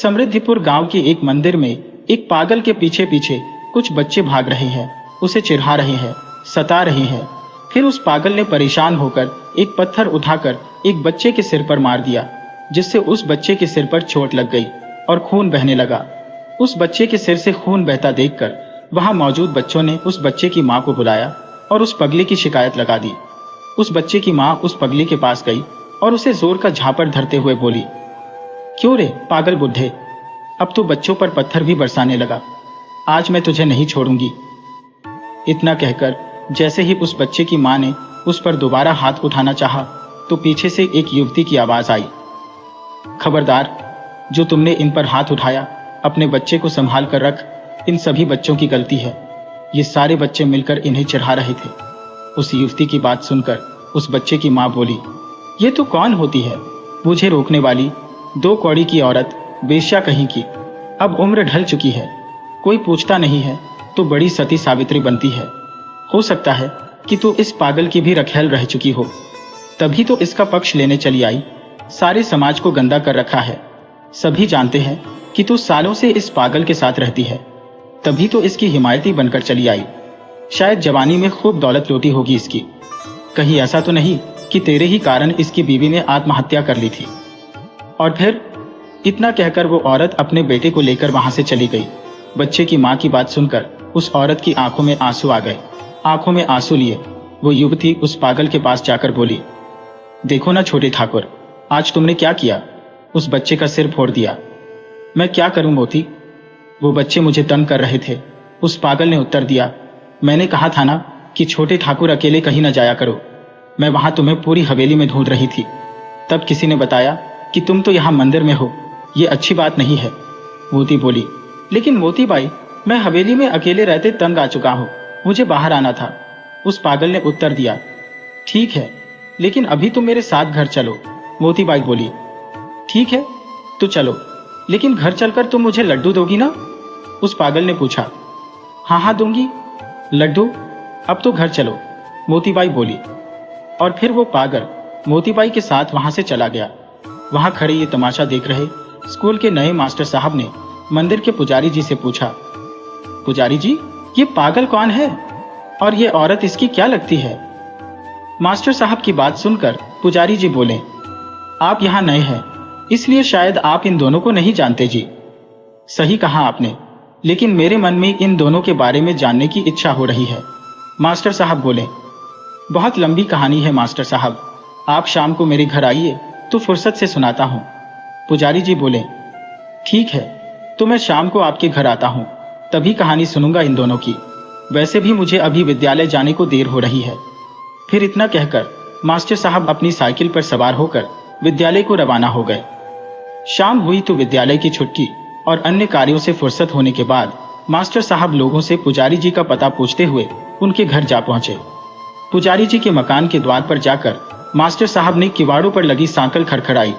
समृद्धिपुर गांव के एक मंदिर में एक पागल के पीछे पीछे कुछ बच्चे भाग रहे हैं, उसे चिढ़ा रहे हैं, सता रहे हैं। फिर उस पागल ने परेशान होकर एक पत्थर उठाकर एक बच्चे के सिर पर मार दिया, जिससे उस बच्चे के सिर पर चोट लग गई और खून बहने लगा। उस बच्चे के सिर से खून बहता देखकर वहां मौजूद बच्चों ने उस बच्चे की मां को बुलाया और उस पगले की शिकायत लगा दी। उस बच्चे की मां उस पगले के पास गई और उसे जोर का झापड़ धरते हुए बोली, क्यों रे पागल बुड्ढे, अब तो बच्चों पर पत्थर भी बरसाने लगा, आज मैं तुझे नहीं छोड़ूंगी। इतना कहकर जैसे ही उस बच्चे की मां ने उस पर दोबारा हाथ उठाना चाहा तो पीछे से एक युवती की आवाज आई, खबरदार, जो तुमने इन पर हाथ उठाया अपने बच्चे को संभाल कर रख, इन सभी बच्चों की गलती है, ये सारे बच्चे मिलकर इन्हें चढ़ा रहे थे। उस युवती की बात सुनकर उस बच्चे की मां बोली, ये तो कौन होती है मुझे रोकने वाली, 2 कौड़ी की औरत, बेश्या कहीं की। अब उम्र ढल चुकी है, कोई पूछता नहीं है तो बड़ी सती सावित्री बनती है। हो सकता है कि तू इस पागल की भी रखेल रह चुकी हो, तभी तो इसका पक्ष लेने चली आई। सारे समाज को गंदा कर रखा है, सभी जानते हैं कि तू सालों से इस पागल के साथ रहती है, तभी तो इसकी हिमायती बनकर चली आई। शायद जवानी में खूब दौलत लूटी होगी इसकी, कहीं ऐसा तो नहीं कि तेरे ही कारण इसकी बीवी ने आत्महत्या कर ली थी। और फिर इतना कहकर वो औरत अपने बेटे को लेकर वहां से चली गई। बच्चे की मां की बात सुनकर उस औरत की आंखों में आंसू आ गए। आंखों में आंसू लिए वो युवती उस पागल के पास जाकर बोली, देखो ना छोटे ठाकुर, आज तुमने क्या किया, उस बच्चे का सिर फोड़ दिया। मैं क्या करूं मोती, वो बच्चे मुझे तंग कर रहे थे। उस पागल ने उत्तर दिया, मैंने कहा था ना कि छोटे ठाकुर अकेले कहीं न जाया करो, मैं वहां तुम्हें पूरी हवेली में ढूंढ रही थी, तब किसी ने बताया कि तुम तो यहाँ मंदिर में हो, ये अच्छी बात नहीं है। मोती बोली, लेकिन मोती बाई, मैं हवेली में अकेले रहते तंग आ चुका हूँ, मुझे बाहर आना था। उस पागल ने उत्तर दिया, ठीक है, लेकिन अभी तुम मेरे साथ घर चलो। मोती बाई बोली, ठीक है तो चलो, लेकिन घर चलकर तुम मुझे लड्डू दोगी ना? उस पागल ने पूछा। हाँ हाँ दूंगी, लड्डू, अब तो घर चलो, मोतीबाई बोली। और फिर वो पागल मोतीबाई के साथ वहां से चला गया। वहां खड़े ये तमाशा देख रहे स्कूल के नए मास्टर साहब ने मंदिर के पुजारी जी से पूछा, पुजारी जी, ये पागल कौन है और ये औरत इसकी क्या लगती है? मास्टर साहब की बात सुनकर पुजारी जी बोले, आप यहाँ नए हैं, इसलिए शायद आप इन दोनों को नहीं जानते जी। सही कहा आपने, लेकिन मेरे मन में इन दोनों के बारे में जानने की इच्छा हो रही है। मास्टर साहब बोले, बहुत लंबी कहानी है मास्टर साहब, आप शाम को मेरे घर आइए तो फुर्सत से सुनाता हूँ। पुजारी जी बोले, ठीक है, तो मैं शाम को आपके घर आता हूँ, तभी कहानी सुनूंगा इन दोनों की। वैसे भी मुझे अभी विद्यालय जाने को देर हो रही है। फिर इतना कहकर मास्टर साहब अपनी साइकिल पर सवार होकर विद्यालय को रवाना हो गए। शाम हुई तो विद्यालय की छुट्टी और अन्य कार्यों से फुर्सत होने के बाद मास्टर साहब लोगों से पुजारी जी का पता पूछते हुए उनके घर जा पहुंचे। पुजारी जी के मकान के द्वार पर जाकर मास्टर साहब ने किवाड़ों पर लगी सांकल खड़खड़ाई।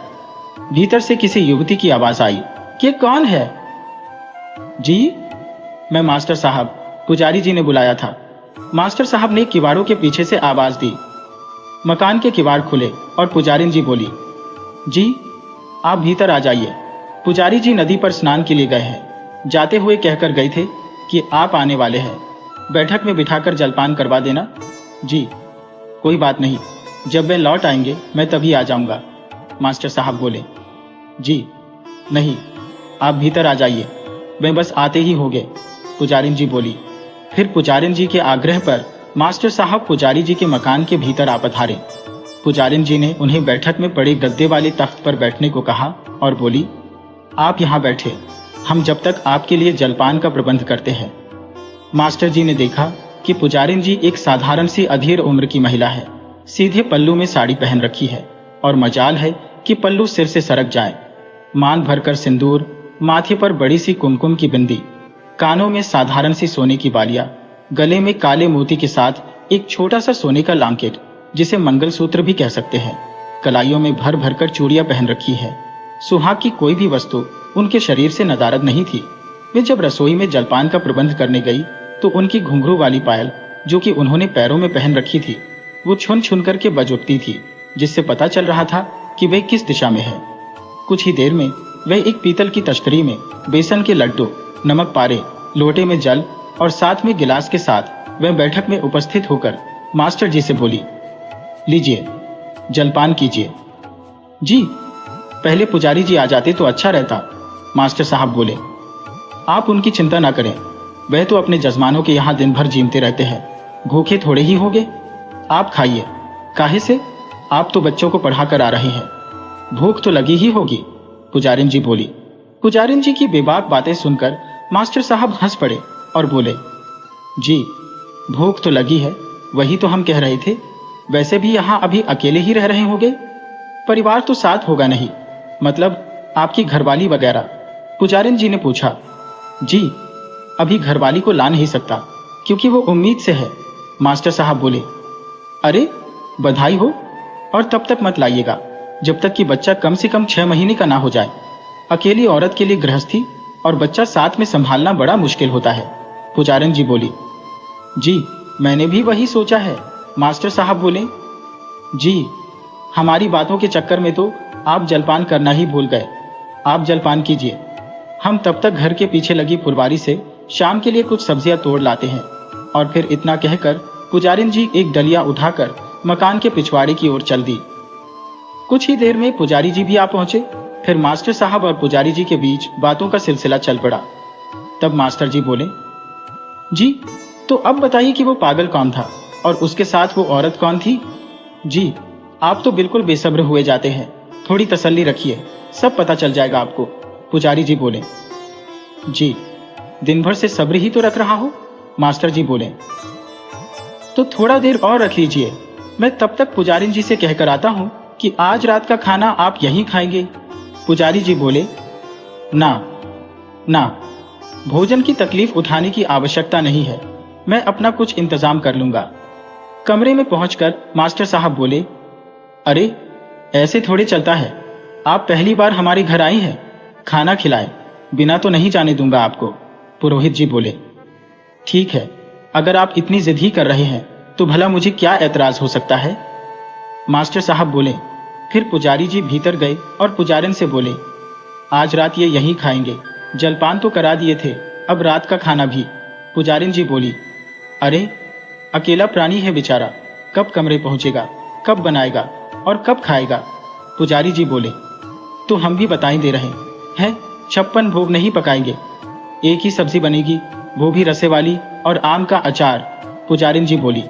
भीतर से किसी युवती की आवाज आई, ये कौन है? जी, मैं मास्टर साहब, पुजारी जी ने बुलाया था। मास्टर साहब ने किवाड़ों के पीछे से आवाज दी। मकान के किवाड़ खुले और पुजारिन जी बोली, जी आप भीतर आ जाइए। पुजारी जी नदी पर स्नान के लिए गए हैं, जाते हुए कहकर गए थे कि आप आने वाले हैं, बैठक में बिठाकर जलपान करवा देना। जी, कोई बात नहीं, जब वे लौट आएंगे मैं तभी आ जाऊंगा। मास्टर साहब बोले, जी नहीं, आप भीतर आ जाइए, वे बस आते ही होंगे, पुजारिन जी बोली। फिर पुजारिन जी के आग्रह पर मास्टर साहब पुजारी जी के मकान के भीतर आ पधारे। पुजारिन जी ने उन्हें बैठक में पड़े गद्दे वाले तख्त पर बैठने को कहा और बोली, आप यहाँ बैठे, हम जब तक आपके लिए जलपान का प्रबंध करते हैं। मास्टर जी ने देखा कि पुजारिन जी एक साधारण सी अधीर उम्र की महिला है। सीधे पल्लू में साड़ी पहन रखी है और मजाल है कि पल्लू सिर से सरक जाए। मान भरकर सिंदूर, माथे पर बड़ी सी कुमकुम की बिंदी, कानों में साधारण सी सोने की बालियां, गले में काले मोती के साथ एक छोटा सा सोने का लॉकेट जिसे मंगलसूत्र भी कह सकते हैं, कलाइयों में भर भरकर चूड़ियां पहन रखी है। सुहाग की कोई भी वस्तु उनके शरीर से नदारद नहीं थी। वे जब रसोई में जलपान का प्रबंध करने गई तो उनकी घुंघरू वाली पायल जो कि उन्होंने पैरों में पहन रखी थी वो छुन छुन करके बज उठती थी, जिससे पता चल रहा था कि वे किस दिशा में है। कुछ ही देर में वह एक पीतल की तश्तरी में बेसन के लड्डू, नमक पारे, लोटे में जल और साथ में गिलास के साथ वह बैठक में उपस्थित होकर मास्टर जी से बोली, लीजिए, जलपान कीजिए। जी, पहले पुजारी जी आ जाते तो अच्छा रहता, मास्टर साहब बोले। आप उनकी चिंता ना करें, वह तो अपने जजमानों के यहाँ दिन भर जीमते रहते हैं, भूखे थोड़े ही होंगे। आप खाइए। काहे से? आप तो बच्चों को पढ़ा कर आ रहे हैं, भूख तो लगी ही होगी, पुजारिन जी बोली। पुजारिन जी की बेबाक बातें सुनकर मास्टर साहब हंस पड़े और बोले, जी, भूख तो लगी है, वही तो हम कह रहे थे। वैसे भी यहाँ अभी अकेले ही रह रहे होंगे, परिवार तो साथ होगा नहीं, मतलब आपकी घरवाली वगैरह? पुजारिन जी ने पूछा। जी, अभी घरवाली को ला नहीं सकता क्योंकि वो उम्मीद से है, मास्टर साहब बोले। अरे, बधाई हो, और तब तक मत लाइएगा जब तक कि बच्चा कम से कम 6 महीने का ना हो जाए। अकेली औरत के लिए गृहस्थी और बच्चा साथ में संभालना बड़ा मुश्किल होता है, पुजारिन जी बोली। जी, मैंने भी वही सोचा है, मास्टर साहब बोले। जी, हमारी बातों के चक्कर में तो आप जलपान करना ही भूल गए। आप जलपान कीजिए, हम तब तक घर के पीछे लगी फुलवारी से शाम के लिए कुछ सब्जियां तोड़ लाते हैं। और फिर इतना कहकर पुजारिन जी एक डलिया उठाकर मकान के पिछवाड़े की ओर चल दी। कुछ ही देर में पुजारी जी भी आ पहुंचे। फिर मास्टर साहब और पुजारी जी के बीच बातों का सिलसिला चल पड़ा। तब मास्टर जी बोले, जी, तो अब बताइए कि वो पागल कौन था और उसके साथ वो औरत कौन थी? जी, आप तो बिल्कुल बेसब्र हुए जाते हैं, थोड़ी तसल्ली रखिए, सब पता चल जाएगा आपको, पुजारी जी बोले। जी, दिन भर से सब्र ही तो रख रहा हूं, मास्टर जी बोले। तो थोड़ा देर और रख लीजिए, मैं तब तक पुजारी जी से कहकर आता हूं कि आज रात का खाना आप यहीं खाएंगे, पुजारी जी बोले। ना ना, भोजन की तकलीफ उठाने की आवश्यकता नहीं है, मैं अपना कुछ इंतजाम कर लूंगा। कमरे में पहुंचकर मास्टर साहब बोले, अरे, ऐसे थोड़े चलता है, आप पहली बार हमारे घर आई हैं, खाना खिलाएं, बिना तो नहीं जाने दूंगा आपको, पुरोहित जी बोले। ठीक है, अगर आप इतनी जिद ही कर रहे हैं तो भला मुझे क्या ऐतराज हो सकता है, मास्टर साहब बोले। फिर पुजारी जी भीतर गए और पुजारिन से बोले, आज रात ये यहीं खाएंगे, जलपान तो करा दिए थे, अब रात का खाना भी, पुजारिन जी बोली। अरे, अकेला प्राणी है बेचारा, कब कमरे पहुंचेगा, कब बनाएगा और कब खाएगा, पुजारी जी बोले। तो हम भी बताएं दे रहे हैं, 56 भोग नहीं पकाएंगे, एक ही सब्जी बनेगी, वो भी रसे वाली और आम का अचार, पुजारिन जी बोली।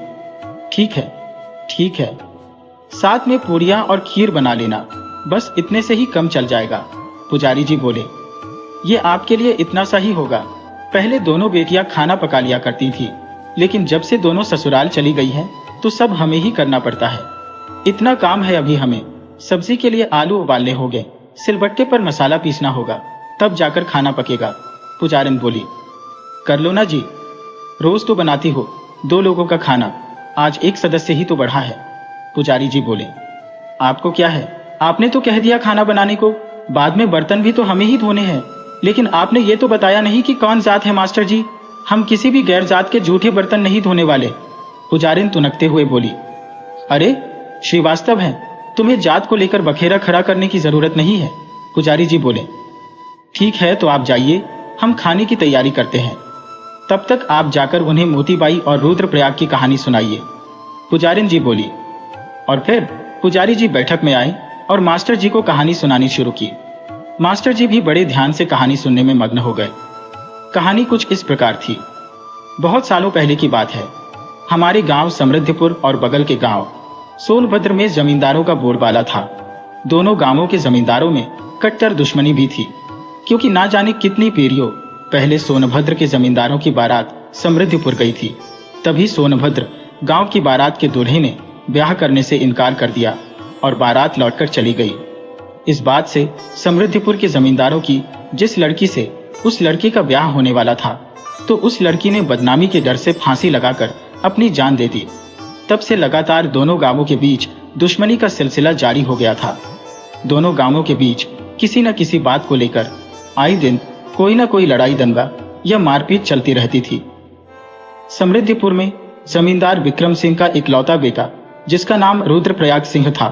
ठीक है, ठीक है, साथ में पूरियां और खीर बना लेना, बस इतने से ही कम चल जाएगा, पुजारी जी बोले। ये आपके लिए इतना सा ही होगा, पहले दोनों बेटियां खाना पका लिया करती थी, लेकिन जब से दोनों ससुराल चली गई हैं तो सब हमें ही करना पड़ता है। इतना काम है अभी हमें, सब्जी के लिए आलू उबालने होंगे, सिलबट्टे पर मसाला पीसना होगा, तब जाकर खाना पकेगा, पुजारिन बोली। कर लो ना जी, रोज तो बनाती हो 2 लोगों का खाना, आज एक सदस्य ही तो बढ़ा है, पुजारी जी बोले। आपको क्या है, आपने तो कह दिया खाना बनाने को, बाद में बर्तन भी तो हमें ही धोने हैं, लेकिन आपने ये तो बताया नहीं कि कौन जात है मास्टर जी, हम किसी भी गैर जात के जूठे बर्तन नहीं धोने वाले, पुजारिन तुनकते हुए बोली। अरे, श्रीवास्तव है, तुम्हें जात को लेकर बखेरा खड़ा करने की जरूरत नहीं है, पुजारी जी बोले। ठीक है, तो आप जाइए, हम खाने की तैयारी करते हैं, तब तक आप जाकर उन्हें मोतीबाई और रुद्रप्रयाग की कहानी सुनाइए, पुजारिन जी बोली। और फिर पुजारी जी बैठक में आए और मास्टर जी को कहानी सुनानी शुरू की। मास्टर जी भी बड़े ध्यान से कहानी सुनने में मग्न हो गए। कहानी कुछ इस प्रकार थी। बहुत सालों पहले की बात है, हमारे गांव समृद्धिपुर और बगल के गांव सोनभद्र में जमींदारों का बोलबाला था। दोनों गांवों के जमींदारों में कट्टर दुश्मनी भी थी, क्योंकि ना जाने कितनी पीढ़ियों पहले सोनभद्र के जमींदारों की बारात समृद्धिपुर गई थी। तभी सोनभद्र गांव की बारात के दूल्हे ने ब्याह करने से इनकार कर दिया और बारात लौटकर चली गई। इस बात से समृद्धिपुर के जमींदारों की जिस लड़की से उस लड़के का ब्याह होने वाला था, तो उस लड़की ने बदनामी के डर से फांसी लगाकर अपनी जान दे दी। तब से लगातार दोनों गांवों के बीच दुश्मनी का सिलसिला जारी हो गया था। दोनों गांवों के बीच किसी न किसी बात को लेकर आए दिन कोई न कोई लड़ाई दंगा या मारपीट चलती रहती थी। समृद्धिपुर में जमींदार विक्रम सिंह का इकलौता बेटा, जिसका नाम रुद्रप्रयाग सिंह था,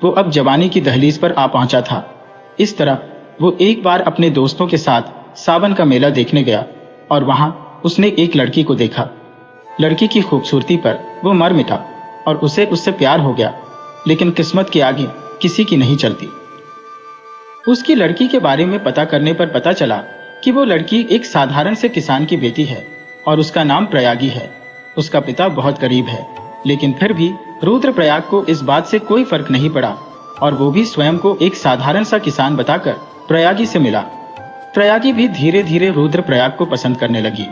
वो अब जवानी की दहलीज पर आ पहुंचा था। इस तरह वो एक बार अपने दोस्तों के साथ सावन का मेला देखने गया और वहां उसने एक लड़की को देखा। लड़की की खूबसूरती पर वो मर मिटा और उसे उससे प्यार हो गया, लेकिन किस्मत के आगे किसी की नहीं चलती। उसकी लड़की के बारे में पता करने पर पता चला कि वो लड़की एक साधारण से किसान की बेटी है और उसका नाम प्रयागी है। उसका पिता बहुत गरीब है, लेकिन फिर भी रुद्रप्रयाग को इस बात से कोई फर्क नहीं पड़ा और वो भी स्वयं को एक साधारण सा किसान बताकर प्रयागी से मिला। प्रयागी भी धीरे धीरे रुद्रप्रयाग को पसंद करने लगी,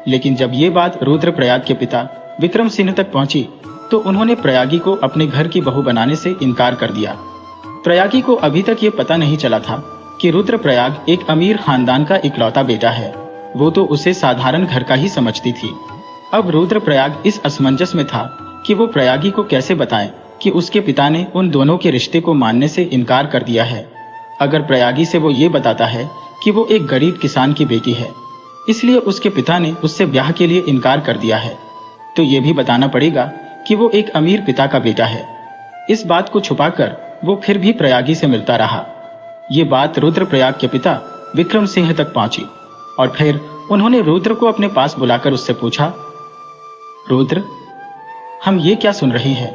लेकिन जब ये बात रुद्रप्रयाग के पिता विक्रम सिंह तक पहुंची तो उन्होंने प्रयागी को अपने घर की बहू बनाने से इनकार कर दिया। प्रयागी को अभी तक ये पता नहीं चला था कि रुद्रप्रयाग एक अमीर खानदान का इकलौता बेटा है। वो तो उसे साधारण घर का ही समझती थी। अब रुद्रप्रयाग इस असमंजस में था कि वो प्रयागी को कैसे बताए कि उसके पिता ने उन दोनों के रिश्ते को मानने से इनकार कर दिया है। अगर प्रयागी से वो ये बताता है कि वो एक गरीब किसान की बेटी है, इसलिए उसके पिता ने उससे ब्याह के लिए इनकार कर दिया है, तो ये भी बताना पड़ेगा कि वो एक अमीर पिता का बेटा है। इस बात को छुपाकर वो फिर भी प्रयागी से मिलता रहा। ये बात रुद्रप्रयाग के पिता विक्रम सिंह तक पहुंची और फिर उन्होंने रुद्र को अपने पास बुलाकर उससे पूछा, रुद्र, हम ये क्या सुन रहे हैं?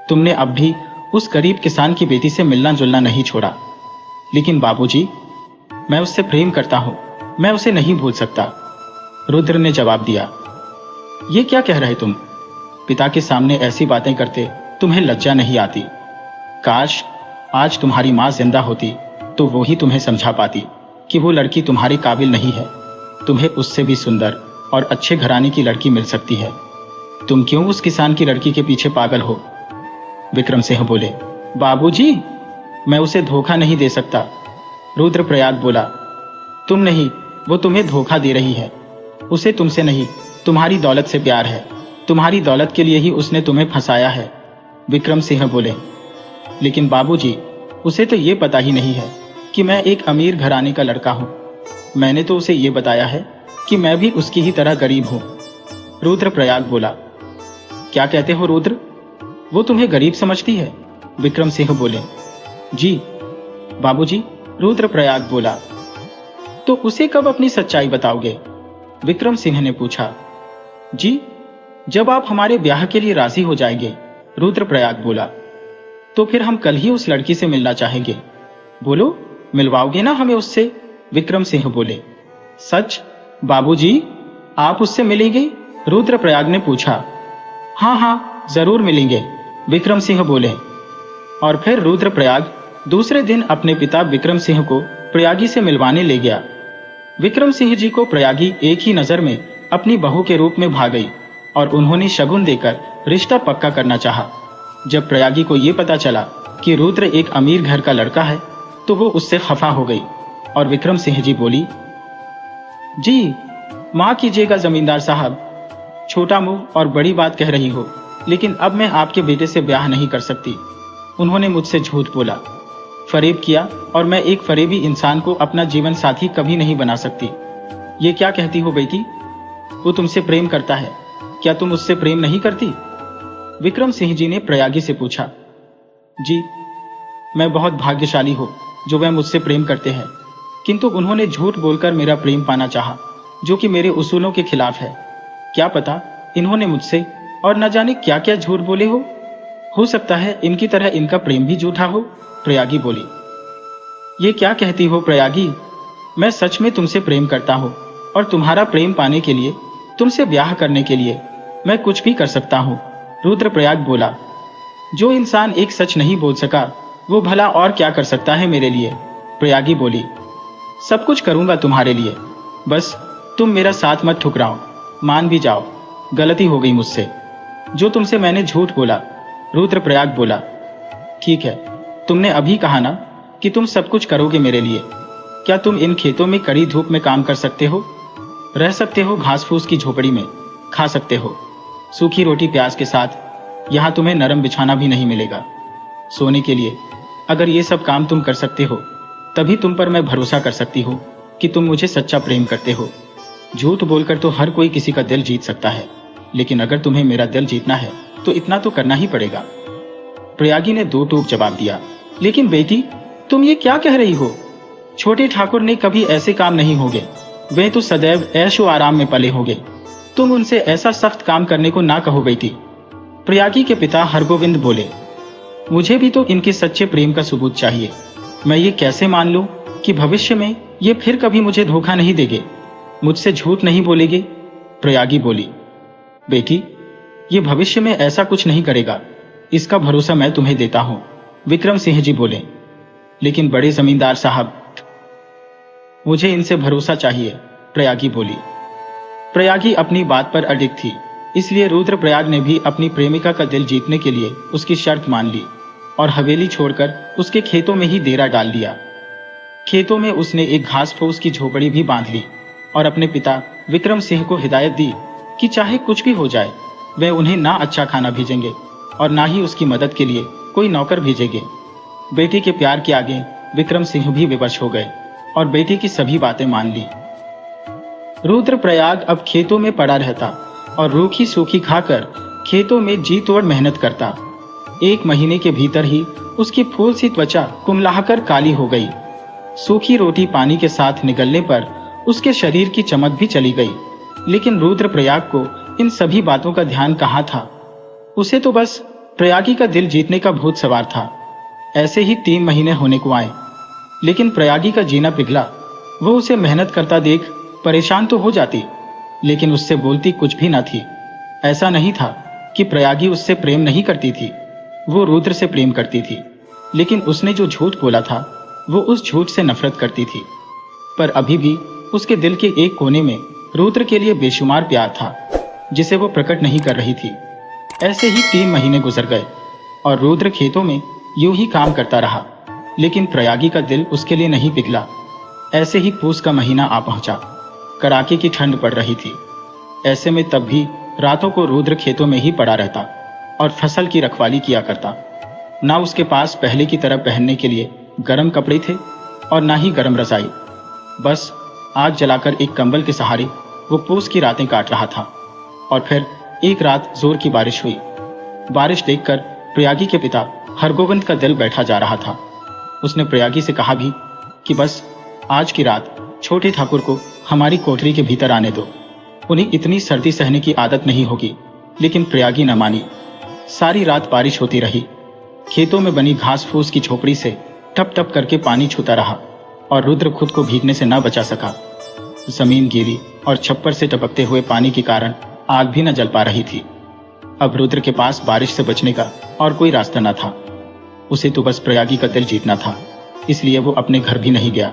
तुमने अब भी उस गरीब किसान की बेटी से मिलना जुलना नहीं छोड़ा। लेकिन बाबूजी, मैं उससे प्रेम करता हूं, मैं उसे नहीं भूल सकता। रुद्र ने जवाब दिया, ये क्या कह रहे तुम? पिता के सामने ऐसी बातें करते तुम्हें लज्जा नहीं आती? काश आज तुम्हारी मां जिंदा होती तो वो ही तुम्हें समझा पाती कि वो लड़की तुम्हारे काबिल नहीं है। तुम्हें उससे भी सुंदर और अच्छे घराने की लड़की मिल सकती है। तुम क्यों उस किसान की लड़की के पीछे पागल हो? विक्रम सिंह बोले, बाबूजी, मैं उसे धोखा नहीं दे सकता। रुद्रप्रयाग बोला, तुम नहीं, वो तुम्हें धोखा दे रही है। उसे तुमसे नहीं, तुम्हारी दौलत से प्यार है। तुम्हारी दौलत के लिए ही उसने तुम्हें फंसाया है। विक्रम सिंह बोले, लेकिन बाबूजी, उसे तो ये पता ही नहीं है कि मैं एक अमीर घराने का लड़का हूं। मैंने तो उसे ये बताया है कि मैं भी उसकी ही तरह गरीब हूं। रुद्रप्रयाग बोला, क्या कहते हो रुद्र? वो तुम्हें गरीब समझती है? विक्रम सिंह बोले, जी बाबूजी। रुद्रप्रयाग बोला, तो उसे कब अपनी सच्चाई बताओगे? विक्रम सिंह ने पूछा। जी, जब आप हमारे ब्याह के लिए राजी हो जाएंगे। रुद्रप्रयाग बोला, तो फिर हम कल ही उस लड़की से मिलना चाहेंगे। बोलो, मिलवाओगे ना हमें उससे? विक्रम सिंह बोले, सच बाबूजी, आप उससे मिलेंगे? रुद्रप्रयाग ने पूछा। हाँ हाँ, जरूर मिलेंगे, विक्रम सिंह बोले। और फिर रुद्रप्रयाग दूसरे दिन अपने पिता विक्रम सिंह को प्रयागी से मिलवाने ले गया। विक्रम सिंह जी को प्रयागी एक ही नजर में अपनी बहू के रूप में भा गई और उन्होंने शगुन देकर रिश्ता पक्का करना चाहा। जब प्रयागी को यह पता चला कि रुद्र एक अमीर घर का लड़का है तो वो उससे खफा हो गई और विक्रम सिंह जी बोली, जी मां कीजिएगा जमींदार साहब, छोटा मुंह और बड़ी बात कह रही हो, लेकिन अब मैं आपके बेटे से ब्याह नहीं कर सकती। उन्होंने मुझसे झूठ बोला, फरेब किया और मैं एक फरेबी इंसान को अपना जीवन साथी कभी नहीं बना सकती। ये क्या कहती हो बेटी? वो तुमसे प्रेम करता है, क्या तुम उससे प्रेम नहीं करती? विक्रम सिंह जी ने प्रयागी से पूछा। जी, मैं बहुत भाग्यशाली हूँ जो वह मुझसे प्रेम करते हैं, किंतु उन्होंने झूठ बोलकर मेरा प्रेम पाना चाहा, जो कि मेरे उसूलों के खिलाफ है। क्या पता इन्होंने मुझसे और न जाने क्या क्या झूठ बोले हो सकता है इनकी तरह इनका प्रेम भी झूठा हो। प्रयागी बोली, ये क्या कहती हो प्रयागी? मैं सच में तुमसे प्रेम करता हूँ और तुम्हारा प्रेम पाने के लिए, तुमसे ब्याह करने के लिए मैं कुछ भी कर सकता हूँ। रुद्रप्रयाग बोला, जो इंसान एक सच नहीं बोल सका वो भला और क्या कर सकता है मेरे लिए? प्रयागी बोली, सब कुछ करूंगा तुम्हारे लिए, बस तुम मेरा साथ मत ठुकराओ, मान भी जाओ गलती हो गई मुझसे, जो तुमसे मैंने झूठ बोला। रुद्रप्रयाग बोला, ठीक है, तुमने अभी कहा ना कि तुम सब कुछ करोगे मेरे लिए। क्या तुम इन खेतों में कड़ी धूप में काम कर सकते हो? रह सकते हो घास फूस की झोपड़ी में, खा सकते हो सूखी रोटी प्याज के साथ, यहां तुम्हें नरम बिछाना भी नहीं मिलेगा सोने के लिए। अगर ये सब काम तुम कर सकते हो तभी तुम पर मैं भरोसा कर सकती हूँ कि तुम मुझे सच्चा प्रेम करते हो। झूठ बोलकर तो हर कोई किसी का दिल जीत सकता है, लेकिन अगर तुम्हें मेरा दिल जीतना है तो इतना तो करना ही पड़ेगा। प्रयागी ने दो टूक जवाब दिया, लेकिन बेटी तुम ये क्या कह रही हो? छोटे ठाकुर ने कभी ऐसे काम नहीं होंगे, वे तो सदैव ऐशो आराम में पले होंगे। तुम उनसे ऐसा सख्त काम करने को ना कहो बेटी। प्रयागी के पिता हरगोविंद बोले, मुझे भी तो इनके सच्चे प्रेम का सबूत चाहिए। मैं ये कैसे मान लूं कि भविष्य में ये फिर कभी मुझे धोखा नहीं देंगे, मुझसे झूठ नहीं बोलेगे। प्रयागी बोली, बेटी ये भविष्य में ऐसा कुछ नहीं करेगा, इसका भरोसा मैं तुम्हें देता हूं। विक्रम सिंह जी बोले, लेकिन बड़े जमींदार साहब, मुझे इनसे भरोसा चाहिए। प्रयागी बोली। प्रयागी अपनी बात पर अडिग थी, इसलिए रुद्रप्रयाग ने भी अपनी प्रेमिका का दिल जीतने के लिए उसकी शर्त मान ली और हवेली छोड़कर उसके खेतों में ही डेरा डाल लिया। खेतों में उसने एक घास फूस की झोपड़ी भी बांध ली और अपने पिता विक्रम सिंह को हिदायत दी कि चाहे कुछ भी हो जाए, वे उन्हें ना अच्छा खाना भेजेंगे और ना ही उसकी मदद के लिए कोई नौकर भेजेंगे। बेटी के प्यार के आगे विक्रम सिंह भी विवश हो गए और बेटी की सभी बातें मान ली। रुद्रप्रयाग अब खेतों में पड़ा रहता और रूखी सूखी खाकर खेतों में जी तोड़ मेहनत करता। 1 महीने के भीतर ही उसकी फूल सी त्वचा कुमलाहकर काली हो गई। सूखी रोटी पानी के साथ निगलने पर उसके शरीर की चमक भी चली गई। लेकिन रुद्रप्रयाग को इन सभी बातों का ध्यान कहाँ था। उसे तो बस प्रयागी का दिल जीतने का भूत सवार था। ऐसे ही 3 महीने होने को आए, लेकिन प्रयागी का जीना पिघला। वो उसे मेहनत करता देख परेशान तो हो जाती, लेकिन उससे बोलती कुछ भी न थी। ऐसा नहीं था कि प्रयागी उससे प्रेम नहीं करती थी, वो रुद्र से प्रेम करती थी, लेकिन उसने जो झूठ बोला था वो उस झूठ से नफरत करती थी। पर अभी भी उसके दिल के एक कोने में रुद्र के लिए बेशुमार प्यार था, जिसे वो प्रकट नहीं कर रही थी। ऐसे ही 3 महीने गुजर गए और रुद्र खेतों में यूं ही काम करता रहा, लेकिन प्रयागी का दिल उसके लिए नहीं पिघला। ऐसे ही पूस का महीना आ पहुंचा। कड़ाके की ठंड पड़ रही थी। ऐसे में तब भी रातों को रुद्र खेतों में ही पड़ा रहता और फसल की रखवाली किया करता। ना उसके पास पहले की तरह पहनने के लिए गर्म कपड़े थे और ना ही गर्म रजाई। बस आग जलाकर एक कंबल के सहारे वो पूस की रातें काट रहा था। और फिर एक रात जोर की बारिश हुई। बारिश देखकर प्रयागी के पिता हरगोविंद का दिल बैठा जा रहा था। उसने प्रयागी से कहा भी कि बस आज की रात छोटे ठाकुर को हमारी कोठरी के भीतर आने दो, उन्हें इतनी सर्दी सहने की आदत नहीं होगी। लेकिन प्रयागी न मानी। सारी रात बारिश होती रही। खेतों में बनी घास फूस की झोपड़ी से टप टप करके पानी छूता रहा और रुद्र खुद को भीगने से न बचा सका। जमीन गीली और छप्पर से टपकते हुए पानी के कारण आग भी न जल पा रही थी। अब रुद्र के पास बारिश से बचने का और कोई रास्ता न था। उसे तो बस प्रयागी का दिल जीतना था, इसलिए वो अपने घर भी नहीं गया।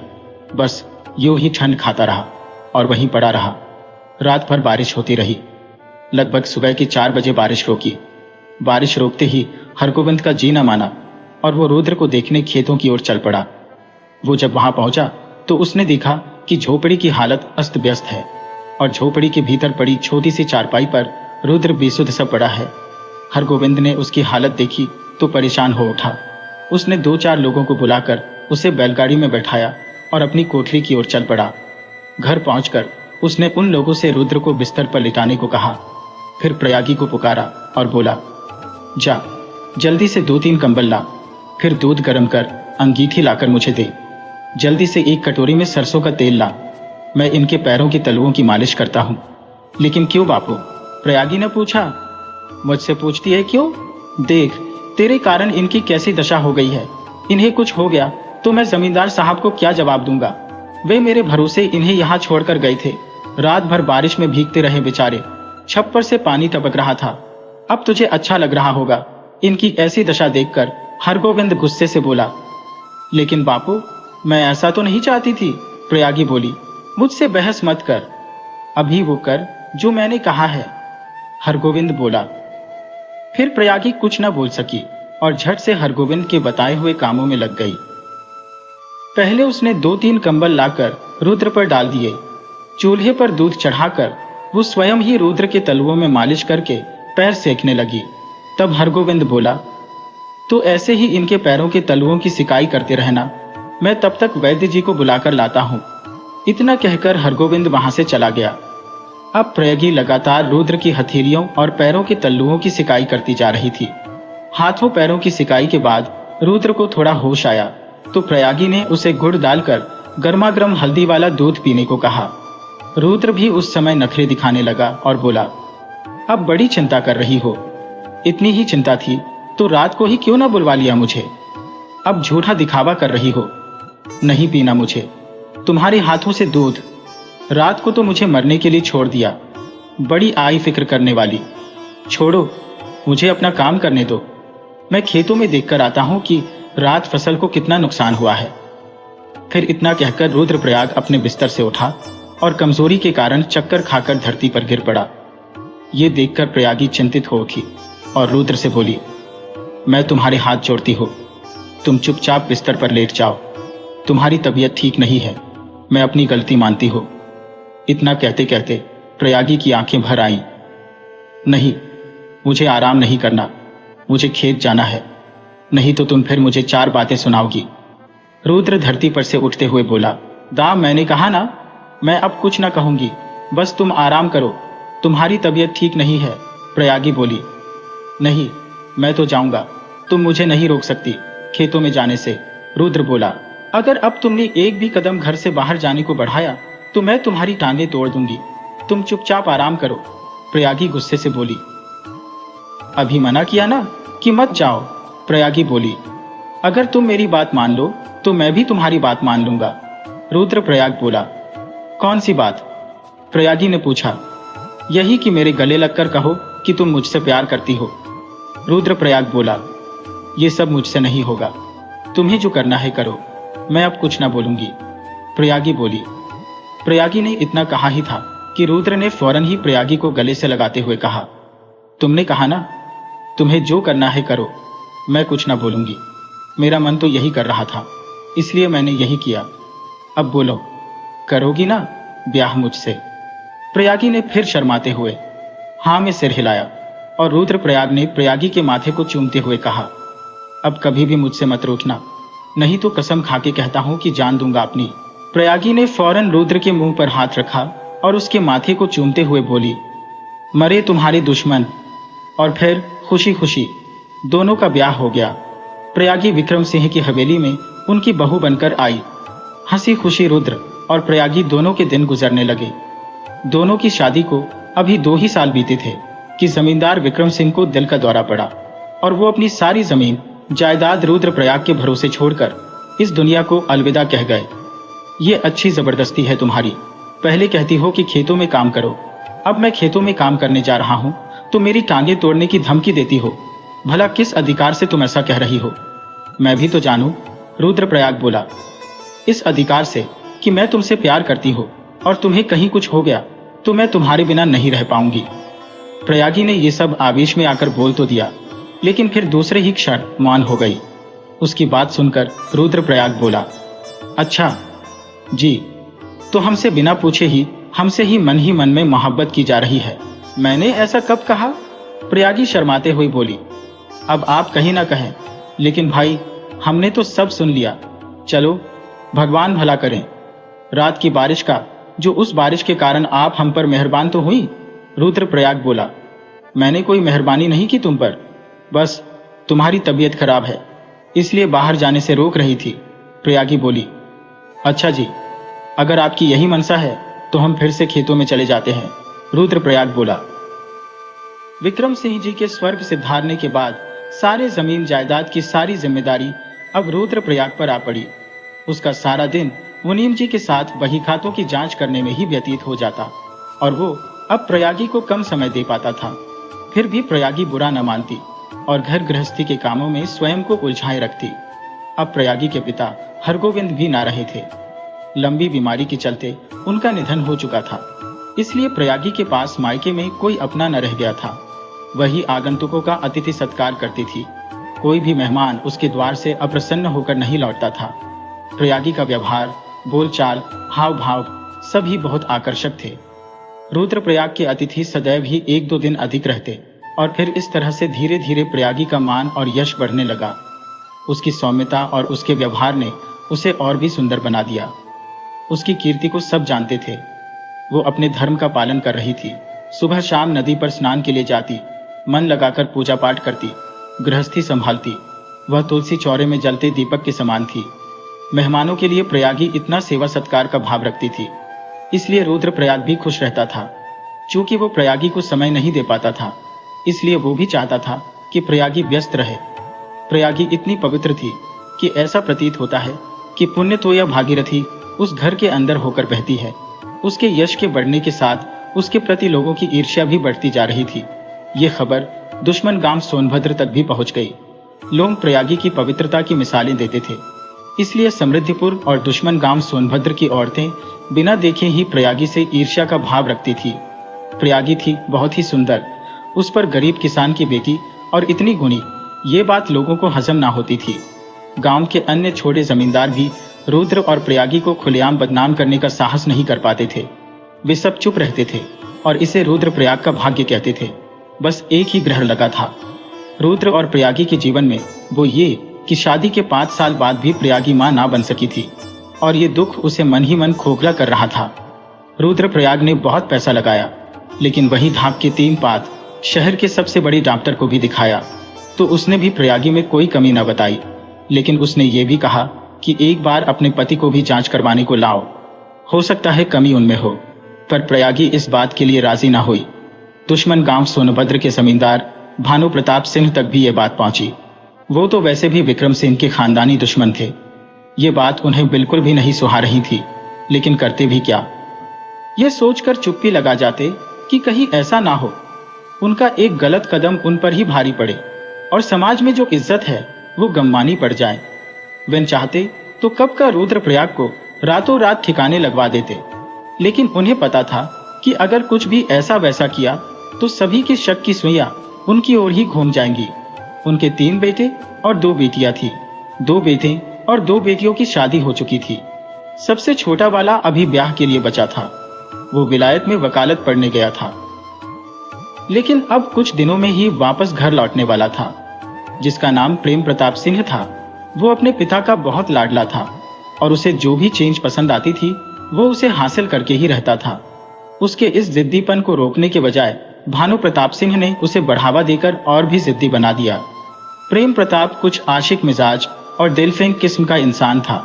बस यूं ही ठंड खाता रहा और वहीं पड़ा रहा। रात भर बारिश होती रही। लगभग सुबह की 4 बजे बारिश रोकी। बारिश रोकते ही हरगोविंद का जी न माना और वो रुद्र को देखने खेतों की ओर चल पड़ा। वो जब वहां पहुंचा तो उसने देखा कि झोपड़ी की हालत अस्त व्यस्त है और झोपड़ी के भीतर पड़ी छोटी सी चारपाई पर रुद्र बेसुध सा पड़ा है। हरगोविंद ने उसकी हालत देखी तो परेशान हो उठा। उसने 2-4 लोगों को बुलाकर उसे बैलगाड़ी में बैठाया और अपनी कोठरी की ओर चल पड़ा। घर पहुंचकर उसने उन लोगों से रुद्र को बिस्तर पर लिटाने को कहा। फिर प्रयागी को पुकारा और बोला, जा जल्दी से 2-3 कंबल ला, फिर दूध गर्म कर अंगीठी लाकर मुझे दे। जल्दी से 1 कटोरी में सरसों का तेल ला, मैं इनके पैरों की तलुओं की मालिश करता हूँ। लेकिन क्यों बापू? प्रयागी ने पूछा। मुझसे पूछती है क्यों? देख तेरे कारण इनकी कैसी दशा हो गई है। इन्हें कुछ हो गया तो मैं जमींदार साहब को क्या जवाब दूंगा? वे मेरे भरोसे इन्हें यहाँ छोड़कर गए थे। रात भर बारिश में भीगते रहे बेचारे। छप्पर से पानी टपक रहा था। अब तुझे अच्छा लग रहा होगा इनकी ऐसी दशा देखकर। हरगोविंद गुस्से से बोला। लेकिन बापू मैं ऐसा तो नहीं चाहती थी। प्रयागी बोली। मुझसे बहस मत कर, अभी वो कर जो मैंने कहा है। हरगोविंद बोला। फिर प्रयागी कुछ न बोल सकी और झट से हरगोविंद के बताए हुए कामों में लग गई। पहले उसने 2-3 कंबल लाकर रुद्र पर डाल दिए। चूल्हे पर दूध चढ़ाकर वो स्वयं ही रुद्र के तलुओं में मालिश करके पैर सेकने लगी। तब हरगोविंद बोला, तो ऐसे ही इनके पैरों के तलुओं की सिकाई करते रहना, मैं तब तक वैद्य जी को बुलाकर लाता हूँ। इतना कहकर हरगोविंद वहां से चला गया। अब प्रयागी लगातार रुद्र की हथेलियों और पैरों के तल्लुओं की सिकाई करती जा रही थी। हाथों पैरों की सिकाई के बाद रुद्र को थोड़ा होश आया तो प्रयागी ने उसे गुड़ डालकर गर्मा गर्म हल्दी वाला दूध पीने को कहा। रुद्र भी उस समय नखरे दिखाने लगा और बोला, अब बड़ी चिंता कर रही हो। इतनी ही चिंता थी तो रात को ही क्यों ना बुलवा लिया मुझे। अब झूठा दिखावा कर रही हो। नहीं पीना मुझे तुम्हारे हाथों से दूध। रात को तो मुझे मरने के लिए छोड़ दिया। बड़ी आई फिक्र करने वाली। छोड़ो, मुझे अपना काम करने दो। मैं खेतों में देखकर आता हूं कि रात फसल को कितना नुकसान हुआ है। फिर इतना कहकर रुद्रप्रयाग अपने बिस्तर से उठा और कमजोरी के कारण चक्कर खाकर धरती पर गिर पड़ा। ये देखकर प्रयागी चिंतित हो उठी और रुद्र से बोली, मैं तुम्हारे हाथ जोड़ती हूं, तुम चुपचाप बिस्तर पर लेट जाओ। तुम्हारी तबीयत ठीक नहीं है, मैं अपनी गलती मानती हूं। इतना कहते कहते प्रयागी की आंखें भर आईं। नहीं, मुझे आराम नहीं करना, मुझे खेत जाना है, नहीं तो तुम फिर मुझे 4 बातें सुनाओगी। रुद्र धरती पर से उठते हुए बोला, दाम मैंने कहा ना, मैं अब कुछ ना कहूंगी, बस तुम आराम करो, तुम्हारी तबीयत ठीक नहीं है। प्रयागी बोली, नहीं, मैं तो जाऊंगा, तुम मुझे नहीं रोक सकती खेतों में जाने से। रुद्र बोला, अगर अब तुमने एक भी कदम घर से बाहर जाने को बढ़ाया तो मैं तुम्हारी टांगें तोड़ दूंगी। तुम चुपचाप आराम करो। प्रयागी गुस्से से बोली, अभी मना किया ना कि मत जाओ। प्रयागी बोली, अगर तुम मेरी बात मान लो तो मैं भी तुम्हारी बात मान लूंगा। रुद्र प्रयाग बोला, कौन सी बात? प्रयागी ने पूछा। यही कि मेरे गले लगकर कहो कि तुम मुझसे प्यार करती हो। रुद्र प्रयाग बोला, ये सब मुझसे नहीं होगा, तुम्हें जो करना है करो, मैं अब कुछ ना बोलूंगी। प्रयागी बोली। प्रयागी ने इतना कहा ही था कि रुद्र ने फौरन ही प्रयागी को गले से लगाते हुए कहा, तुमने कहा ना, तुम्हें जो करना है करो, मैं कुछ ना बोलूंगी। मेरा मन तो यही कर रहा था, इसलिए मैंने यही किया। अब बोलो, करोगी ना ब्याह मुझसे? प्रयागी ने फिर शर्माते हुए हाँ में सिर हिलाया और रुद्र प्रयाग ने प्रयागी के माथे को चूमते हुए कहा, अब कभी भी मुझसे मत रूठना, नहीं तो कसम खा के कहता हूं कि जान दूंगा अपनी। प्रयागी ने फौरन रुद्र के मुंह पर हाथ रखा और उसके माथे को चूमते हुए बोली, मरे तुम्हारे दुश्मन। और फिर खुशी खुशी दोनों का ब्याह हो गया। प्रयागी विक्रम सिंह की हवेली में उनकी बहू बनकर आई। हंसी खुशी रुद्र और प्रयागी दोनों के दिन गुजरने लगे। दोनों की शादी को अभी 2 ही साल बीते थे कि जमींदार विक्रम सिंह को दिल का दौरा पड़ा और वो अपनी सारी जमीन जायदाद रुद्र प्रयाग के भरोसे छोड़कर इस दुनिया को अलविदा कह गए। ये अच्छी जबरदस्ती है तुम्हारी। पहले कहती हो कि खेतों में काम करो, अब मैं खेतों में काम करने जा रहा हूं तो मेरी टांगे तोड़ने की धमकी देती हो। भला किस अधिकार से तुम ऐसा कह रही हो? मैं भी तो जानूं। रुद्र प्रयाग बोला, इस अधिकार से कि मैं तुमसे प्यार करती हूँ और तुम्हें कहीं कुछ हो गया तो मैं तुम्हारे बिना नहीं रह पाऊंगी। प्रयागी ने यह सब आवेश में आकर बोल तो दिया, लेकिन फिर दूसरे ही क्षण मौन हो गई। उसकी बात सुनकर रुद्र प्रयाग बोला, अच्छा जी, तो हमसे बिना पूछे ही हमसे ही मन में मोहब्बत की जा रही है। मैंने ऐसा कब कहा? प्रयागी शर्माते हुए बोली, अब आप कहीं ना कहें, लेकिन भाई हमने तो सब सुन लिया। चलो भगवान भला करें। रात की बारिश का, जो उस बारिश के कारण आप हम पर मेहरबान तो हुई। रुद्र प्रयाग बोला, मैंने कोई मेहरबानी नहीं की तुम पर, बस तुम्हारी तबीयत खराब है इसलिए बाहर जाने से रोक रही थी। प्रयागी बोली, अच्छा जी, अगर आपकी यही मनसा है तो हम फिर से खेतों में चले जाते हैं। रुद्र प्रयाग बोला। विक्रम सिंह जी के स्वर्ग से धारने के बाद सारे जमीन जायदाद की सारी जिम्मेदारी अब रुद्र प्रयाग पर आ पड़ी। उसका सारा दिन मुनीम जी के साथ बही खातों की जांच करने में ही व्यतीत हो जाता और वो अब प्रयागी को कम समय दे पाता था। फिर भी प्रयागी बुरा न मानती और घर गृहस्थी के कामों में स्वयं को उलझाए रखती। अब प्रयागी के पिता हरगोविंद भी ना रहे थे। लंबी बीमारी के चलते उनका निधन हो चुका था, इसलिए प्रयागी के पास मायके में कोई अपना न रह गया था। वही आगंतुकों का अतिथि सत्कार करती थी। कोई भी मेहमान उसके द्वार से अप्रसन्न होकर नहीं लौटता था। प्रयागी का व्यवहार, बोलचाल, हाव भाव सभी बहुत आकर्षक थे। रुद्र प्रयाग के अतिथि सदैव ही 1-2 दिन अधिक रहते और फिर इस तरह से धीरे धीरे प्रयागी का मान और यश बढ़ने लगा। उसकी सौम्यता और उसके व्यवहार ने उसे और भी सुंदर बना दिया। उसकी कीर्ति को सब जानते थे। वो अपने धर्म का पालन कर रही थी। सुबह शाम नदी पर स्नान के लिए जाती, मन लगाकर पूजा पाठ करती, गृहस्थी संभालती। वह तुलसी चौरे में जलते दीपक के समान थी। मेहमानों के लिए प्रयागी इतना सेवा सत्कार का भाव रखती थी, इसलिए रुद्रप्रयाग भी खुश रहता था। चूंकि वो प्रयागी को समय नहीं दे पाता था, इसलिए वो भी चाहता था कि प्रयागी व्यस्त रहे। प्रयागी इतनी पवित्र थी कि ऐसा प्रतीत होता है कि पुण्य तो या भागीरथी उस घर के अंदर होकर बहती है। उसके यश के बढ़ने के साथ उसके प्रति लोगों की ईर्ष्या भी बढ़ती जा रही थी। ये खबर दुश्मन गांव सोनभद्र तक भी पहुंच गई। लोग प्रयागी की पवित्रता की मिसालें देते थे, इसलिए समृद्धिपुर और दुश्मन गांव सोनभद्र की औरतें बिना देखे ही प्रयागी से ईर्ष्या का भाव रखती थी। प्रयागी थी बहुत ही सुंदर, उस पर गरीब किसान की बेटी और इतनी गुणी, ये बात लोगों को हजम ना होती थी। गांव के अन्य छोटे जमींदार भी रुद्र और प्रयागी को खुलेआम बदनाम करने का साहस नहीं कर पाते थे। वे सब चुप रहते थे और इसे रुद्र प्रयाग का भाग्य कहते थे। बस एक ही ग्रहण लगा था रुद्र और प्रयागी के जीवन में, वो ये कि शादी के 5 साल बाद भी प्रयागी मां ना बन सकी थी और ये दुख उसे मन ही मन खोखला कर रहा था। रुद्र प्रयाग ने बहुत पैसा लगाया, लेकिन वही धाक के 3 पात शहर के सबसे बड़े डॉक्टर को भी दिखाया, तो उसने भी प्रयागी में कोई कमी न बताई। लेकिन उसने ये भी कहा कि एक बार अपने पति को भी जांच करवाने को लाओ, हो सकता है कमी उनमें हो। पर प्रयागी इस बात के लिए राजी ना हुई। दुश्मन गांव सोनभद्र के जमींदार भानु प्रताप सिंह तक भी ये बात पहुंची। वो तो वैसे भी विक्रम सिंह के खानदानी दुश्मन थे। ये बात उन्हें बिल्कुल भी नहीं सुहा रही थी, लेकिन करते भी क्या। ये सोचकर चुप्पी लगा जाते कि कहीं ऐसा ना हो उनका एक गलत कदम उन पर ही भारी पड़े और समाज में जो इज्जत है वो गमवानी पड़ जाए। वे चाहते तो कब का रुद्रप्रयाग को रातों रात ठिकाने लगवा देते, लेकिन उन्हें पता था कि अगर कुछ भी ऐसा वैसा किया तो सभी के शक की सुइयां उनकी ओर ही घूम जाएंगी। उनके 3 बेटे और 2 बेटियां थी। 2 बेटे और 2 बेटियों की शादी हो चुकी थी। सबसे छोटा वाला अभी ब्याह के लिए बचा था। वो विलायत में वकालत पढ़ने गया था, लेकिन अब कुछ दिनों में ही वापस घर लौटने वाला था। जिसका नाम प्रेम प्रताप सिंह था, वो अपने पिता का बहुत लाडला था और उसे जो भी चेंज पसंद आती थी वो उसे हासिल करके ही रहता था। उसके इस जिद्दीपन को रोकने के बजाय भानु प्रताप सिंह ने उसे बढ़ावा देकर और भी जिद्दी बना दिया। प्रेम प्रताप कुछ आशिक मिजाज और दिलफेंग किस्म का इंसान था।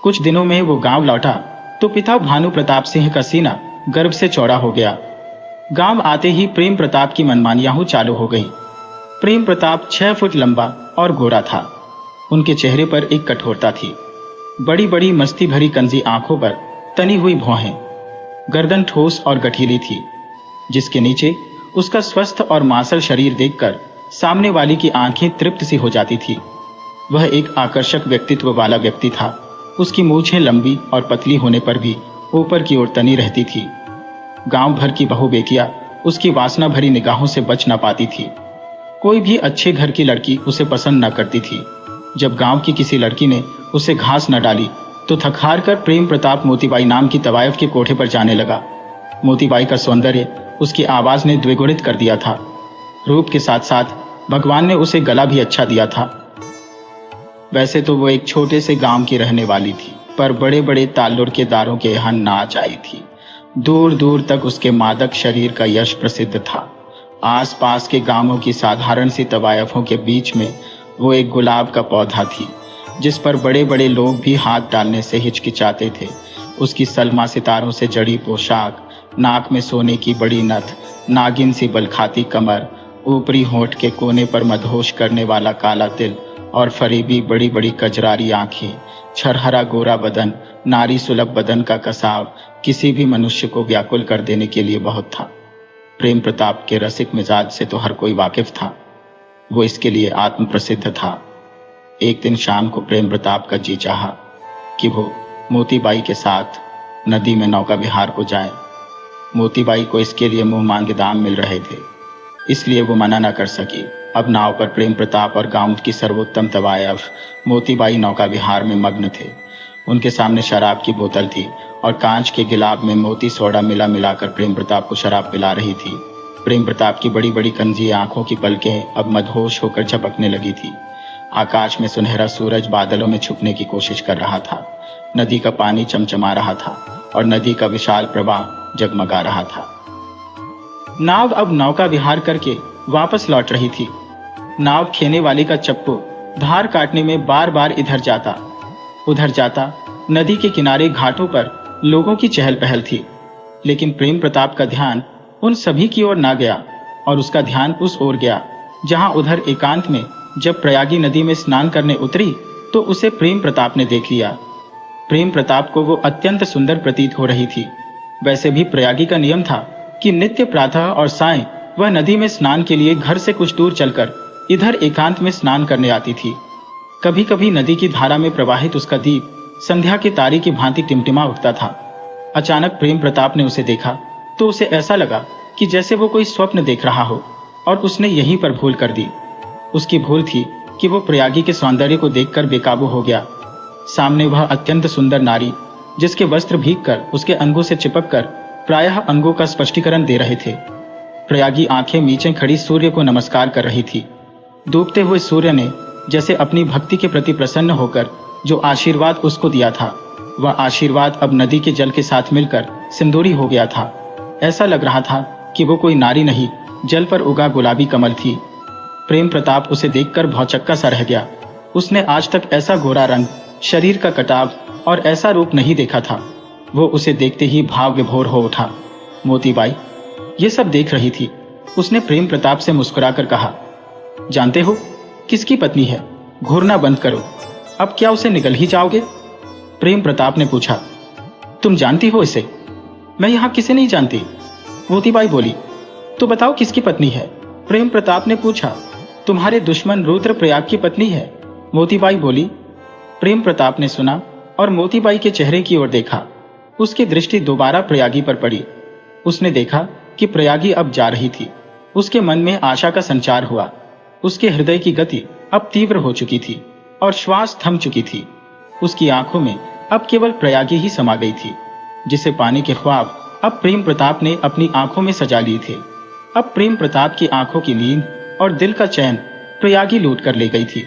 कुछ दिनों में वो गांव लौटा तो पिता भानु प्रताप सिंह का सीना गर्व से चौड़ा हो गया। गांव आते ही प्रेम प्रताप की मनमानियां चालू हो गई। प्रेम प्रताप 6 फुट लंबा और गोरा था। उनके चेहरे पर एक कठोरता थी। बड़ी बड़ी मस्ती भरी कंजी आंखों पर तनी हुई भौहें, गर्दन ठोस और गठीली थी, जिसके नीचे उसका स्वस्थ और मांसल शरीर देखकर सामने वाली की आंखें तृप्त सी हो जाती थी। वह एक आकर्षक व्यक्तित्व वाला व्यक्ति था। उसकी मूछें लंबी और पतली होने पर भी ऊपर की ओर तनी रहती थी। गांव भर की बहू बेटियां उसकी वासना भरी निगाहों से बच न पाती थी। कोई भी अच्छे घर की लड़की उसे पसंद न करती थी। जब गांव की किसी लड़की ने उसे घास न डाली तो थकहार कर प्रेम प्रताप मोतीबाई नाम की तवायफ के कोठे पर जाने लगा। मोतीबाई का सौंदर्य उसकी आवाज ने द्विगुणित कर दिया था। रूप के साथ साथ भगवान ने उसे गला भी अच्छा दिया था। वैसे तो वो एक छोटे से गांव की रहने वाली थी, पर बड़े बड़े ताल्लुर के दारों के यहाँ नाच आई थी। दूर दूर तक उसके मादक शरीर का यश प्रसिद्ध था। आस पास के गांवों की साधारण सी तवायफों के बीच में वो एक गुलाब का पौधा थी, जिस पर बड़े बड़े लोग भी हाथ डालने से हिचकिचाते थे। उसकी सलमा सितारों से जड़ी पोशाक, नाक में सोने की बड़ी नथ, नागिन सी बलखाती कमर, ऊपरी होंठ के कोने पर मदहोश करने वाला काला तिल और फरीबी बड़ी बड़ी कजरारी आंखें, छरहरा गोरा बदन, नारी सुलभ बदन का कसाव किसी भी मनुष्य को व्याकुल कर देने के लिए बहुत था। प्रेम प्रताप के रसिक मिजाज से तो हर कोई वाकिफ था। वो इसके लिए आत्म प्रसिद्ध था। एक दिन शाम को प्रेम प्रताप का जी चाहा कि वो मोतीबाई के साथ नदी में नौका विहार को जाए। मोतीबाई को इसके लिए मुंह मांगे दाम मिल रहे थे, इसलिए वो मना न कर सकी। अब नाव पर प्रेम प्रताप और गांव की सर्वोत्तम तवायफ मोतीबाई नौका विहार में मग्न थे। उनके सामने शराब की बोतल थी और कांच के गिलाब में मोती सोडा मिलाकर प्रेम प्रताप को शराब पिला रही थी। प्रेम प्रताप की बड़ी बड़ी कंजी आंखों की पलकें अब मदहोश होकर झपकने लगी थी। आकाश में सुनहरा सूरज बादलों में छुपने की कोशिश कर रहा था। नदी का पानी चमचमा रहा था और नदी का विशाल प्रवाह जगमगा रहा था। नाव अब नौका विहार करके वापस लौट रही थी। नाव खेने वाले का चप्पू धार काटने में बार बार इधर जाता। उधर जाता नदी के किनारे घाटों पर लोगों की चहल पहल थी, लेकिन प्रेम प्रताप का ध्यान उन सभी की ओर ना गया और उसका ध्यान उस ओर गया जहां उधर एकांत में जब प्रयागी नदी में स्नान करने उतरी तो उसे प्रेम प्रताप ने देख लिया। प्रेम प्रताप को वो अत्यंत सुंदर प्रतीत हो रही थी। वैसे भी प्रयागी का नियम था कि नित्य प्रातः और सायं वह नदी में स्नान के लिए घर से कुछ दूर चलकर इधर एकांत में स्नान करने आती थी। कभी कभी नदी की धारा में प्रवाहित उसका दीप संध्या के तारे की भांति टिमटिमा उठता था। अचानक प्रेम प्रताप ने उसे देखा तो उसे ऐसा लगा कि जैसे वो कोई स्वप्न देख रहा हो और उसने यहीं पर भूल कर दी। उसकी भूल थी कि वो प्रयागी के सौंदर्य को देखकर बेकाबू हो गया। सामने वह अत्यंत सुंदर नारी, जिसके वस्त्र भीगकर उसके अंगों से चिपककर प्रायः अंगों का स्पष्टीकरण दे रहे थे। प्रयागी आंखें मीचे खड़ी सूर्य को नमस्कार कर रही थी। डूबते हुए सूर्य ने जैसे अपनी भक्ति के प्रति प्रसन्न होकर जो आशीर्वाद उसको दिया था, वह आशीर्वाद अब नदी के जल के साथ मिलकर सिंदूरी हो गया था। ऐसा लग रहा था कि वो कोई नारी नहीं, जल पर उगा गुलाबी कमल थी। प्रेम प्रताप उसे देखकर भौचक्का सा रह गया। उसने आज तक ऐसा गोरा रंग, शरीर का कटाव और ऐसा रूप नहीं देखा था। वो उसे देखते ही भाव विभोर हो उठा। मोतीबाई ये सब देख रही थी। उसने प्रेम प्रताप से मुस्कुराकर कहा, जानते हो किसकी पत्नी है? घूरना बंद करो। अब क्या उसे निगल ही जाओगे? प्रेम प्रताप ने पूछा। तुम जानती हो इसे? मैं यहां किसे नहीं जानती, मोतीबाई बोली। तो बताओ किसकी पत्नी है? प्रेम प्रताप ने पूछा। तुम्हारे दुश्मन रुद्रप्रयाग की पत्नी है, मोतीबाई बोली। प्रेम प्रताप ने सुना और मोतीबाई के चेहरे की ओर देखा। उसकी दृष्टि दोबारा प्रयागी पर पड़ी। उसने देखा कि प्रयागी अब जा रही थी। उसके मन में आशा का संचार हुआ। उसके हृदय की गति अब तीव्र हो चुकी थी और श्वास थम चुकी थी। उसकी आंखों में अब केवल प्रयागी ही समा गई थी, जिसे पाने के ख्वाब अब प्रेम प्रताप ने अपनी आंखों में सजा लिए थे। अब प्रेम प्रताप की आंखों की नींद और दिल का चैन प्रयागी लूट कर ले गई थी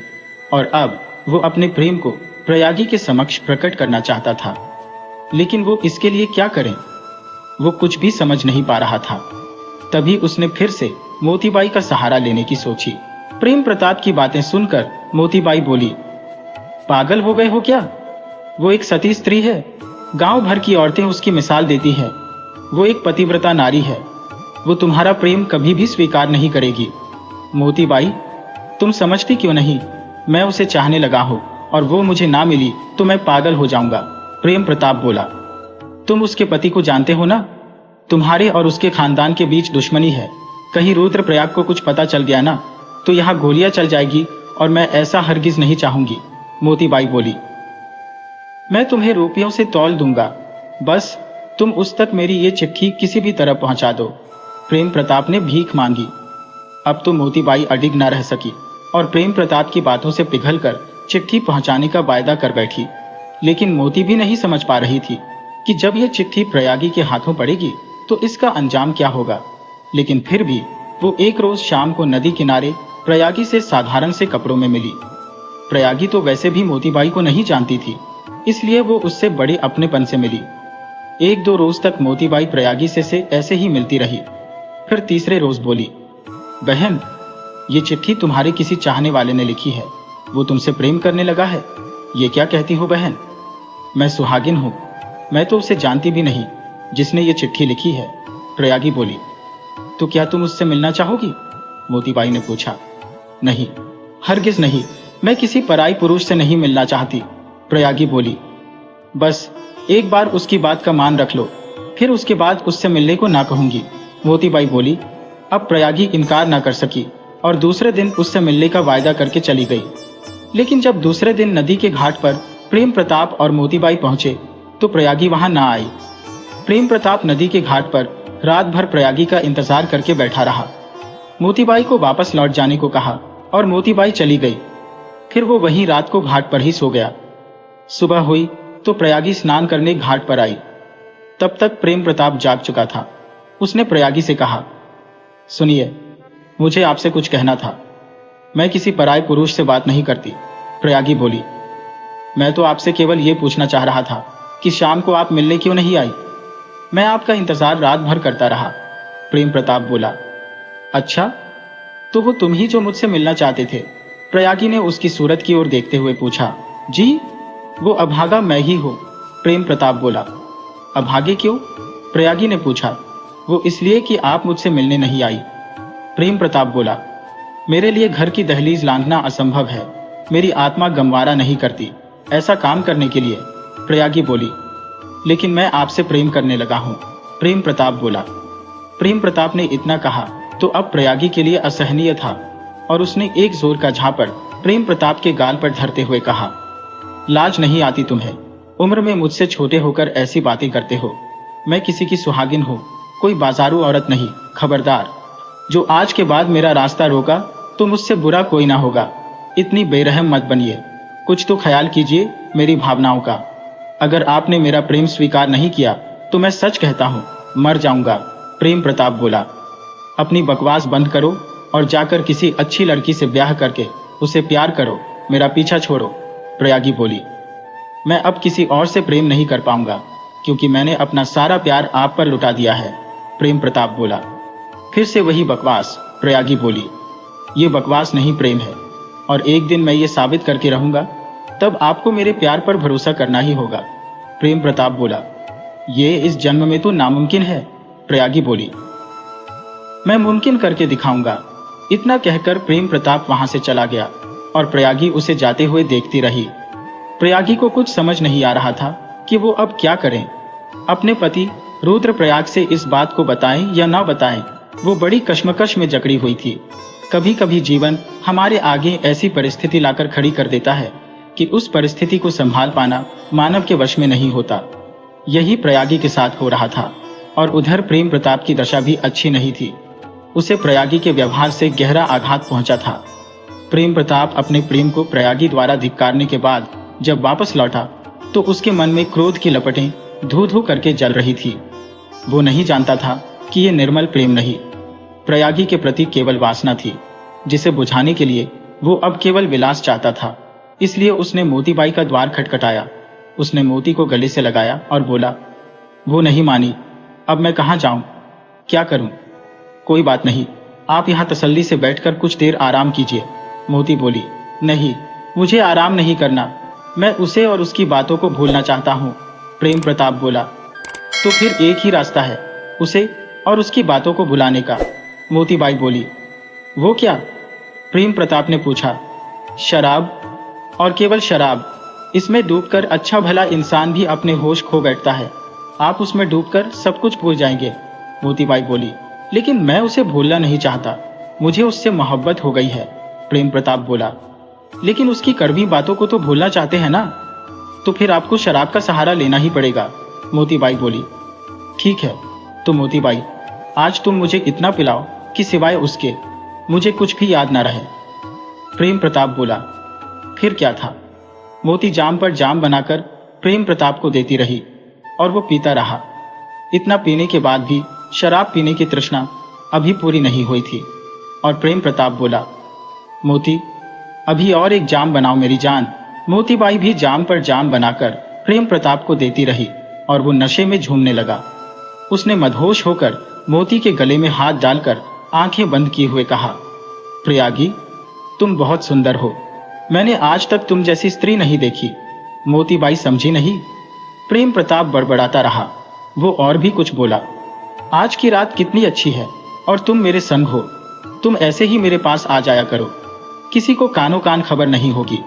और अब वो अपने प्रेम को प्रयागी के समक्ष प्रकट करना चाहता था। लेकिन वो इसके लिए क्या करे? वो कुछ भी समझ नहीं पा रहा था। तभी उसने फिर से मोतीबाई का सहारा लेने की सोची। प्रेम प्रताप की बातें सुनकर मोतीबाई बोली, पागल हो गए हो क्या? वो एक सती स्त्री है। गांव भर की औरतें उसकी मिसाल देती हैं। वो एक पतिव्रता नारी है। वो तुम्हारा प्रेम कभी भी स्वीकार नहीं करेगी। मोतीबाई तुम समझती क्यों नहीं? मैं उसे चाहने लगा हूं और वो मुझे ना मिली तो मैं पागल हो जाऊंगा। प्रेम प्रताप बोला। तुम उसके पति को जानते हो ना? तुम्हारे और उसके खानदान के बीच दुश्मनी है। कहीं रुद्रप्रयाग को कुछ पता चल गया ना तो यहाँ गोलियां चल जाएगी और मैं ऐसा हरगिज नहीं चाहूंगी, मोतीबाई बोली। मैं तुम्हें रुपयों से तौल दूंगा, बस तुम उस तक मेरी ये चिट्ठी किसी भी तरह पहुंचा दो। प्रेम प्रताप ने भीख मांगी। अब तो मोतीबाई अडिग न रह सकी और प्रेम प्रताप की बातों से पिघलकर चिट्ठी पहुंचाने का वायदा कर बैठी। लेकिन मोती भी नहीं समझ पा रही थी कि जब यह चिट्ठी प्रयागी के हाथों पड़ेगी तो इसका अंजाम क्या होगा। लेकिन फिर भी वो एक रोज शाम को नदी किनारे प्रयागी से साधारण से कपड़ों में मिली। प्रयागी तो वैसे भी मोतीबाई को नहीं जानती थी, इसलिए वो उससे बड़े अपनेपन से मिली। एक दो रोज तक मोतीबाई प्रयागी से ऐसे ही मिलती रही। फिर तीसरे रोज बोली, बहन ये चिट्ठी तुम्हारे किसी चाहने वाले ने लिखी है। वो तुमसे प्रेम करने लगा है। ये क्या कहती हो बहन? मैं सुहागिन हूं। मैं तो उसे जानती भी नहीं जिसने ये चिट्ठी लिखी है, प्रयागी बोली। तो क्या तुम उससे मिलना चाहोगी? मोतीबाई ने पूछा। नहीं, हरगिज नहीं। मैं किसी पराई पुरुष से नहीं मिलना चाहती, प्रयागी बोली। बस एक बार उसकी बात का मान रख लो, फिर उसके बाद उससे मिलने को ना कहूंगी, मोतीबाई बोली। अब प्रयागी इनकार ना कर सकी और दूसरे दिन उससे मिलने का वायदा करके चली गई। लेकिन जब दूसरे दिन नदी के घाट पर प्रेम प्रताप और मोतीबाई पहुंचे तो प्रयागी वहां ना आई। प्रेम प्रताप नदी के घाट पर रात भर प्रयागी का इंतजार करके बैठा रहा। मोतीबाई को वापस लौट जाने को कहा और मोतीबाई चली गई। फिर वो वहीं रात को घाट पर ही सो गया। सुबह हुई तो प्रयागी स्नान करने घाट पर आई। तब तक प्रेम प्रताप जाग चुका था। उसने प्रयागी से कहा, सुनिए, मुझे आपसे कुछ कहना था। मैं किसी पराये पुरुष से बात नहीं करती, प्रयागी बोली। मैं तो आपसे केवल यह पूछना चाह रहा था कि शाम को आप मिलने क्यों नहीं आई? मैं आपका इंतजार रात भर करता रहा, प्रेम प्रताप बोला। अच्छा, तो वो तुम ही जो मुझसे मिलना चाहते थे? प्रयागी ने उसकी सूरत की ओर देखते हुए पूछा। जी, वो अभागा मैं ही हूँ, प्रेम प्रताप बोला। अभागे क्यों? प्रयागी ने पूछा। वो इसलिए कि आप मुझसे मिलने नहीं आई, प्रेम प्रताप बोला। मेरे लिए घर की दहलीज लांघना असंभव है, मेरी आत्मा गंवारा नहीं करती ऐसा काम करने के लिए, प्रयागी बोली। लेकिन मैं आपसे प्रेम करने लगा हूँ, प्रेम प्रताप बोला। प्रेम प्रताप ने इतना कहा तो अब प्रयागी के लिए असहनीय था और उसने एक जोर का झापड़ प्रेम प्रताप के गाल पर धरते हुए कहा, लाज नहीं आती तुम्हें? उम्र में मुझसे छोटे होकर ऐसी बातें करते हो। मैं किसी की सुहागिन हूँ, कोई बाजारू औरत नहीं। खबरदार, जो आज के बाद मेरा रास्ता रोका तो मुझसे बुरा कोई ना होगा। इतनी बेरहम मत बनिए, कुछ तो ख्याल कीजिए मेरी भावनाओं का। अगर आपने मेरा प्रेम स्वीकार नहीं किया तो मैं सच कहता हूँ मर जाऊंगा, प्रेम प्रताप बोला। अपनी बकवास बंद करो और जाकर किसी अच्छी लड़की से ब्याह करके उसे प्यार करो, मेरा पीछा छोड़ो, प्रयागी बोली। मैं अब किसी और से प्रेम नहीं कर पाऊंगा क्योंकि मैंने अपना सारा प्यार आप पर लुटा दिया है, प्रेम प्रताप बोला। फिर से वही बकवास, प्रयागी बोली। ये बकवास नहीं प्रेम है, और एक दिन मैं ये साबित करके रहूंगा, तब आपको मेरे प्यार पर भरोसा करना ही होगा, प्रेम प्रताप बोला। ये इस जन्म में तो नामुमकिन है, प्रयागी बोली। मैं मुमकिन करके दिखाऊंगा। इतना कहकर प्रेम प्रताप वहां से चला गया और प्रयागी उसे जाते हुए देखती रही। प्रयागी को कुछ समझ नहीं आ रहा था कि वो अब क्या करें। अपने पति रुद्रप्रयाग से इस बात को बताएं या ना बताएं, वो बड़ी कश्मकश में जकड़ी हुई थी। कभी कभी जीवन हमारे आगे ऐसी परिस्थिति लाकर खड़ी कर देता है कि उस परिस्थिति को संभाल पाना मानव के वश में नहीं होता। यही प्रयागी के साथ हो रहा था। और उधर प्रेम प्रताप की दशा भी अच्छी नहीं थी। उसे प्रयागी के व्यवहार से गहरा आघात पहुंचा था। प्रेम प्रताप अपने प्रेम को प्रयागी द्वारा धिक्कारने के बाद जब वापस लौटा तो उसके मन में क्रोध की लपटें धू धू करके जल रही थी। वो नहीं जानता था कि ये निर्मल प्रेम नहीं, प्रयागी के प्रति केवल वासना थी, जिसे बुझाने के लिए वो अब केवल विलास चाहता था। इसलिए उसने मोतीबाई का द्वार खटखटाया। उसने मोती को गले से लगाया और बोला। वो नहीं मानी। अब मैं कहाँ जाऊं, क्या करूं? कोई बात नहीं, आप यहाँ तसल्ली से बैठकर कुछ देर आराम कीजिए, मोती बोली। नहीं, मुझे आराम नहीं करना, मैं उसे और उसकी बातों को भूलना चाहता हूँ, प्रेम प्रताप बोला। तो फिर एक ही रास्ता है, उसे और उसकी बातों को भुलाने का, मोतीबाई बोली। वो क्या? प्रेम प्रताप ने पूछा। शराब, और केवल शराब। इसमें डूबकर अच्छा भला इंसान भी अपने होश खो बैठता है। आप उसमें डूबकर सब कुछ भूल जाएंगे, मोतीबाई बोली। लेकिन मैं उसे भूलना नहीं चाहता, मुझे उससे मोहब्बत हो गई है, प्रेम प्रताप बोला। लेकिन उसकी कड़वी बातों को तो भूलना चाहते हैं ना? तो फिर आपको शराब का सहारा लेना ही पड़ेगा, मोतीबाई बोली। ठीक है, तो मोतीबाई, आज तुम मुझे इतना पिलाओ कि सिवाय उसके मुझे कुछ भी याद ना रहे, प्रेम प्रताप बोला। फिर क्या था? मोती जाम पर जाम बनाकर प्रेम प्रताप को देती रही और वो पीता रहा। इतना पीने के बाद भी शराब पीने की तृष्णा अभी पूरी नहीं हुई थी और प्रेम प्रताप बोला, मोती, अभी और एक जाम बनाओ मेरी जान। मोतीबाई भी जाम पर जाम बनाकर प्रेम प्रताप को देती रही और वो नशे में झूमने लगा। उसने मदहोश होकर मोती के गले में हाथ डालकर आंखें बंद किए हुए कहा, प्रयागी, तुम बहुत सुंदर हो, मैंने आज तक तुम जैसी स्त्री नहीं देखी। मोतीबाई समझी नहीं। प्रेम प्रताप बड़बड़ाता रहा। वो और भी कुछ बोला। आज की रात कितनी अच्छी है और तुम मेरे संग हो। तुम ऐसे ही मेरे पास आ जाया करो, किसी को कानों कान खबर नहीं होगी।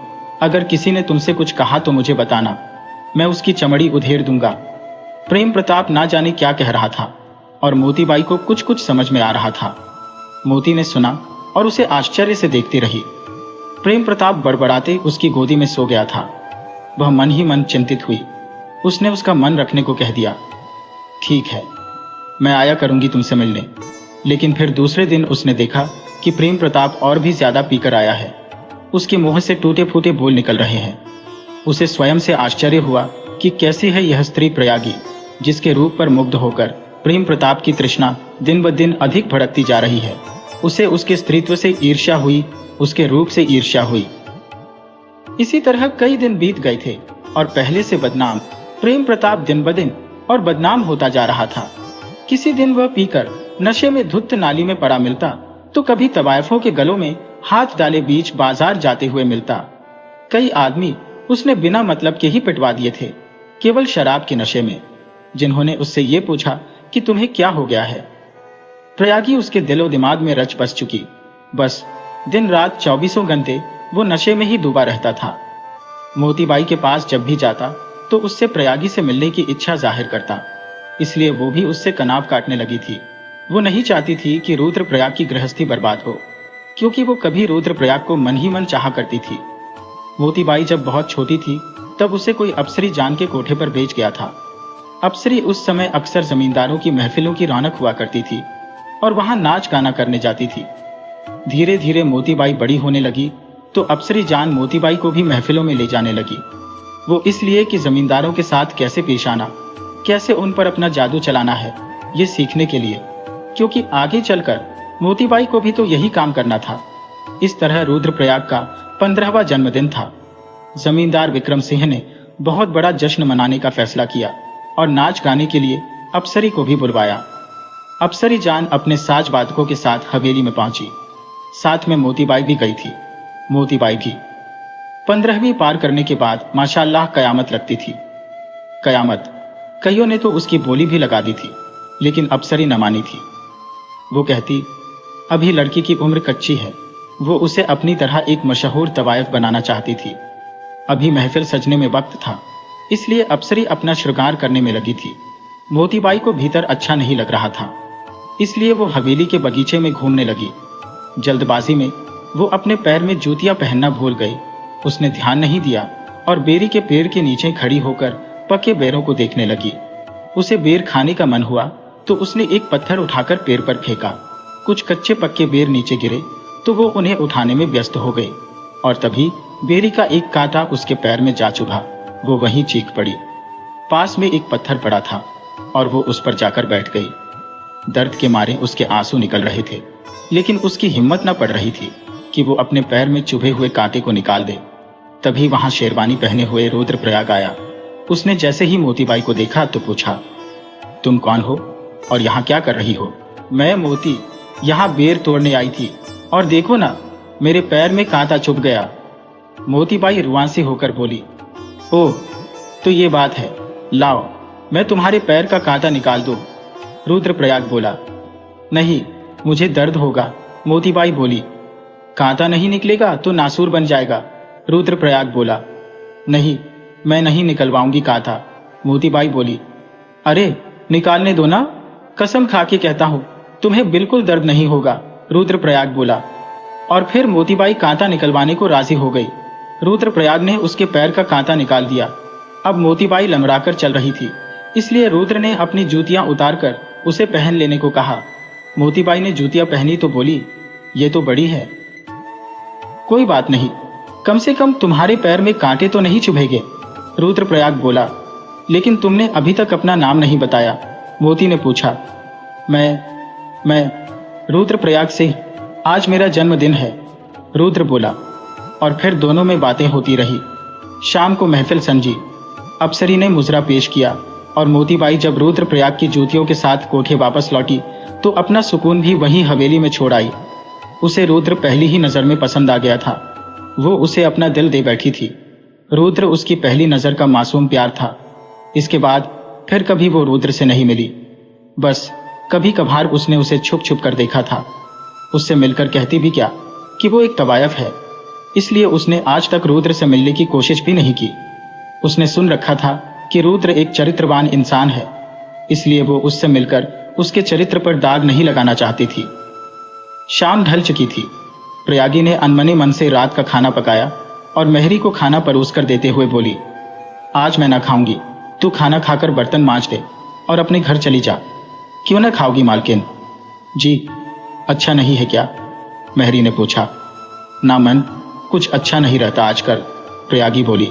अगर किसी ने तुमसे कुछ कहा तो मुझे बताना, मैं उसकी चमड़ी उधेड़ दूंगा। प्रेम प्रताप ना जाने क्या कह रहा था और मोतीबाई को कुछ कुछ समझ में आ रहा था। मोती ने सुना और उसे आश्चर्य से देखती रही। प्रेम प्रताप बड़बड़ाते उसकी गोदी में सो गया था। वह मन ही मन चिंतित हुई। उसने उसका मन रखने को कह दिया। ठीक है, मैं आया करूंगी तुमसे मिलने। लेकिन फिर दूसरे दिन उसने देखा कि प्रेम प्रताप और भी ज्यादा पीकर आया है। उसके मुंह से टूटे फूटे बोल निकल रहे हैं। उसे स्वयं से आश्चर्य हुआ कि कैसी है यह स्त्री प्रयागी, जिसके रूप पर मुग्ध होकर प्रेम प्रताप की तृष्णा दिन ब दिन अधिक भड़कती जा रही है। उसे उसके स्त्रीत्व से ईर्ष्या हुई, उसके रूप से ईर्ष्या हुई। इसी तरह कई दिन बीत गए थे और पहले से बदनाम प्रेम प्रताप दिन ब दिन और बदनाम होता जा रहा था। किसी दिन वह पीकर नशे में धुत्त नाली में पड़ा मिलता तो कभी तवायफों के गलों में हाथ डाले बीच बाजार जाते हुए मिलता। कई आदमी उसने बिना मतलब के ही पिटवा दिए थे, केवल शराब के नशे में। जिन्होंने उससे ये पूछा कि तुम्हें क्या हो गया है। प्रयागी उसके दिलो दिमाग में रच बस चुकी। बस दिन रात 24 घंटे वो नशे में ही डूबा रहता था। मोतीबाई के पास जब भी जाता तो उससे प्रयागी से मिलने की इच्छा जाहिर करता, इसलिए वो भी उससे कनाव काटने लगी थी। वो नहीं चाहती थी कि रुद्रप्रयाग की गृहस्थी बर्बाद हो, क्योंकि वो कभी रुद्रप्रयाग को मन ही मन चाहा करती थी। मोतीबाई जब बहुत छोटी थी तब उसे कोई अप्सरी जान के कोठे पर भेज गया था। अप्सरी उस समय अक्सर जमींदारों की महफिलों की रौनक हुआ करती थी और वहां नाच गाना करने जाती थी। धीरे धीरे मोतीबाई बड़ी होने लगी तो अप्सरी जान मोतीबाई को भी महफिलों में ले जाने लगी। वो इसलिए कि जमींदारों के साथ कैसे पेश आना, कैसे उन पर अपना जादू चलाना है, ये सीखने के लिए, क्योंकि आगे चलकर मोतीबाई को भी तो यही काम करना था। इस तरह रुद्रप्रयाग का 15वां जन्मदिन था। जमींदार विक्रम सिंह ने बहुत बड़ा जश्न मनाने का फैसला किया और नाच गाने के लिए अप्सरी को भी बुलवाया। अप्सरी जान अपने साज वादकों के साथ हवेली में पहुंची। साथ में मोतीबाई भी गई थी। मोतीबाई भी 15वीं पार करने के बाद माशाअल्लाह कयामत लगती थी। कयामत, कईयों ने तो उसकी बोली भी लगा दी थी, लेकिन अप्सरी न मानी थी। वो कहती, अभी लड़की की उम्र कच्ची है, वो उसे अपनी तरह एक मशहूर तवायफ बनाना चाहती थी। अभी महफिल सजने में वक्त था, इसलिए अप्सरी अपना श्रृंगार करने में लगी थी। मोतीबाई को भीतर अच्छा नहीं लग रहा था, इसलिए वो हवेली के बगीचे में घूमने लगी। जल्दबाजी में वो अपने पैर में जूतियां पहनना भूल गई। उसने ध्यान नहीं दिया और बेरी के पेड़ के नीचे खड़ी होकर पके बेरों को देखने लगी। उसे बेर खाने का मन हुआ तो उसने एक पत्थर उठाकर पेड़ पर फेंका। कुछ कच्चे पक्के बेर नीचे गिरे तो वो उन्हें उठाने में व्यस्त हो गई और तभी बेरी का एक कांटा उसके पैर में जा चुभा। वो वहीं चीख पड़ी। पास में एक पत्थर पड़ा था और वो उस पर जाकर बैठ गई। दर्द के मारे उसके आंसू निकल रहे थे, लेकिन उसकी हिम्मत न पड़ रही थी कि वो अपने पैर में चुभे हुए कांटे को निकाल दे। तभी वहां शेरवानी पहने हुए रुद्रप्रयाग आया। उसने जैसे ही मोतीबाई को देखा तो पूछा, तुम कौन हो और यहाँ क्या कर रही हो? मैं मोती, यहाँ बेर तोड़ने आई थी और देखो ना, मेरे पैर में कांटा चुभ गया। मोतीबाई रुआंसी होकर बोली, ओह, तो ये बात है, लाओ मैं तुम्हारे पैर का कांटा निकाल दूं। रुद्रप्रयाग बोला, नहीं, मुझे दर्द होगा। मोतीबाई बोली, कांटा नहीं निकलेगा तो नासूर बन जाएगा। रुद्रप्रयाग बोला, नहीं, मैं नहीं निकलवाऊंगी कांटा। मोतीबाई बोली, अरे निकालने दो ना, कसम खा के कहता हूं तुम्हें बिल्कुल दर्द नहीं होगा। रुद्रप्रयाग बोला और फिर मोतीबाई कांटा निकलवाने को राजी हो गई। रुद्रप्रयाग ने उसके पैर का कांटा निकाल दिया। अब मोतीबाई लमराकर चल रही थी, इसलिए रुद्र ने अपनी जूतियां उतारकर उसे पहन लेने को कहा। मोतीबाई ने जूतियां पहनी तो बोली, ये तो बड़ी है। कोई बात नहीं, कम से कम तुम्हारे पैर में कांटे तो नहीं चुभेंगे। रुद्रप्रयाग बोला, लेकिन तुमने अभी तक अपना नाम नहीं बताया। मोती ने पूछा। मैं रुद्रप्रयाग सिंह, आज मेरा जन्मदिन है। रुद्र बोला और फिर दोनों में बातें होती रही। शाम को महफिल संजी। अप्सरी ने मुजरा पेश किया और मोतीबाई जब रुद्रप्रयाग की जूतियों के साथ कोठे वापस लौटी तो अपना सुकून भी वहीं हवेली में छोड़ आई। उसे रुद्र पहली ही नजर में पसंद आ गया था। वो उसे अपना दिल दे बैठी थी। रुद्र उसकी पहली नजर का मासूम प्यार था। इसके बाद फिर कभी वो रुद्र से नहीं मिली। बस कभी कभार उसने उसे छुप छुप कर देखा था। उससे मिलकर कहती भी क्या कि वो एक तवायफ है, इसलिए उसने आज तक रुद्र से मिलने की कोशिश भी नहीं की। उसने सुन रखा था कि रुद्र एक चरित्रवान इंसान है, इसलिए वो उससे मिलकर उसके चरित्र पर दाग नहीं लगाना चाहती थी। शाम ढल चुकी थी। प्रयागी ने अनमने मन से रात का खाना पकाया और मेहरी को खाना परोस कर देते हुए बोली, आज मैं ना खाऊंगी, तू खाना खाकर बर्तन मांज दे और अपने घर चली जा। क्यों ना खाओगी मालकिन? जी, अच्छा नहीं है क्या? मेहरी ने पूछा। ना मन, कुछ अच्छा नहीं रहता आजकल। प्रयागी बोली,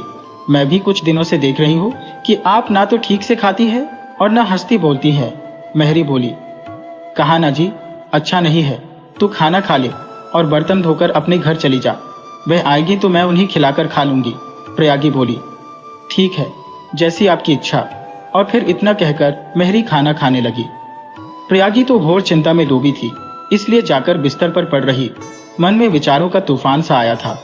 मैं भी कुछ दिनों से देख रही हूं कि आप ना तो ठीक से खाती है और ना हंसती बोलती है। मेहरी बोली, कहा ना जी, अच्छा नहीं है, तू खाना खा ले और बर्तन धोकर अपने घर चली जा। वह आएगी तो मैं उन्हें खिलाकर खा लूंगी। प्रयागी बोली, ठीक है, जैसी आपकी इच्छा। और फिर इतना कहकर मेहरी खाना खाने लगी। प्रयागी तो घोर चिंता में डूबी थी, इसलिए जाकर बिस्तर पर पड़ रही। मन में विचारों का तूफान सा आया था।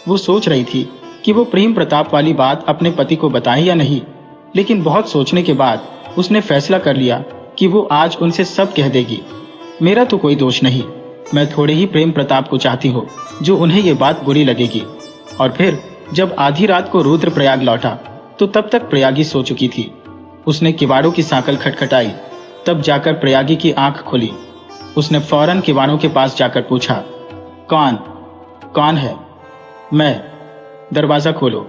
वो सोच रही थी कि वो प्रेम प्रताप वाली बात अपने पति को बताए या नहीं, लेकिन बहुत सोचने के बाद उसने फैसला कर लिया कि वो आज उनसे सब कह देगी। मेरा तो कोई दोष नहीं, मैं थोड़े ही प्रेम प्रताप को चाहती हूँ जो उन्हें ये बात बुरी लगेगी। और फिर जब आधी रात को रुद्रप्रयाग लौटा तो तब तक प्रयागी सो चुकी थी। उसने किवाड़ों की सांकल खटखटाई, तब जाकर प्रयागी की आंख खुली। उसने फौरन किवाड़ों के पास जाकर पूछा, कौन है? मैं। दरवाजा खोलो।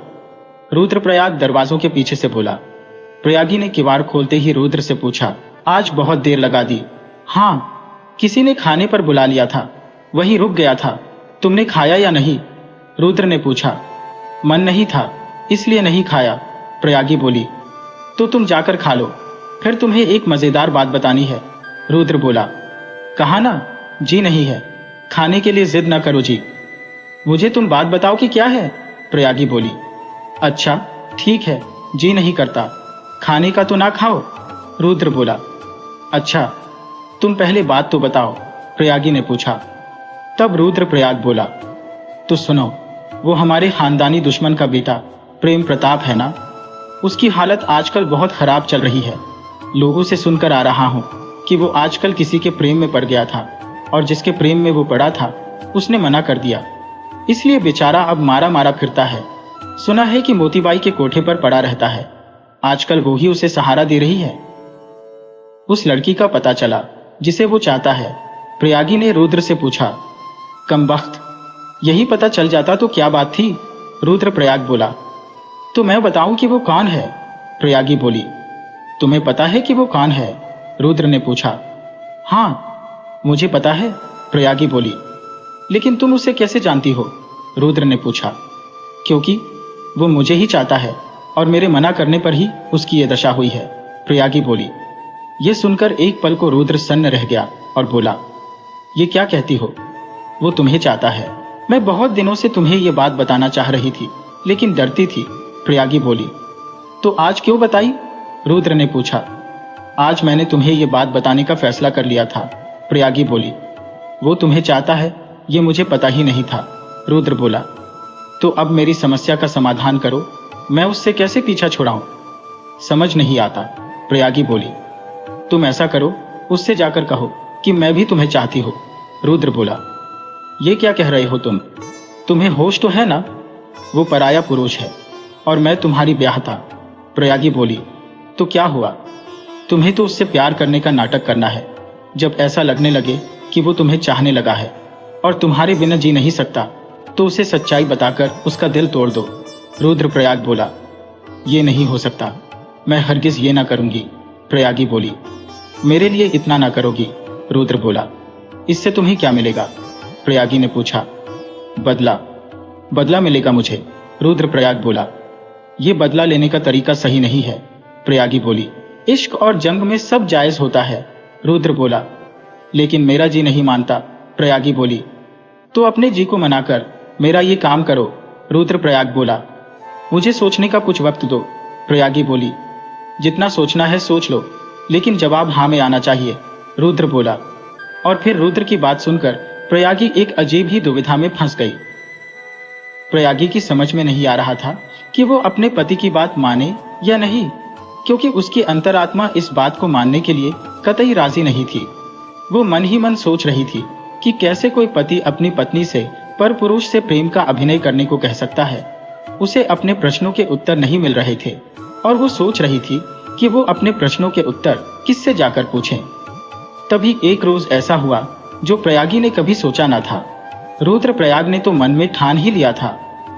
रुद्रप्रयाग दरवाजों के पीछे से बोला। प्रयागी ने किवाड़ खोलते ही रुद्र से पूछा, आज बहुत देर लगा दी। हाँ, किसी ने खाने पर बुला लिया था, वहीं रुक गया था। तुमने खाया या नहीं? रुद्र ने पूछा। मन नहीं था इसलिए नहीं खाया, प्रयागी बोली। तो तुम जाकर खा लो, फिर तुम्हें एक मजेदार बात बतानी है, रुद्र बोला। कहा ना, जी नहीं है, खाने के लिए जिद न करो जी। मुझे तुम बात बताओ कि क्या है, प्रयागी बोली। अच्छा ठीक है, जी नहीं करता, खाने का तो ना खाओ, रुद्र बोला। अच्छा तुम पहले बात तो बताओ, प्रयागी ने पूछा। तब रुद्रप्रयाग बोला, तो सुनो, वो हमारे खानदानी दुश्मन का बेटा प्रेम प्रताप है ना, उसकी हालत आजकल बहुत खराब चल रही है। लोगों से सुनकर आ रहा हूं कि वो आजकल किसी के प्रेम में पड़ गया था और जिसके प्रेम में वो पड़ा था उसने मना कर दिया, इसलिए बेचारा अब मारा मारा फिरता है। सुना है कि मोतीबाई के कोठे पर पड़ा रहता है, आजकल वो ही उसे सहारा दे रही है। उस लड़की का पता चला जिसे वो चाहता है, प्रयागी ने रुद्र से पूछा। कमबख्त, यही पता चल जाता तो क्या बात थी, रुद्रप्रयाग बोला। तो मैं बताऊं कि वो कौन है, प्रयागी बोली। तुम्हें पता है कि वो कौन है, रुद्र ने पूछा। हाँ मुझे पता है, प्रयागी बोली। लेकिन तुम उसे कैसे जानती हो, रुद्र ने पूछा। क्योंकि वो मुझे ही चाहता है और मेरे मना करने पर ही उसकी ये दशा हुई है, प्रयागी बोली। ये सुनकर एक पल को रुद्र सन्न रह गया और बोला, ये क्या कहती हो? वो तुम्हें चाहता है। मैं बहुत दिनों से तुम्हें ये बात बताना चाह रही थी लेकिन डरती थी, प्रयागी बोली। तो आज क्यों बताई, रुद्र ने पूछा। आज मैंने तुम्हें ये बात बताने का फैसला कर लिया था, प्रयागी बोली। वो तुम्हें चाहता है ये मुझे पता ही नहीं था, रुद्र बोला। तो अब मेरी समस्या का समाधान करो, मैं उससे कैसे पीछा छुड़ाऊं? समझ नहीं आता, प्रयागी बोली। तुम ऐसा करो, उससे जाकर कहो कि मैं भी तुम्हें चाहती हूं, रुद्र बोला। ये क्या कह रहे हो तुम? तुम्हें होश तो है ना? वो पराया पुरुष है और मैं तुम्हारी ब्याह था, प्रयागी बोली। तो क्या हुआ? तुम्हें तो उससे प्यार करने का नाटक करना है। जब ऐसा लगने लगे कि वो तुम्हें चाहने लगा है और तुम्हारे बिना जी नहीं सकता तो उसे सच्चाई बताकर उसका दिल तोड़ दो, रुद्रप्रयाग बोला। ये नहीं हो सकता, मैं हरगिज ये ना करूंगी, प्रयागी बोली। मेरे लिए इतना ना करोगी, रुद्र बोला। इससे तुम्हें क्या मिलेगा, प्रयागी ने पूछा। बदला मिलेगा मुझे, रुद्रप्रयाग बोला। ये बदला लेने का तरीका सही नहीं है, प्रयागी बोली। इश्क और जंग में सब जायज होता है, रुद्र बोला। लेकिन मेरा जी नहीं मानता, प्रयागी बोली। तो अपने जी को मनाकर मेरा ये काम करो, रुद्रप्रयाग बोला। मुझे सोचने का कुछ वक्त दो, प्रयागी बोली। जितना सोचना है सोच लो, लेकिन जवाब हाँ में आना चाहिए, रुद्र बोला। और फिर रुद्र की बात सुनकर प्रयागी एक अजीब ही दुविधा में फंस गई। प्रयागी की समझ में नहीं आ रहा था कि वो अपने पति की बात माने या नहीं, क्योंकि उसकी अंतरात्मा इस बात को मानने के लिए कतई राजी नहीं थी। वो मन ही मन सोच रही थी कि कैसे कोई पति अपनी पत्नी से पर पुरुष से प्रेम का अभिनय करने को कह सकता है। उसे अपने प्रश्नों के उत्तर नहीं मिल रहे थे और वो सोच रही थी कि वो अपने प्रश्नों के उत्तर किससे जाकर पूछें। तभी एक रोज ऐसा हुआ जो प्रयागी ने कभी सोचा न था। रुद्रप्रयाग ने तो मन में ठान ही लिया था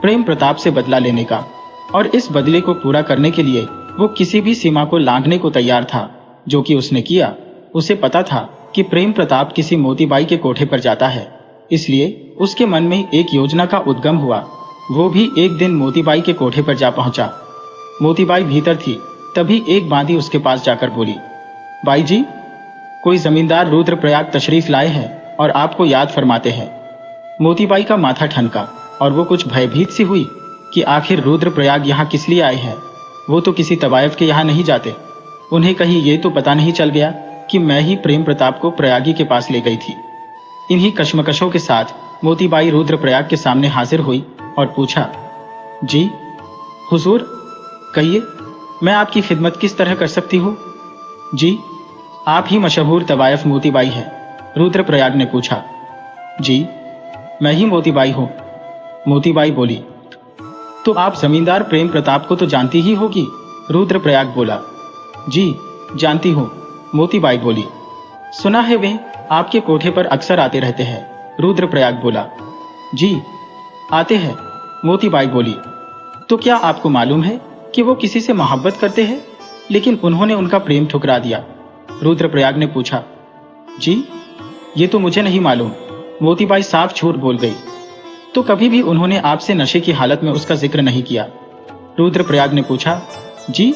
प्रेम प्रताप से बदला लेने का, और इस बदले को पूरा करने के लिए वो किसी भी सीमा को लांघने को तैयार था, जो कि उसने किया। उसे पता था कि प्रेम प्रताप किसी मोतीबाई के कोठे पर जाता है, इसलिए उसके मन में एक योजना का उद्गम हुआ। वो भी एक दिन मोतीबाई के कोठे पर जा पहुंचा। मोतीबाई भीतर थी, तभी एक बांदी उसके पास जाकर बोली, बाई जी, कोई जमींदार रुद्रप्रयाग तशरीफ लाए हैं और आपको याद फरमाते हैं। मोतीबाई का माथा ठनका और वो कुछ भयभीत सी हुई कि आखिर रुद्रप्रयाग यहाँ किस लिए आए हैं। वो तो किसी तवायफ के यहाँ नहीं जाते। उन्हें कहीं ये तो पता नहीं चल गया कि मैं ही प्रेम प्रताप को प्रयागी के पास ले गई थी। इन्हीं कशमकशों के साथ मोतीबाई रुद्रप्रयाग के सामने हाजिर हुई और पूछा, जी हुजूर, कहिए, मैं आपकी खिदमत किस तरह कर सकती हूँ? जी, आप ही मशहूर तवायफ मोतीबाई हैं, रुद्रप्रयाग ने पूछा। जी, मैं ही मोतीबाई हूँ, मोतीबाई बोली। तो आप जमींदार प्रेम प्रताप को तो जानती ही होगी, रुद्रप्रयाग बोला। जी, जानती हूँ, मोतीबाई बोली। सुना है वे आपके कोठे पर अक्सर आते रहते हैं, रुद्रप्रयाग बोला। जी, आते हैं, मोतीबाई बोली। तो क्या आपको मालूम है कि वो किसी से मोहब्बत करते हैं, लेकिन उन्होंने उनका प्रेम ठुकरा दिया? रुद्रप्रयाग ने पूछा। जी, ये तो मुझे नहीं मालूम, मोतीबाई साफ झूठ बोल गई। तो कभी भी उन्होंने आपसे नशे की हालत में उसका जिक्र नहीं किया? रुद्रप्रयाग ने पूछा। जी,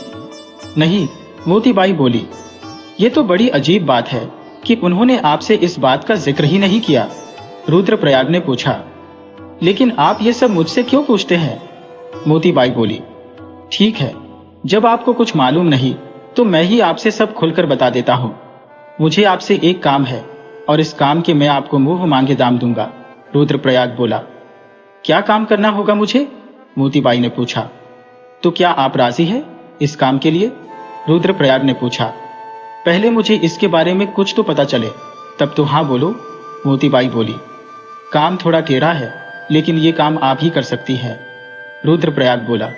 नहीं, मोतीबाई बोली। ये तो बड़ी अजीब बात है कि उन्होंने आपसे इस बात का जिक्र ही नहीं किया, रुद्रप्रयाग ने पूछा। लेकिन आप ये सब मुझसे क्यों पूछते हैं? मोतीबाई बोली। ठीक है, जब आपको कुछ मालूम नहीं तो मैं ही आपसे सब खुलकर बता देता हूं। मुझे आपसे एक काम है और इस काम के मैं आपको मुंह मांगे दाम दूंगा, रुद्रप्रयाग बोला। क्या काम करना होगा मुझे? मोतीबाई ने पूछा। तो क्या आप राजी हैं इस काम के लिए? रुद्रप्रयाग ने पूछा। पहले मुझे इसके बारे में कुछ तो पता चले, तब तो हाँ बोलो, मोतीबाई बोली। काम थोड़ा टेढ़ा है, लेकिन ये काम आप ही कर सकती हैं, रुद्रप्रयाग बोला।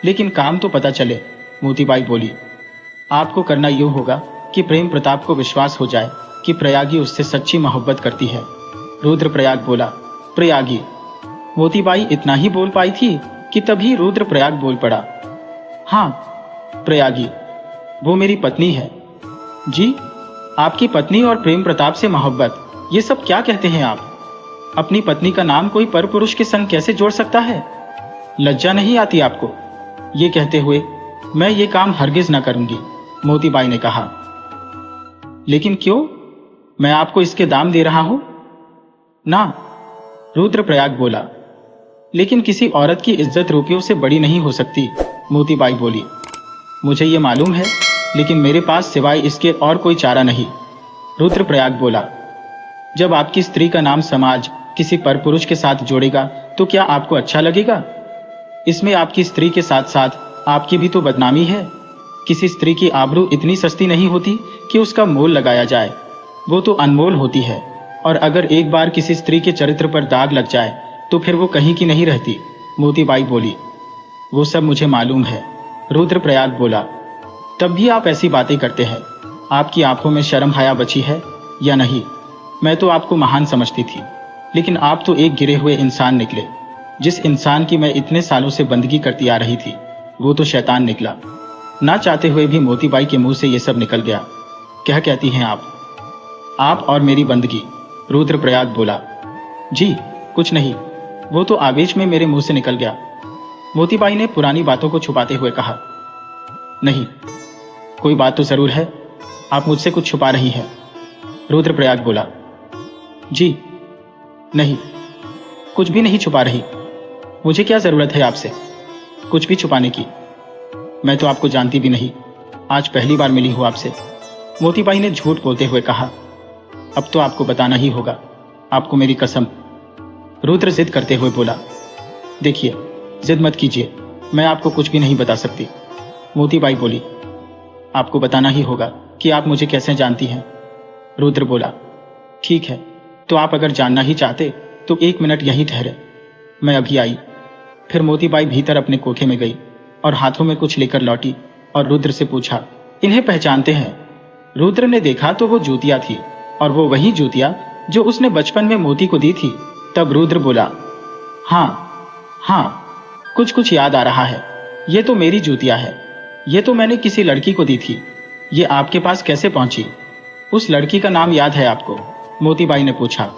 लेकिन काम तो पता चले, मोतीबाई बोली। आपको करना यूं होगा कि प्रेम प्रताप को विश्वास हो जाए कि प्रयागी उससे सच्ची मोहब्बत करती है, रुद्रप्रयाग बोला। प्रयागी? मोतीबाई इतना ही बोल पाई थी कि तभी रुद्रप्रयाग बोल पड़ा। हाँ, प्रयागी, वो मेरी पत्नी है। जी, आपकी पत्नी और प्रेम प्रताप से मोहब्बत, ये सब क्या कहते हैं आप? अपनी पत्नी का नाम कोई परपुरुष के संग कैसे जोड़ सकता है? लज्जा नहीं आती आपको? ये कहते हुए मैं ये काम हरगिज न करूंगी, मोतीबाई ने कहा। लेकिन क्यों? मैं आपको इसके दाम दे रहा हूं ना, रुद्रप्रयाग बोला। लेकिन औरत की इज्जत रुपयों से बड़ी नहीं हो सकती, मोतीबाई बोली। मुझे ये मालूम है, लेकिन मेरे पास सिवाय इसके और कोई चारा नहीं, रुद्रप्रयाग बोला। जब आपकी स्त्री का नाम समाज किसी परपुरुष के साथ जोड़ेगा तो क्या आपको अच्छा लगेगा? इसमें आपकी स्त्री के साथ साथ आपकी भी तो बदनामी है। किसी स्त्री की आबरू इतनी सस्ती नहीं होती कि उसका मोल लगाया जाए, वो तो अनमोल होती है। और अगर एक बार किसी स्त्री के चरित्र पर दाग लग जाए तो फिर वो कहीं की नहीं रहती, मोतीबाई बोली। वो सब मुझे मालूम है, रुद्रप्रयाग बोला। तब भी आप ऐसी बातें करते हैं। आपकी आंखों में शर्म हया बची है या नहीं? मैं तो आपको महान समझती थी, लेकिन आप तो एक गिरे हुए इंसान निकले। जिस इंसान की मैं इतने सालों से बंदगी करती आ रही थी, वो तो शैतान निकला। ना चाहते हुए भी मोतीबाई के मुंह से ये सब निकल गया। क्या कहती हैं आप और मेरी बंदगी, रुद्रप्रयाग बोला। जी, कुछ नहीं, वो तो आवेश में मेरे मुंह से निकल गया, मोतीबाई ने पुरानी बातों को छुपाते हुए कहा। नहीं, कोई बात तो जरूर है, आप मुझसे कुछ छुपा रही हैं, रुद्रप्रयाग बोला। जी, नहीं, कुछ भी नहीं छुपा रही। मुझे क्या जरूरत है आपसे कुछ भी छुपाने की? मैं तो आपको जानती भी नहीं, आज पहली बार मिली हूं आपसे, मोतीबाई ने झूठ बोलते हुए कहा। अब तो आपको बताना ही होगा, आपको मेरी कसम, रुद्र जिद करते हुए बोला। देखिए, जिद मत कीजिए, मैं आपको कुछ भी नहीं बता सकती, मोतीबाई बोली। आपको बताना ही होगा कि आप मुझे कैसे जानती हैं, रुद्र बोला। ठीक है, तो आप अगर जानना ही चाहते तो 1 मिनट यहीं ठहरे, मैं अभी आई। फिर मोतीबाई भीतर अपने कोठे में गई और हाथों में कुछ लेकर लौटी और रुद्र से पूछा, इन्हें पहचानते हैं? रुद्र ने देखा तो वो जूतियां थी, और वो वही जूतियां जो उसने बचपन में मोती को दी थी। तब रुद्र बोला, हाँ, कुछ याद आ रहा है, ये तो मेरी जूतियां है। ये तो मैंने किसी लड़की को दी थी। ये आपके पास कैसे पहुंची? उस लड़की का नाम याद है आपको? मोतीबाई ने पूछा।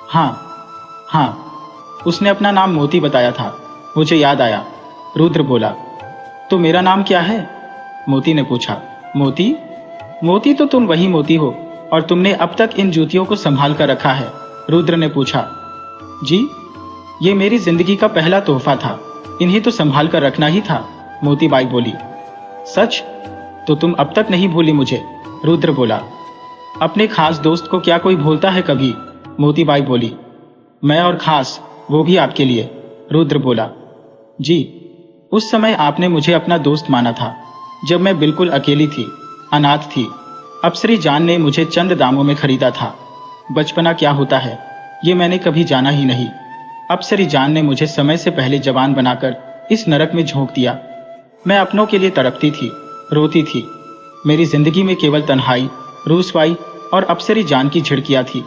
हाँ, उसने अपना नाम मोती बताया था, मुझे याद आया, रुद्र बोला। तो मेरा नाम क्या है? मोती ने पूछा। मोती तो तुम वही मोती हो, और तुमने अब तक इन जूतियों को संभाल कर रखा है, रुद्र ने पूछा। जी, ये मेरी जिंदगी का पहला तोहफा था, इन्हें तो संभाल कर रखना ही था, मोतीबाई बोली। सच? तो तुम अब तक नहीं भूली मुझे, रुद्र बोला। अपने खास दोस्त को क्या कोई भूलता है कभी, मोतीबाई बोली। मैं और खास, वो भी आपके लिए, रुद्र बोला। जी, उस समय आपने मुझे अपना दोस्त माना था, जब मैं बिल्कुल अकेली थी, अनाथ थी। अप्सरी जान ने मुझे चंद दामों में खरीदा था। बचपना क्या होता है, ये मैंने कभी जाना ही नहीं। अप्सरी जान ने मुझे समय से पहले जवान बनाकर इस नरक में झोंक दिया। मैं अपनों के लिए तड़पती थी, रोती थी। मेरी जिंदगी में केवल तन्हाई, रूसवाई और अप्सरी जान की झिड़कियां थी।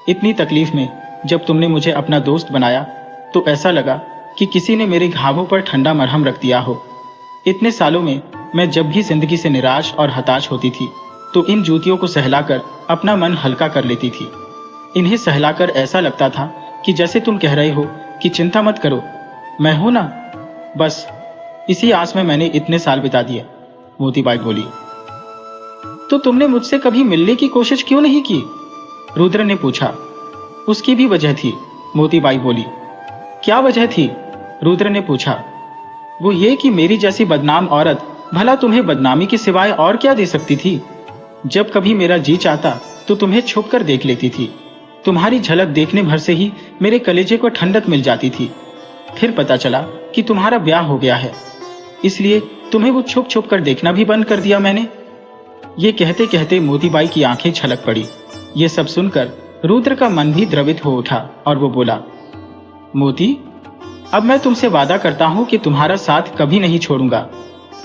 इतनी तकलीफ में जब तुमने मुझे अपना दोस्त बनाया तो ऐसा लगा कि किसी ने मेरे घावों पर ठंडा मरहम रख दिया हो। इतने सालों में मैं जब भी जिंदगी से निराश और हताश होती थी तो इन जूतियों को सहलाकर अपना मन हल्का कर लेती थी। इन्हें सहलाकर ऐसा लगता था कि जैसे तुम कह रहे हो कि चिंता मत करो, मैं हूं ना। बस इसी आस में मैंने इतने साल बिता दिए, मोतीबाई बोली। तो तुमने मुझसे कभी मिलने की कोशिश क्यों नहीं की? रुद्र ने पूछा। उसकी भी वजह थी, मोतीबाई बोली। क्या वजह थी? रुद्र ने पूछा। वो ये कि मेरी जैसी बदनाम औरत भला तुम्हें बदनामी के सिवाय और क्या दे सकती थी? जब कभी मेरा जी चाहता तो तुम्हें छुप कर देख लेती थी। तुम्हारी झलक देखने भर से ही मेरे कलेजे को ठंडक मिल जाती थी। फिर पता चला कि तुम्हारा ब्याह हो गया है, इसलिए तुम्हें वो छुप छुप कर देखना भी बंद कर दिया मैंने। ये कहते कहते मोतीबाई की आंखें छलक पड़ी। ये सब सुनकर रुद्र का मन भी द्रवित हो उठा और वो बोला, मोती, अब मैं तुमसे वादा करता हूं कि तुम्हारा साथ कभी नहीं छोड़ूंगा।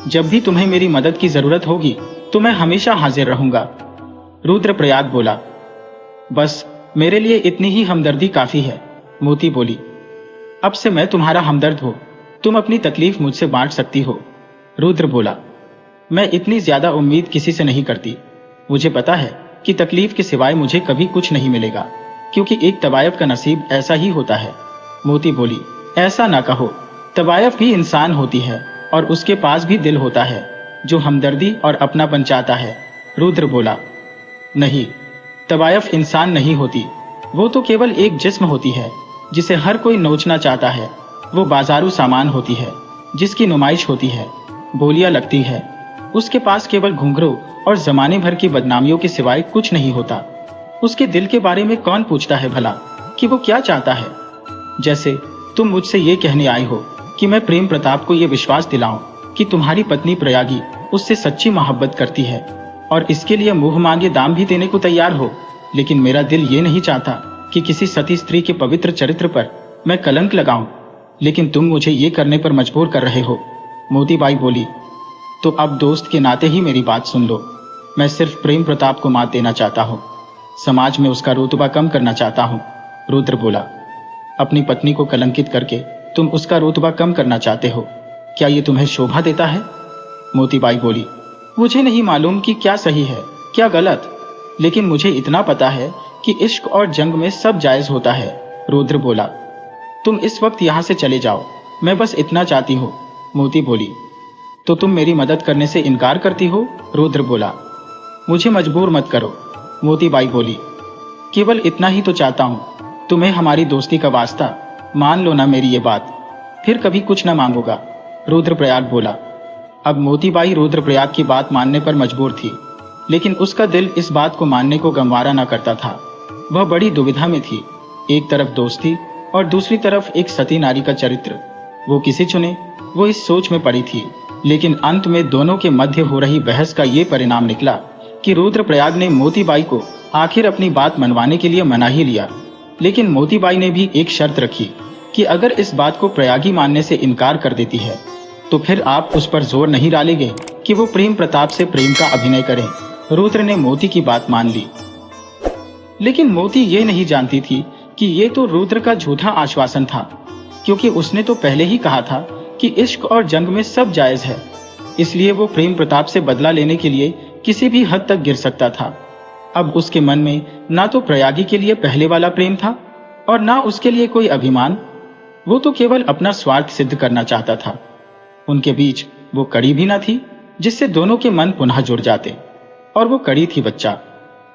जब भी तुम्हें मेरी मदद की जरूरत होगी तो मैं हमेशा हाजिर रहूंगा। रुद्रप्रयाग बोला। बस मेरे लिए इतनी ही हमदर्दी काफी है, मोती बोली। अब से मैं तुम्हारा हमदर्द हूं, तुम अपनी तकलीफ मुझसे बांट सकती हो। रुद्र बोला। मैं इतनी ज्यादा उम्मीद किसी से नहीं करती। मुझे पता है कि तकलीफ के सिवाय मुझे कभी कुछ नहीं मिलेगा, क्योंकि एक तवायफ का नसीब ऐसा ही होता है। मोती बोली। ऐसा ना कहो, तवायफ भी इंसान होती है और उसके पास भी दिल होता है जो हमदर्दी और अपनापन चाहता है। रुद्र बोला। नहीं, तवायफ इंसान नहीं होती, वो तो केवल एक जिस्म होती है जिसे हर कोई नोचना चाहता है। वो बाजारू सामान होती है जिसकी नुमाइश होती है, बोलियां लगती है। उसके पास केवल घुंघरू और जमाने भर की बदनामियों के सिवाय कुछ नहीं होता। उसके दिल के बारे में कौन पूछता है भला कि वो क्या चाहता है? जैसे तुम मुझसे ये कहने आई हो कि मैं प्रेम प्रताप को ये विश्वास दिलाऊं कि तुम्हारी पत्नी प्रयागी उससे सच्ची मोहब्बत करती है और इसके लिए मुंह मांगे दाम भी देने को तैयार हो। लेकिन मेरा दिल ये नहीं चाहता कि किसी सती स्त्री के पवित्र चरित्र पर मैं कलंक लगाऊं, लेकिन तुम मुझे ये करने पर मजबूर कर रहे हो। मोतीबाई बोली। तो अब दोस्त के नाते ही मेरी बात सुन लो। मैं सिर्फ प्रेम प्रताप को मात देना चाहता हूँ, समाज में उसका रुतबा कम करना चाहता हूँ। रुद्र बोला। अपनी पत्नी को कलंकित करके तुम उसका रुतबा कम करना चाहते हो, क्या ये तुम्हें शोभा देता है? मोतीबाई बोली। मुझे नहीं मालूम कि क्या सही है क्या गलत, लेकिन मुझे इतना पता है कि इश्क और जंग में सब जायज होता है। रुद्र बोला। तुम इस वक्त यहाँ से चले जाओ, मैं बस इतना चाहती हूँ। मोती बोली। तो तुम मेरी मदद करने से इनकार करती हो? रुद्र बोला। मुझे मजबूर मत करो, मोतीबाई बोली। केवल इतना ही तो चाहता हूँ, तुम्हें हमारी दोस्ती का वास्ता मान लो ना मेरी ये बात, फिर कभी कुछ न मांगूंगा। रुद्रप्रयाग बोला। अब मोतीबाई रुद्रप्रयाग की बात मानने पर मजबूर थी, लेकिन उसका दिल इस बात को मानने को गंवारा न करता था। वह बड़ी दुविधा में थी, एक तरफ दोस्ती और दूसरी तरफ एक सती नारी का चरित्र। वो किसे चुने, वो इस सोच में पड़ी थी। लेकिन अंत में दोनों के मध्य हो रही बहस का ये परिणाम निकला कि रुद्रप्रयाग ने मोतीबाई को आखिर अपनी बात मनवाने के लिए मना ही लिया। लेकिन मोतीबाई ने भी एक शर्त रखी कि अगर इस बात को प्रयागी मानने से इनकार कर देती है तो फिर आप उस पर जोर नहीं डालेंगे कि वो प्रेम प्रताप से प्रेम का अभिनय करें। रुद्र ने मोती की बात मान ली, लेकिन मोती ये नहीं जानती थी कि ये तो रुद्र का झूठा आश्वासन था, क्योंकि उसने तो पहले ही कहा था कि इश्क और जंग में सब जायज है। इसलिए वो प्रेम प्रताप से बदला लेने के लिए किसी भी हद तक गिर सकता था। अब उसके मन में ना तो प्रयागी के लिए पहले वाला प्रेम था और ना उसके लिए कोई अभिमान। वो तो केवल अपना स्वार्थ सिद्ध करना चाहता था। उनके बीच वो कड़ी भी ना थी जिससे दोनों के मन पुनः जुड़ जाते, और वो कड़ी थी बच्चा,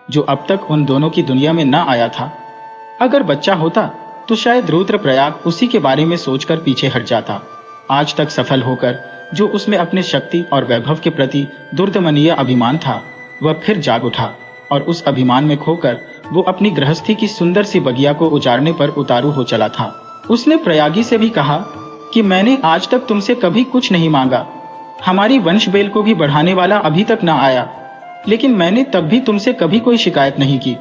जो अब तक उन दोनों की दुनिया में ना आया था। अगर बच्चा होता तो शायद रुद्रप्रयाग उसी के बारे में सोचकर पीछे हट जाता। आज तक सफल होकर जो उसमें अपने शक्ति और वैभव के प्रति दुर्दमनीय अभिमान था, वह फिर जाग उठा और उस अभिमान में खोकर वो अपनी गृहस्थी की सुंदर सी बगिया को उजाड़ने पर उतारू हो चला था। उसने प्रयागी से भी कहा कि मैंने आज तक तुमसे कभी कुछ नहीं मांगा। हमारी वंश बेल को भी बढ़ाने वाला अभी तक ना आया, लेकिन मैंने तब भी तुमसे कभी कोई शिकायत नहीं की।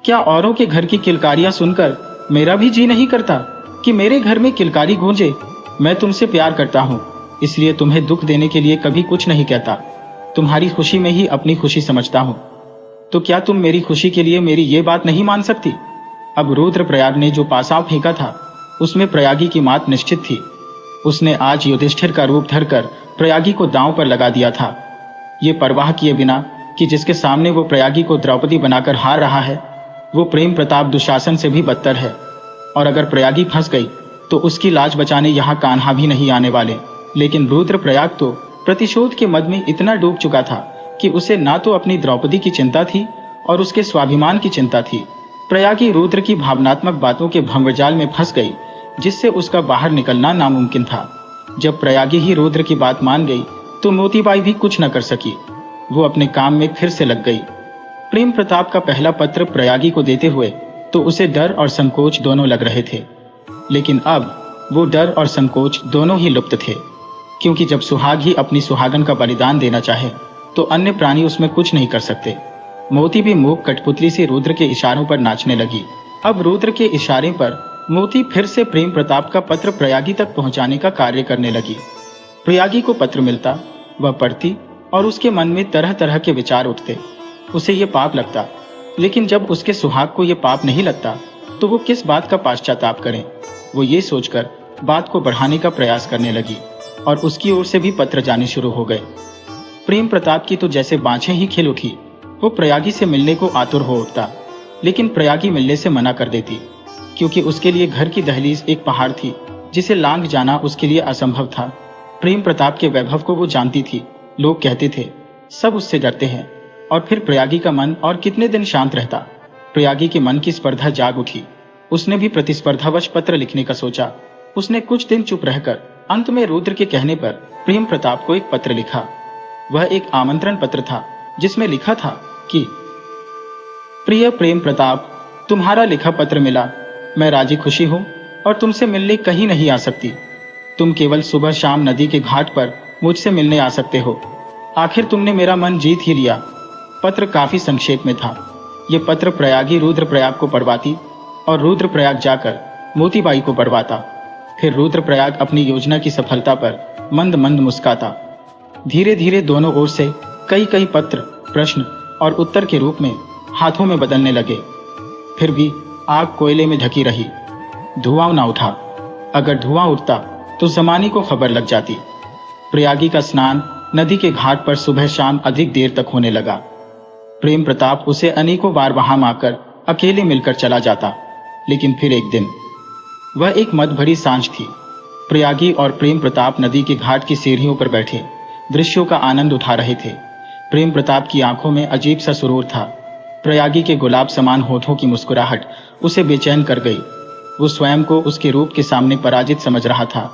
क्या औरों के घर की किलकारियां सुनकर मेरा भी जी नहीं करता कि मेरे घर में किलकारी गूंजे? मैं तुमसे प्यार करता हूँ, इसलिए तुम्हें दुख देने के लिए कभी कुछ नहीं कहता। तुम्हारी खुशी में ही अपनी खुशी समझता हूँ। तो क्या तुम मेरी खुशी के लिए मेरी ये बात नहीं मान सकती? अब रुद्रप्रयाग ने जो पासाव फेंका था उसमें प्रयागी की मात निश्चित थी। उसने आज युधिष्ठिर का रूप धरकर प्रयागी को दांव पर लगा दिया था, ये परवाह किए बिना कि जिसके सामने वो प्रयागी को द्रौपदी बनाकर हार रहा है वो प्रेम प्रताप दुशासन से भी बदतर है। और अगर प्रयागी फंस गई तो उसकी लाज बचाने यहाँ कान्हा भी नहीं आने वाले। लेकिन रुद्रप्रयाग तो प्रतिशोध के मद में इतना डूब चुका था कि उसे ना तो अपनी द्रौपदी की चिंता थी और उसके स्वाभिमान की चिंता थी। प्रयागी रुद्र की भावनात्मक बातों के भंवरजाल में फंस गई, जिससे उसका बाहर निकलना नामुमकिन था। जब प्रयागी ही रुद्र की बात मान गई तो मोतीबाई भी कुछ न कर सकी। वो अपने काम में फिर से लग गई। प्रेम प्रताप का पहला पत्र प्रयागी को देते हुए तो उसे डर और संकोच दोनों लग रहे थे, लेकिन अब वो डर और संकोच दोनों ही लुप्त थे, क्योंकि जब सुहाग ही अपनी सुहागन का बलिदान देना चाहे तो अन्य प्राणी उसमें कुछ नहीं कर सकते। मोती भी मूक कठपुतली से रुद्र के इशारों पर नाचने लगी। अब रुद्र के इशारे पर मोती फिर से प्रेम प्रताप का पत्र प्रयागी तक पहुंचाने का कार्य करने लगी। प्रयागी को पत्र मिलता, वह पढ़ती और उसके मन में तरह तरह के विचार उठते। उसे ये पाप लगता, लेकिन जब उसके सुहाग को ये पाप नहीं लगता तो वो किस बात का पाश्चाताप करे। वो ये सोचकर बात को बढ़ाने का प्रयास करने लगी और उसकी ओर से भी पत्र जाने शुरू हो गए। प्रेम प्रताप की तो जैसे बाँछें ही खिल उठी। वो प्रयागी से मिलने को आतुर हो उठता, लेकिन प्रयागी मिलने से मना कर देती, क्योंकि उसके लिए घर की दहलीज एक पहाड़ थी जिसे लांघ जाना उसके लिए असंभव था। प्रेम प्रताप के वैभव को वो जानती थी। लोग कहते थे सब उससे डरते हैं, और फिर प्रयागी का मन और कितने दिन शांत रहता। प्रयागी के मन की स्पर्धा जाग उठी। उसने भी प्रतिस्पर्धावश पत्र लिखने का सोचा। उसने कुछ दिन चुप रहकर अंत में रुद्र के कहने पर प्रेम प्रताप को एक पत्र लिखा। वह एक आमंत्रण पत्र था जिसमें लिखा था कि प्रिय प्रेम प्रताप, तुम्हारा लिखा पत्र मिला। मैं राजी खुशी हूँ और तुमसे मिलने कहीं नहीं आ सकती। तुम केवल सुबह शाम नदी के घाट पर मुझसे मिलने आ सकते हो। आखिर तुमने मेरा मन जीत ही लिया। पत्र काफी संक्षेप में था। ये पत्र प्रयागी रुद्रप्रयाग को पढ़वाती और रुद्रप्रयाग जाकर मोतीबाई को पढ़वाता। फिर रुद्रप्रयाग अपनी योजना की सफलता पर मंद मंद मुस्काता। धीरे धीरे दोनों ओर से कई कई पत्र, प्रश्न और उत्तर के रूप में हाथों में बदलने लगे। फिर भी आग कोयले में ढकी रही, धुआं ना उठा। अगर धुआं उठता तो जमाने को खबर लग जाती। प्रयागी का स्नान नदी के घाट पर सुबह शाम अधिक देर तक होने लगा। प्रेम प्रताप उसे अनेकों बार वहां आकर अकेले मिलकर चला जाता। लेकिन फिर एक दिन, वह एक मद भरी सांझ थी। प्रयागी और प्रेम प्रताप नदी के घाट की सीढ़ियों पर बैठे दृश्यों का आनंद उठा रहे थे। प्रेम प्रताप की आंखों में अजीब सा सुरूर था। प्रयागी के गुलाब समान होठों की मुस्कुराहट उसे बेचैन कर गई। वो स्वयं को उसके रूप के सामने पराजित समझ रहा था।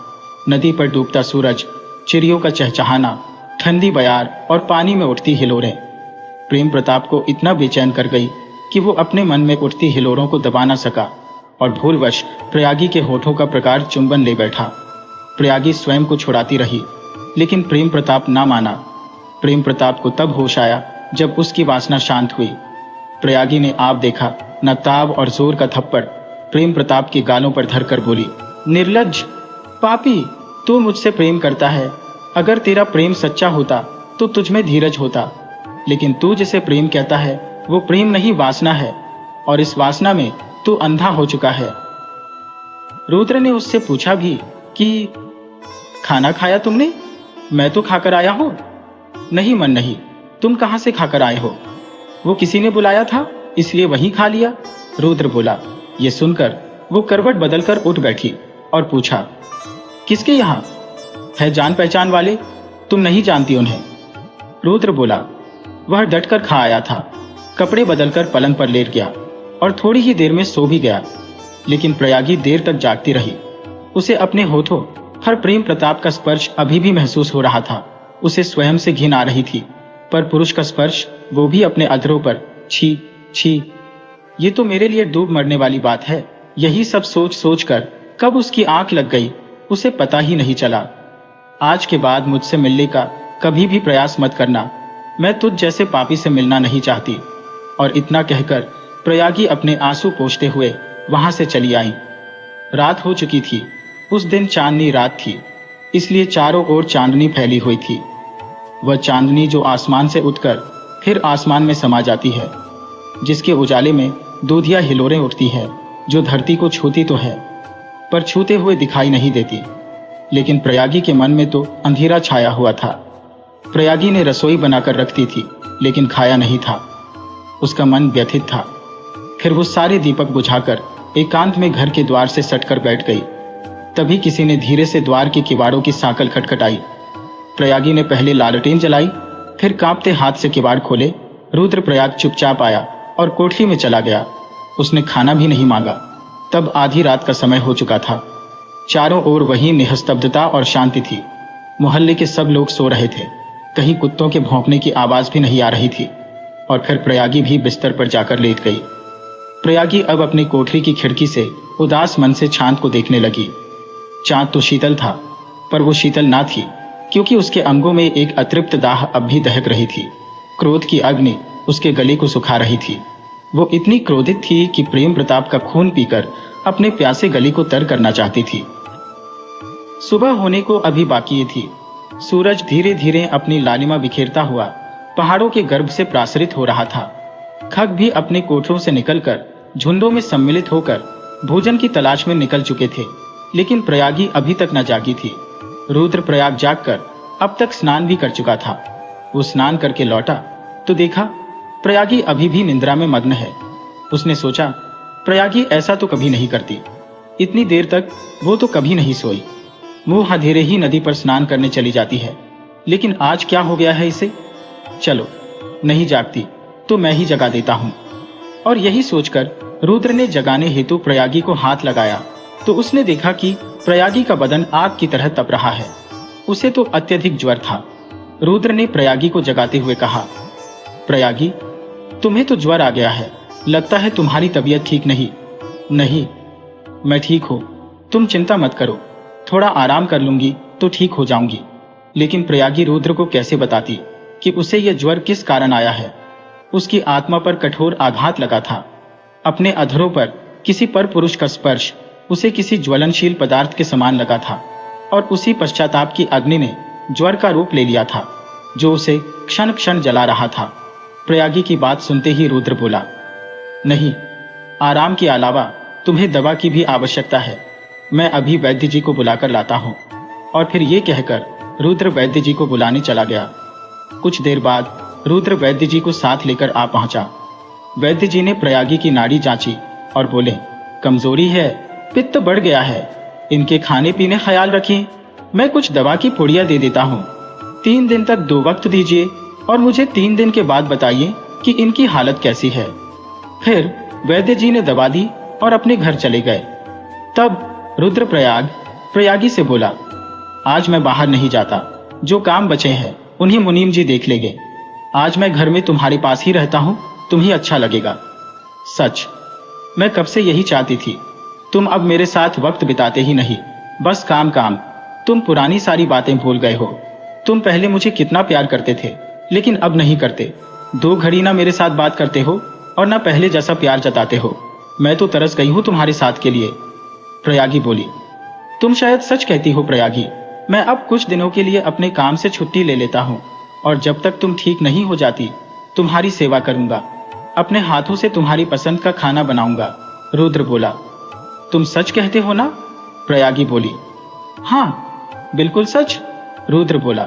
नदी पर डूबता सूरज, चिड़ियों का चहचहाना, ठंडी बयार और पानी में उठती हिलोरें प्रेम प्रताप को इतना बेचैन कर गई कि वो अपने मन में उठती हिलोरों को दबा न सका और भूलवश प्रयागी के होठों का प्रकार चुंबन ले बैठा। प्रयागी स्वयं को छुड़ाती रही, लेकिन प्रेम प्रताप ना माना। प्रेम प्रताप को तब होश आया जब उसकी वासना शांत हुई। प्रयागी ने आप देखा न ताव और जोर का थप्पड़ प्रेम प्रताप के गालों पर धरकर बोली, निर्लज्ज, पापी, तू मुझसे प्रेम करता है। अगर तेरा प्रेम सच्चा होता तो तुझमें धीरज होता, लेकिन तू जिसे प्रेम कहता है वो प्रेम नहीं, वासना है, और इस वासना में तू अंधा हो चुका है। रुद्र ने उससे पूछा भी कि खाना खाया तुमने? मैं तो खाकर आया हूं। नहीं मन नहीं, तुम कहां से खाकर आए हो? वो किसी ने बुलाया था इसलिए वहीं खा लिया। रुद्र बोला। ये सुनकर वो करवट बदलकर उठ बैठी और पूछा, किसके यहाँ है? जान पहचान वाले? तुम नहीं जानती उन्हें? रुद्र बोला। वह डटकर खा आया था। कपड़े बदलकर पलंग पर लेट गया और थोड़ी ही देर में सो भी गया। लेकिन प्रयागी देर तक जागती रही। उसे अपने होठों पर प्रेम प्रताप का स्पर्श अभी भी महसूस हो रहा था। उसे स्वयं से घिन आ रही थी, पर पुरुष का स्पर्श, वो भी अपने अधरों पर। छी छी, ये तो मेरे लिए डूब मरने वाली बात है। यही सब सोच सोच कर कब उसकी आंख लग गई उसे पता ही नहीं चला। आज के बाद मुझसे मिलने का कभी भी प्रयास मत करना, मैं तुझ जैसे पापी से मिलना नहीं चाहती। और इतना कहकर प्रयागी अपने आंसू पोंछते हुए वहां से चली आई। रात हो चुकी थी। उस दिन चांदनी रात थी, इसलिए चारों ओर चांदनी फैली हुई थी। वह चांदनी जो आसमान से उठकर फिर आसमान में समा जाती है, जिसके उजाले में दूधिया हिलोरें उठती है, जो धरती को छूती तो है पर छूते हुए दिखाई नहीं देती। लेकिन प्रयागी के मन में तो अंधेरा छाया हुआ था। प्रयागी ने रसोई बनाकर रखती थी, लेकिन खाया नहीं था। उसका मन व्यथित था। फिर वो सारे दीपक बुझाकर एकांत में घर के द्वार से सटकर बैठ गई। तभी किसी ने धीरे से द्वार के किवाड़ों की सांकल खटखटाई। प्रयागी ने पहले लालटेन जलाई, फिर कांपते हाथ से किवाड़ खोले। रुद्रप्रयाग चुपचाप आया और कोठरी में चला गया। उसने खाना भी नहीं मांगा। तब आधी रात का समय हो चुका था। चारों ओर वही निस्तब्धता और शांति थी। मोहल्ले के सब लोग सो रहे थे। कहीं कुत्तों के भौंकने की आवाज भी नहीं आ रही थी। और फिर प्रयागी भी बिस्तर पर जाकर लेट गई। प्रयागी अब अपनी कोठरी की खिड़की से उदास मन से चांद को देखने लगी। चांद तो शीतल था, पर वो शीतल ना थी, क्योंकि उसके अंगों में एक अतृप्त दाह अब भी दहक रही थी। क्रोध की अग्नि उसके गले को सुखा रही थी। वो इतनी क्रोधित थी कि प्रेम प्रताप का खून पीकर अपने प्यासे गले को तर करना चाहती थी। सुबह होने को अभी बाकी थी। सूरज धीरे धीरे अपनी लालिमा बिखेरता हुआ पहाड़ों के गर्भ से प्रासरित हो रहा था। खग भी अपने कोठरों से निकलकर झुंडों में सम्मिलित होकर भोजन की तलाश में निकल चुके थे, लेकिन प्रयागी अभी तक न जागी थी। रुद्रप्रयाग जागकर अब तक स्नान भी कर चुका था। वो स्नान करके लौटा तो देखा प्रयागी अभी भी निंद्रा में मग्न है। उसने सोचा, प्रयागी ऐसा तो कभी नहीं करती। इतनी देर तक वो तो कभी नहीं सोई। मुंह अंधेरे ही नदी पर स्नान करने चली जाती है, लेकिन आज क्या हो गया है इसे? चलो, नहीं जागती तो मैं ही जगा देता हूं। और यही सोचकर रुद्र ने जगाने हेतु प्रयागी को हाथ लगाया तो उसने देखा कि प्रयागी का बदन आग की तरह तप रहा है। उसे तो अत्यधिक ज्वर था। रुद्र ने प्रयागी को जगाते हुए कहा, प्रयागी, तुम्हें तो ज्वर आ गया है, लगता है तुम्हारी तबीयत ठीक नहीं। नहीं, मैं ठीक हूं, तुम चिंता मत करो, थोड़ा आराम कर लूंगी तो ठीक हो जाऊंगी। लेकिन प्रयागी रुद्र को कैसे बताती कि उसे यह ज्वर किस कारण आया है। उसकी आत्मा पर कठोर आघात लगा था। अपने अधरों पर किसी पर पुरुष का स्पर्श उसे किसी ज्वलनशील पदार्थ के समान लगा था, और उसी पश्चाताप की अग्नि ने ज्वर का रूप ले लिया था, जो उसे क्षण क्षण जला रहा था। प्रयागी की बात सुनते ही रुद्र बोला, नहीं, आराम के अलावा तुम्हें दवा की भी आवश्यकता है। मैं अभी वैद्य जी को बुलाकर लाता हूं। और फिर ये कहकर रुद्र वैद्य जी को बुलाने चला गया। कुछ देर बाद रुद्र वैद्य जी को साथ लेकर आ पहुंचा। वैद्य जी ने प्रयागी की नाड़ी जांची और बोले, कमजोरी है, पित्त बढ़ गया है, इनके खाने पीने ख्याल रखिए। मैं कुछ दवा की पुड़िया दे देता हूँ। 3 दिन तक 2 वक्त दीजिए और मुझे 3 दिन के बाद बताइए कि इनकी हालत कैसी है। फिर वैद्य जी ने दवा दी और अपने घर चले गए। तब रुद्रप्रयाग प्रयागी से बोला, आज मैं बाहर नहीं जाता, जो काम बचे हैं उन्हें मुनीम जी देख लेंगे। आज मैं घर में तुम्हारे पास ही रहता हूं, तुम्हें अच्छा लगेगा। सच, मैं कब से यही चाहती थी। तुम अब मेरे साथ वक्त बिताते ही नहीं, बस काम काम। तुम पुरानी सारी बातें भूल गए हो। तुम पहले मुझे कितना प्यार करते थे, लेकिन अब नहीं करते। 2 घड़ी ना मेरे साथ बात करते हो और ना पहले जैसा प्यार जताते हो। मैं तो तरस गई हूं तुम्हारे साथ के लिए। प्रयागी बोली, तुम शायद सच कहती हो प्रयागी। मैं अब कुछ दिनों के लिए अपने काम से छुट्टी ले लेता हूं, और जब तक तुम ठीक नहीं हो जाती तुम्हारी सेवा करूंगा। अपने हाथों से तुम्हारी पसंद का खाना बनाऊंगा। रुद्र बोला, तुम सच कहते हो ना? प्रयागी बोली, हाँ, बिल्कुल सच। रुद्र बोला,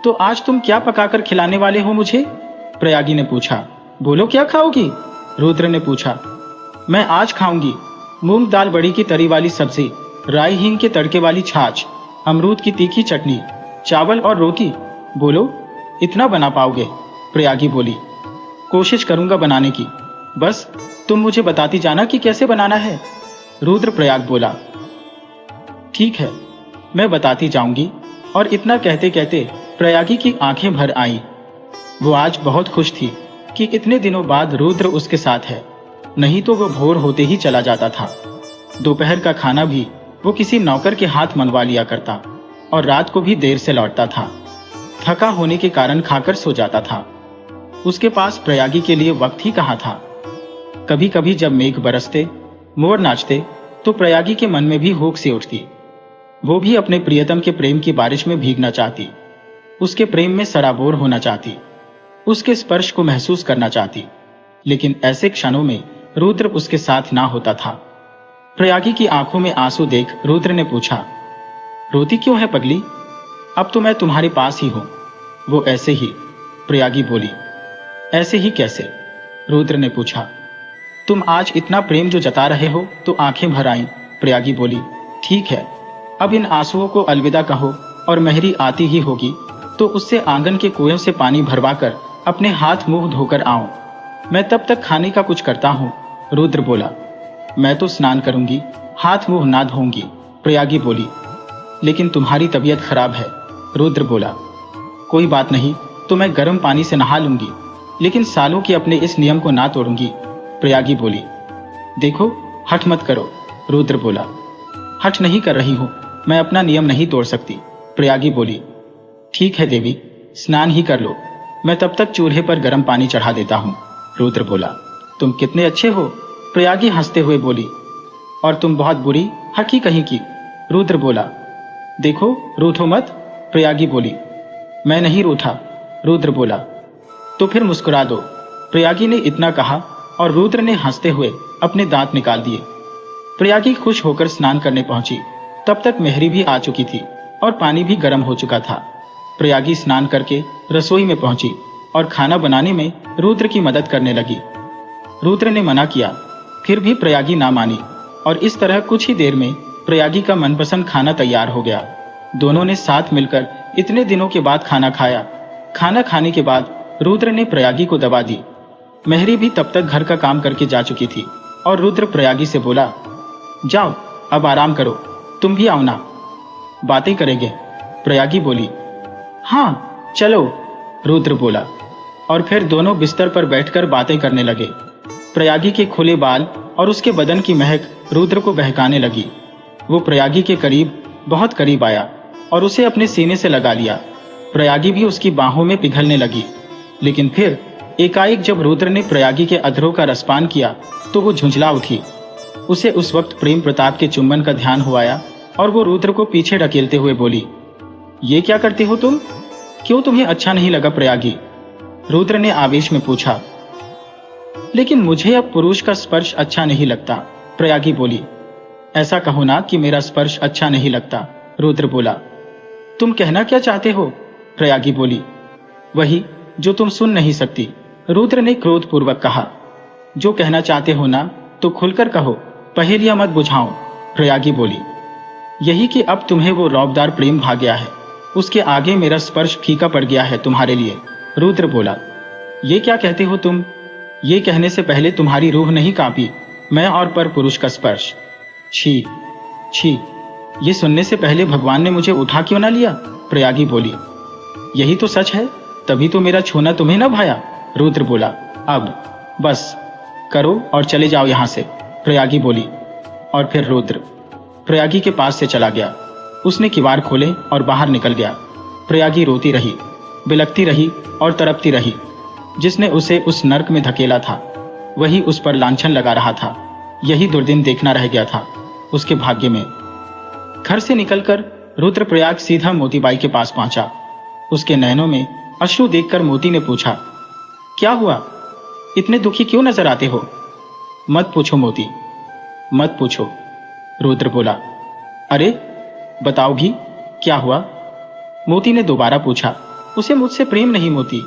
तो आज तुम क्या पकाकर खिलाने वाले हो मुझे? प्रयागी ने पूछा। बोलो, क्या खाओगी? रुद्र ने पूछा। मैं आज खाऊंगी मूंग दाल बड़ी की तरी वाली सब्जी, राई हींग के तड़के वाली छाछ, अमरूद की तीखी चटनी, चावल और रोटी। बोलो, इतना बना पाओगे? प्रयागी बोली, कोशिश करूंगा बनाने की, बस तुम मुझे बताती जाना कि कैसे बनाना है। रुद्रप्रयाग बोला, ठीक है, मैं बताती जाऊंगी। और इतना कहते कहते प्रयागी की आंखें भर आईं। वो आज बहुत खुश थी कि इतने दिनों बाद रुद्र उसके साथ है, नहीं तो वो भोर होते ही चला जाता था। दोपहर का खाना भी वो किसी नौकर के हाथ मनवा लिया करता और रात को भी देर से लौटता था। थका होने के कारण खाकर सो जाता था। उसके पास प्रयागी के लिए वक्त ही कहाँ था। कभी कभी जब मेघ बरसते, मोर नाचते, तो प्रयागी के मन में भी हुक सी उठती। वो भी अपने प्रियतम के प्रेम की बारिश में भीगना चाहती, उसके प्रेम में सराबोर होना चाहती, उसके स्पर्श को महसूस करना चाहती। लेकिन ऐसे क्षणों में रुद्र उसके साथ ना होता था। प्रयागी की आंखों में आंसू देख रुद्र ने पूछा, रोती क्यों है पगली? अब तो मैं तुम्हारे पास ही हूं। वो ऐसे ही, प्रयागी बोली। ऐसे ही कैसे? रुद्र ने पूछा। तुम आज इतना प्रेम जो जता रहे हो तो आंखें भर आईं, प्रयागी बोली। ठीक है, अब इन आंसुओं को अलविदा कहो और मेहरी आती ही होगी तो उससे आंगन के कुएं से पानी भरवाकर अपने हाथ मुंह धोकर आओ। मैं तब तक खाने का कुछ करता हूं, रुद्र बोला। मैं तो स्नान करूंगी, हाथ मुंह ना धोऊंगी, प्रयागी बोली। लेकिन तुम्हारी तबीयत खराब है, रुद्र बोला। कोई बात नहीं, तो मैं गर्म पानी से नहा लूंगी, लेकिन सालों के अपने इस नियम को ना तोड़ूंगी, प्रयागी बोली। देखो, हठ मत करो, रुद्र बोला। हठ नहीं कर रही हूं, मैं अपना नियम नहीं तोड़ सकती, प्रयागी बोली। ठीक है देवी, स्नान ही कर लो, मैं तब तक चूल्हे पर गर्म पानी चढ़ा देता हूं, रुद्र बोला। तुम कितने अच्छे हो, प्रयागी हंसते हुए बोली। और तुम बहुत बुरी, हकी कहीं की, रुद्र बोला। देखो, रूठो मत, प्रयागी बोली। मैं नहीं रूठा, रुद्र बोला। तो फिर मुस्कुरा दो, प्रयागी ने इतना कहा और रुद्र ने हंसते हुए अपने दांत निकाल दिए। प्रयागी खुश होकर स्नान करने पहुंची। तब तक मेहरी भी आ चुकी थी और पानी भी गर्म हो चुका था। प्रयागी स्नान करके रसोई में पहुंची और खाना बनाने में रुद्र की मदद करने लगी। रुद्र ने मना किया, फिर भी प्रयागी ना मानी और इस तरह कुछ ही देर में प्रयागी का मनपसंद खाना तैयार हो गया। दोनों ने साथ मिलकर इतने दिनों के बाद खाना खाया। खाना खाने के बाद रुद्र ने प्रयागी को दबा दी। मेहरी भी तब तक घर का काम करके जा चुकी थी और रुद्र प्रयागी से बोला, जाओ अब आराम करो, तुम भी आओ ना, बातें करेंगे, प्रयागी बोली। हाँ चलो, रुद्र बोला और फिर दोनों बिस्तर पर बैठकर बातें करने लगे। प्रयागी के खुले बाल और उसके बदन की महक रुद्र को बहकाने लगी। वो प्रयागी के करीब, बहुत करीब आया और उसे अपने सीने से लगा लिया। प्रयागी भी उसकी बाहों में पिघलने लगी। लेकिन फिर एकाएक जब रुद्र ने प्रयागी के अधरों का रसपान किया तो वो झुंझला उठी। उसे उस वक्त प्रेम प्रताप के चुंबन का ध्यान हुआया और वो रुद्र को पीछे ढकेलते हुए बोली, ये क्या करते हो तुम? क्यों तुम्हें अच्छा नहीं लगा प्रयागी? रुद्र ने आवेश में पूछा। लेकिन मुझे अब पुरुष का स्पर्श अच्छा नहीं लगता, प्रयागी बोली। ऐसा कहो ना कि मेरा स्पर्श अच्छा नहीं लगता, रुद्र बोला। तुम कहना क्या चाहते हो? प्रयागी बोली। वही जो तुम सुन नहीं सकती, रुद्र ने क्रोधपूर्वक कहा। जो कहना चाहते हो ना तो खुलकर कहो, पहेलियां मत बुझाओ, प्रयागी बोली। यही कि अब तुम्हें वो रौबदार प्रेम भा गया है, उसके आगे मेरा स्पर्श फीका पड़ गया है तुम्हारे लिए, रुद्र बोला। ये क्या कहते हो तुम? ये कहने से पहले तुम्हारी रूह नहीं कांपी, मैं और पर पुरुष का स्पर्श। छी छी, ये सुनने से पहले भगवान ने मुझे उठा क्यों ना लिया, प्रयागी बोली। यही तो सच है, तभी तो मेरा छूना तुम्हें न भाया, रुद्र बोला। अब बस करो और चले जाओ यहां से, प्रयागी बोली। और फिर रुद्र प्रयागी के पास से चला गया। उसने किवाड़ खोले और बाहर निकल गया। प्रयागी रोती रही, बिलखती रही और तड़पती रही। जिसने उसे उस नर्क में धकेला था वही उस पर लांछन लगा रहा था। यही दुर्दिन देखना रह गया था उसके भाग्य में। घर से निकलकर रुद्रप्रयाग सीधा मोतीबाई के पास पहुंचा। उसके नैनों में अश्रु देखकर मोती ने पूछा, क्या हुआ? इतने दुखी क्यों नजर आते हो? मत पूछो मोती, मत पूछो, रुद्र बोला। अरे बताओगी क्या हुआ? मोती ने दोबारा पूछा। उसे मुझसे प्रेम नहीं मोती,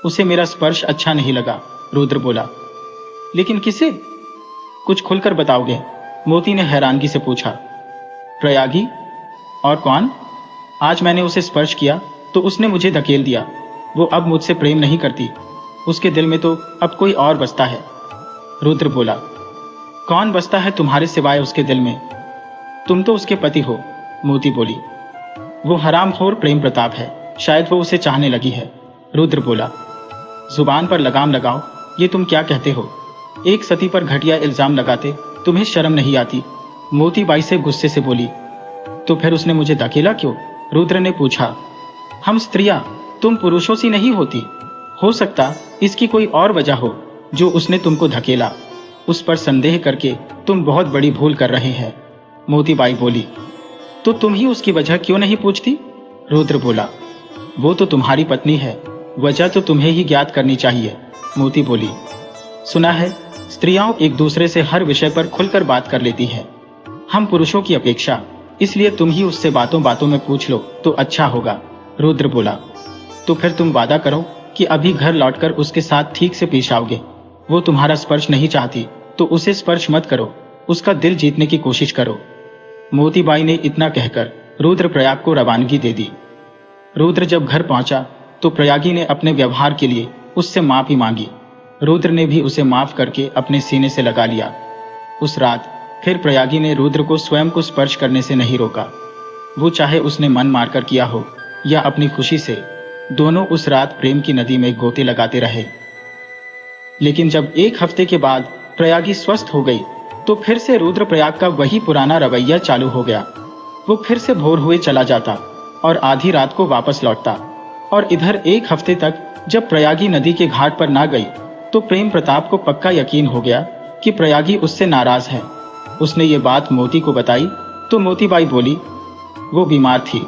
उसे मेरा स्पर्श अच्छा नहीं लगा, रुद्र बोला। लेकिन किसे? कुछ खुलकर बताओगे? मोती ने हैरानगी से पूछा। प्रयागी। और कौन? आज मैंने उसे स्पर्श किया तो उसने मुझे धकेल दिया। वो अब मुझसे प्रेम नहीं करती, उसके दिल में तो अब कोई और बसता है, रुद्र बोला। कौन बसता है तुम्हारे सिवाय उसके दिल में? तुम तो उसके पति हो, मोती बोली। वो हरामखोर प्रेम प्रताप है, शायद वो उसे चाहने लगी है, रुद्र बोला। जुबान पर लगाम लगाओ, ये तुम क्या कहते हो? एक सती पर घटिया इल्जाम लगाते तुम्हें शर्म नहीं आती? मोतीबाई से गुस्से से बोली। तो फिर उसने मुझे धकेला क्यों? रुद्र ने पूछा। हम स्त्रियां तुम पुरुषों सी नहीं होती, हो सकता इसकी कोई और वजह हो जो उसने तुमको धकेला। उस पर संदेह करके तुम बहुत बड़ी भूल कर रहे हैं, मोतीबाई बोली। तो तुम ही उसकी वजह क्यों नहीं पूछती? रुद्र बोला। वो तो तुम्हारी पत्नी है, वजह तो तुम्हें ही ज्ञात करनी चाहिए, मोती बोली। सुना है स्त्रियां एक दूसरे से हर विषय पर खुलकर बात कर लेती हैं, हम पुरुषों की अपेक्षा, इसलिए तुम ही उससे बातों बातों में पूछ लो तो अच्छा होगा, रुद्र बोला। तो फिर तुम वादा करो कि अभी घर लौटकर उसके साथ ठीक से पेश आओगे। वो तुम्हारा स्पर्श नहीं चाहती तो उसे स्पर्श मत करो, उसका दिल जीतने की कोशिश करो। मोतीबाई ने इतना कहकर रुद्रप्रयाग को रवानगी दे दी। रुद्र जब घर पहुंचा तो प्रयागी ने अपने व्यवहार के लिए उससे माफी मांगी। रुद्र ने भी उसे माफ करके अपने सीने से लगा लिया। उस रात फिर प्रयागी ने रुद्र को स्वयं को स्पर्श करने से नहीं रोका। वो चाहे उसने मन मारकर किया हो या अपनी खुशी से, दोनों उस रात प्रेम की नदी में गोते लगाते रहे। लेकिन जब एक हफ्ते के बाद प्रयागी स्वस्थ हो गई तो फिर से रुद्रप्रयाग का वही पुराना रवैया चालू हो गया। वो फिर से भोर हुए चला जाता और आधी रात को वापस लौटता। और इधर एक हफ्ते तक जब प्रयागी नदी के घाट पर ना गई तो प्रेम प्रताप को पक्का यकीन हो गया कि प्रयागी उससे नाराज है। उसने ये बात मोती को बताई तो मोतीबाई बोली, वो बीमार थी,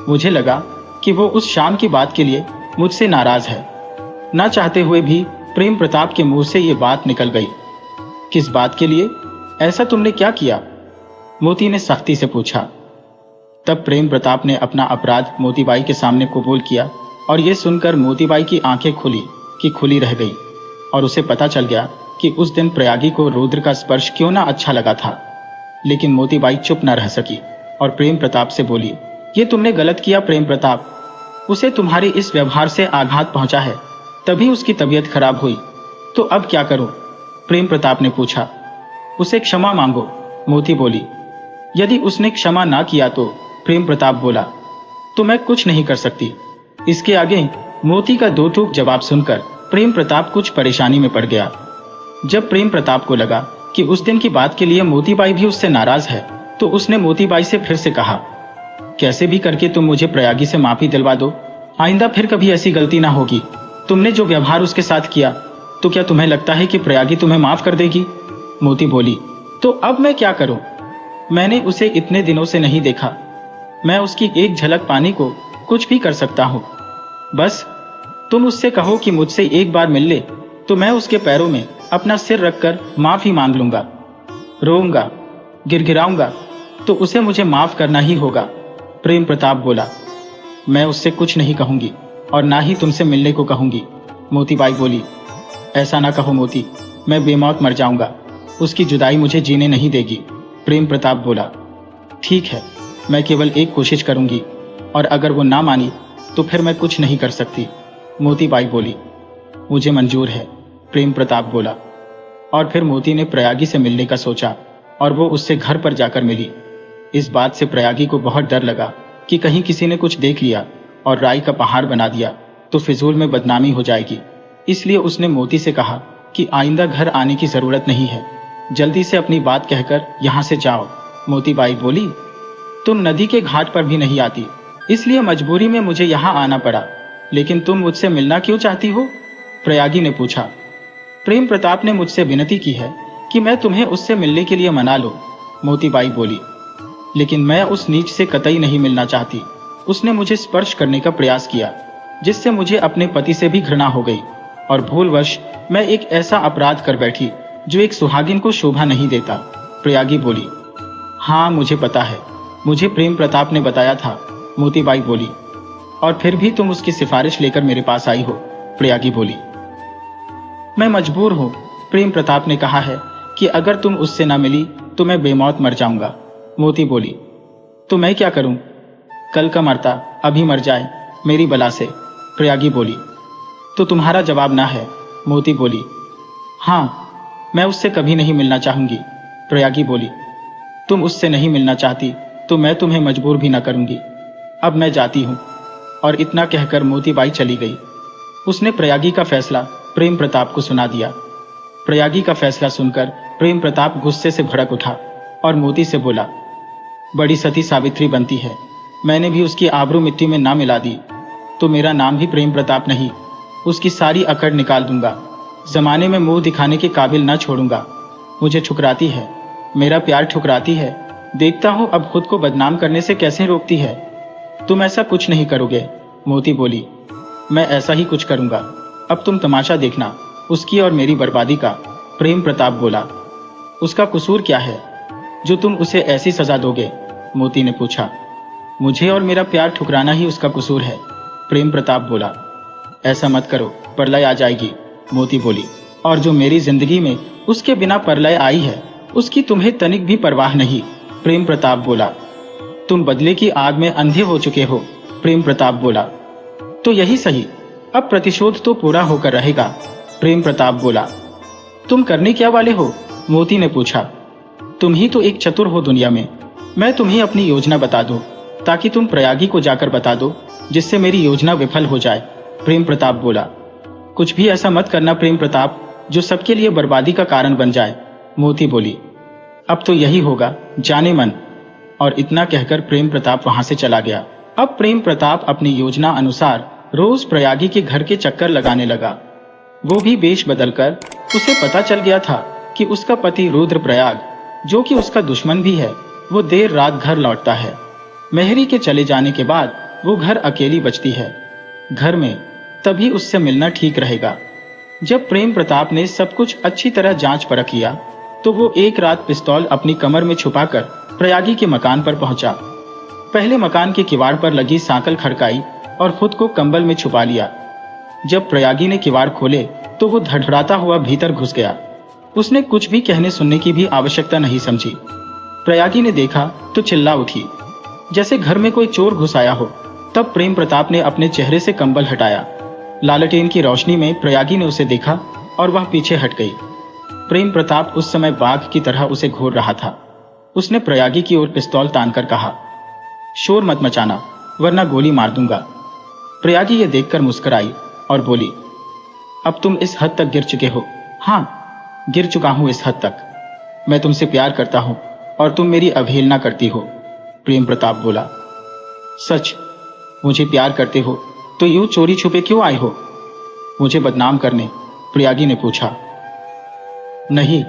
मुझे लगा कि वो उस शाम की बात के लिए मुझसे नाराज है। ना चाहते हुए भी प्रेम प्रताप के मुंह से ये बात निकल गई। किस बात के लिए? ऐसा तुमने क्या किया? मोती ने सख्ती से पूछा। तब प्रेम प्रताप ने अपना अपराध मोतीबाई के सामने कबूल किया और ये सुनकर मोतीबाई की आंखें खुली कि खुली रह गई और उसे पता चल गया कि उस दिन प्रयागी को रुद्र का स्पर्श क्यों ना अच्छा लगा था। लेकिन मोतीबाई चुप न रह सकी और प्रेम प्रताप से बोली, ये तुमने गलत किया प्रेम प्रताप, उसे तुम्हारे इस व्यवहार से आघात पहुंचा है, तभी उसकी तबीयत खराब हुई। तो अब क्या करूं? प्रेम प्रताप ने पूछा। उसे क्षमा मांगो, मोती बोली। यदि उसने क्षमा ना किया तो, प्रेम प्रताप बोला, तो मैं कुछ नहीं कर सकती। इसके आगे मोती का दो टूक जवाब सुनकर प्रेम प्रताप कुछ परेशानी में पड़ गया। जब प्रेम प्रताप को लगा कि उस दिन की बात के लिए मोतीबाई भी उससे नाराज है तो उसने मोतीबाई से फिर से कहा, कैसे भी करके तुम मुझे प्रयागी से माफी दिलवा दो, आइंदा फिर कभी ऐसी गलती ना होगी। तुमने जो व्यवहार उसके साथ किया तो क्या तुम्हें लगता है कि प्रयागी तुम्हें माफ कर देगी? मोती बोली। तो अब मैं क्या करूं? मैंने उसे इतने दिनों से नहीं देखा, मैं उसकी एक झलक पाने को कुछ भी कर सकता हूं। बस तुम उससे कहो कि मुझसे एक बार मिल ले तो मैं उसके पैरों में अपना सिर रखकर माफी मांग लूंगा। रोऊंगा, गिड़गिड़ाऊंगा तो उसे मुझे माफ करना ही होगा, प्रेम प्रताप बोला। मैं उससे कुछ नहीं कहूंगी और ना ही तुमसे मिलने को कहूंगी, मोतीबाई बोली। ऐसा ना कहो मोती, मैं बेमौत मर जाऊंगा, उसकी जुदाई मुझे जीने नहीं देगी, प्रेम प्रताप बोला। ठीक है, मैं केवल एक कोशिश करूंगी और अगर वो ना मानी तो फिर मैं कुछ नहीं कर सकती, मोतीबाई बोली। मुझे मंजूर है, प्रेम प्रताप बोला। और फिर मोती ने प्रयागी से मिलने का सोचा और वो उससे घर पर जाकर मिली। इस बात से प्रयागी को बहुत डर लगा कि कहीं किसी ने कुछ देख लिया और राई का पहाड़ बना दिया तो फिजूल में बदनामी हो जाएगी। इसलिए उसने मोती से कहा कि आइंदा घर आने की जरूरत नहीं है, जल्दी से अपनी बात कहकर यहाँ से जाओ। मोतीबाई बोली, तुम नदी के घाट पर भी नहीं आती, इसलिए मजबूरी में मुझे यहाँ आना पड़ा, लेकिन तुम मुझसे मिलना क्यों चाहती हो? प्रयागी ने पूछा। प्रेम प्रताप ने मुझसे विनती की है कि मैं तुम्हें उससे मिलने के लिए मना लो, मोतीबाई बोली। लेकिन मैं उस नीच से कतई नहीं मिलना चाहती। उसने मुझे स्पर्श करने का प्रयास किया जिससे मुझे अपने पति से भी घृणा हो गई और भूलवश मैं एक ऐसा अपराध कर बैठी जो एक सुहागिन को शोभा नहीं देता, प्रयागी बोली। हाँ मुझे पता है, मुझे प्रेम प्रताप ने बताया था, मोतीबाई बोली। और फिर भी तुम उसकी सिफारिश लेकर मेरे पास आई हो, प्रयागी बोली। मैं मजबूर हूं, प्रेम प्रताप ने कहा है कि अगर तुम उससे ना मिली तो मैं बेमौत मर जाऊंगा, मोती बोली। तो मैं क्या करूं? कल का मरता अभी मर जाए मेरी बला से, प्रयागी बोली। तो तुम्हारा जवाब ना है, मोती बोली। हाँ, मैं उससे कभी नहीं मिलना चाहूंगी, प्रयागी बोली। तुम उससे नहीं मिलना चाहती तो मैं तुम्हें मजबूर भी ना करूंगी। अब मैं जाती हूं। और इतना कहकर मोतीबाई चली गई। उसने प्रयागी का फैसला प्रेम प्रताप को सुना दिया। प्रयागी का फैसला सुनकर प्रेम प्रताप गुस्से से भड़क उठा और मोती से बोला, बड़ी सती सावित्री बनती है, मैंने भी उसकी आबरू मिट्टी में ना मिला दी तो मेरा नाम भी प्रेम प्रताप नहीं, उसकी सारी अकड़ निकाल दूंगा, जमाने में मुंह दिखाने के काबिल ना छोड़ूंगा। मुझे ठुकराती है, मेरा प्यार ठुकराती है, देखता हूं अब खुद को बदनाम करने से कैसे रोकती है। तुम ऐसा कुछ नहीं करोगे, मोती बोली। मैं ऐसा ही कुछ करूंगा, अब तुम तमाशा देखना उसकी और मेरी बर्बादी का, प्रेम प्रताप बोला। उसका कसूर क्या है जो तुम उसे ऐसी सजा दोगे, मोती ने पूछा। मुझे और मेरा प्यार ठुकराना ही उसका कसूर है, प्रेम प्रताप बोला। ऐसा मत करो, प्रलय आ जाएगी, मोती बोली। और जो मेरी जिंदगी में उसके बिना प्रलय आई है उसकी तुम्हें तनिक भी परवाह नहीं, प्रेम प्रताप बोला। तुम बदले की आग में अंधे हो चुके हो, प्रेम प्रताप बोला। तो यही सही, अब प्रतिशोध तो पूरा होकर रहेगा, प्रेम प्रताप बोला। तुम करने क्या वाले हो, मोती ने पूछा। तुम ही तो एक चतुर हो दुनिया में, मैं तुम्हें अपनी योजना बता दूं ताकि तुम प्रयागी को जाकर बता दो, जिससे मेरी योजना विफल हो जाए, प्रेम प्रताप बोला। कुछ भी ऐसा मत करना प्रेम प्रताप जो सबके लिए बर्बादी का कारण बन जाए, मोती बोली। अब तो यही होगा, जाने मन। और इतना कहकर प्रेम प्रताप वहां से चला गया। अब प्रेम प्रताप अपनी योजना अनुसार रोज प्रयागी के घर के चक्कर लगाने लगा। वो भी वेश बदलकर। उसे पता चल गया था कि उसका पति रुद्रप्रयाग, जो कि उसका दुश्मन भी है, वो देर रात घर लौटता है। मेहरी के चले जाने के बाद वो घर अकेली बचती है घर में, तभी उससे मिलना ठीक रहेगा। जब प्रेम प्रताप ने सब कुछ अच्छी तरह जांच परख किया तो वो एक रात पिस्तौल अपनी कमर में छुपाकर प्रयागी के मकान पर पहुंचा। पहले मकान के किवाड़ पर लगी सांकल खड़काई और खुद को कंबल में छुपा लिया। जब प्रयागी ने किवाड़ खोले तो वो धड़धड़ाता हुआ भीतर घुस गया। उसने कुछ भी कहने सुनने की भी आवश्यकता नहीं समझी। प्रयागी ने देखा तो चिल्ला उठी, जैसे घर में कोई चोर घुस आया हो। तब प्रेम प्रताप ने अपने चेहरे से कंबल हटाया। लालटेन की रोशनी में प्रयागी ने उसे देखा और वह पीछे हट गई। प्रेम प्रताप उस समय बाघ की तरह उसे घूर रहा था। उसने प्रयागी की ओर पिस्तौल तानकर कहा, शोर मत मचाना वरना गोली मार दूंगा। प्रयागी ये देखकर मुस्कुराई और बोली, अब तुम इस हद तक गिर चुके हो। हाँ, गिर चुका हूं इस हद तक। मैं तुमसे प्यार करता हूं और तुम मेरी अवहेलना करती हो, प्रेम प्रताप बोला। सच, मुझे प्यार करते हो तो यूं चोरी छुपे क्यों आए हो? मुझे बदनाम करने, प्रयागी ने पूछा। नहीं,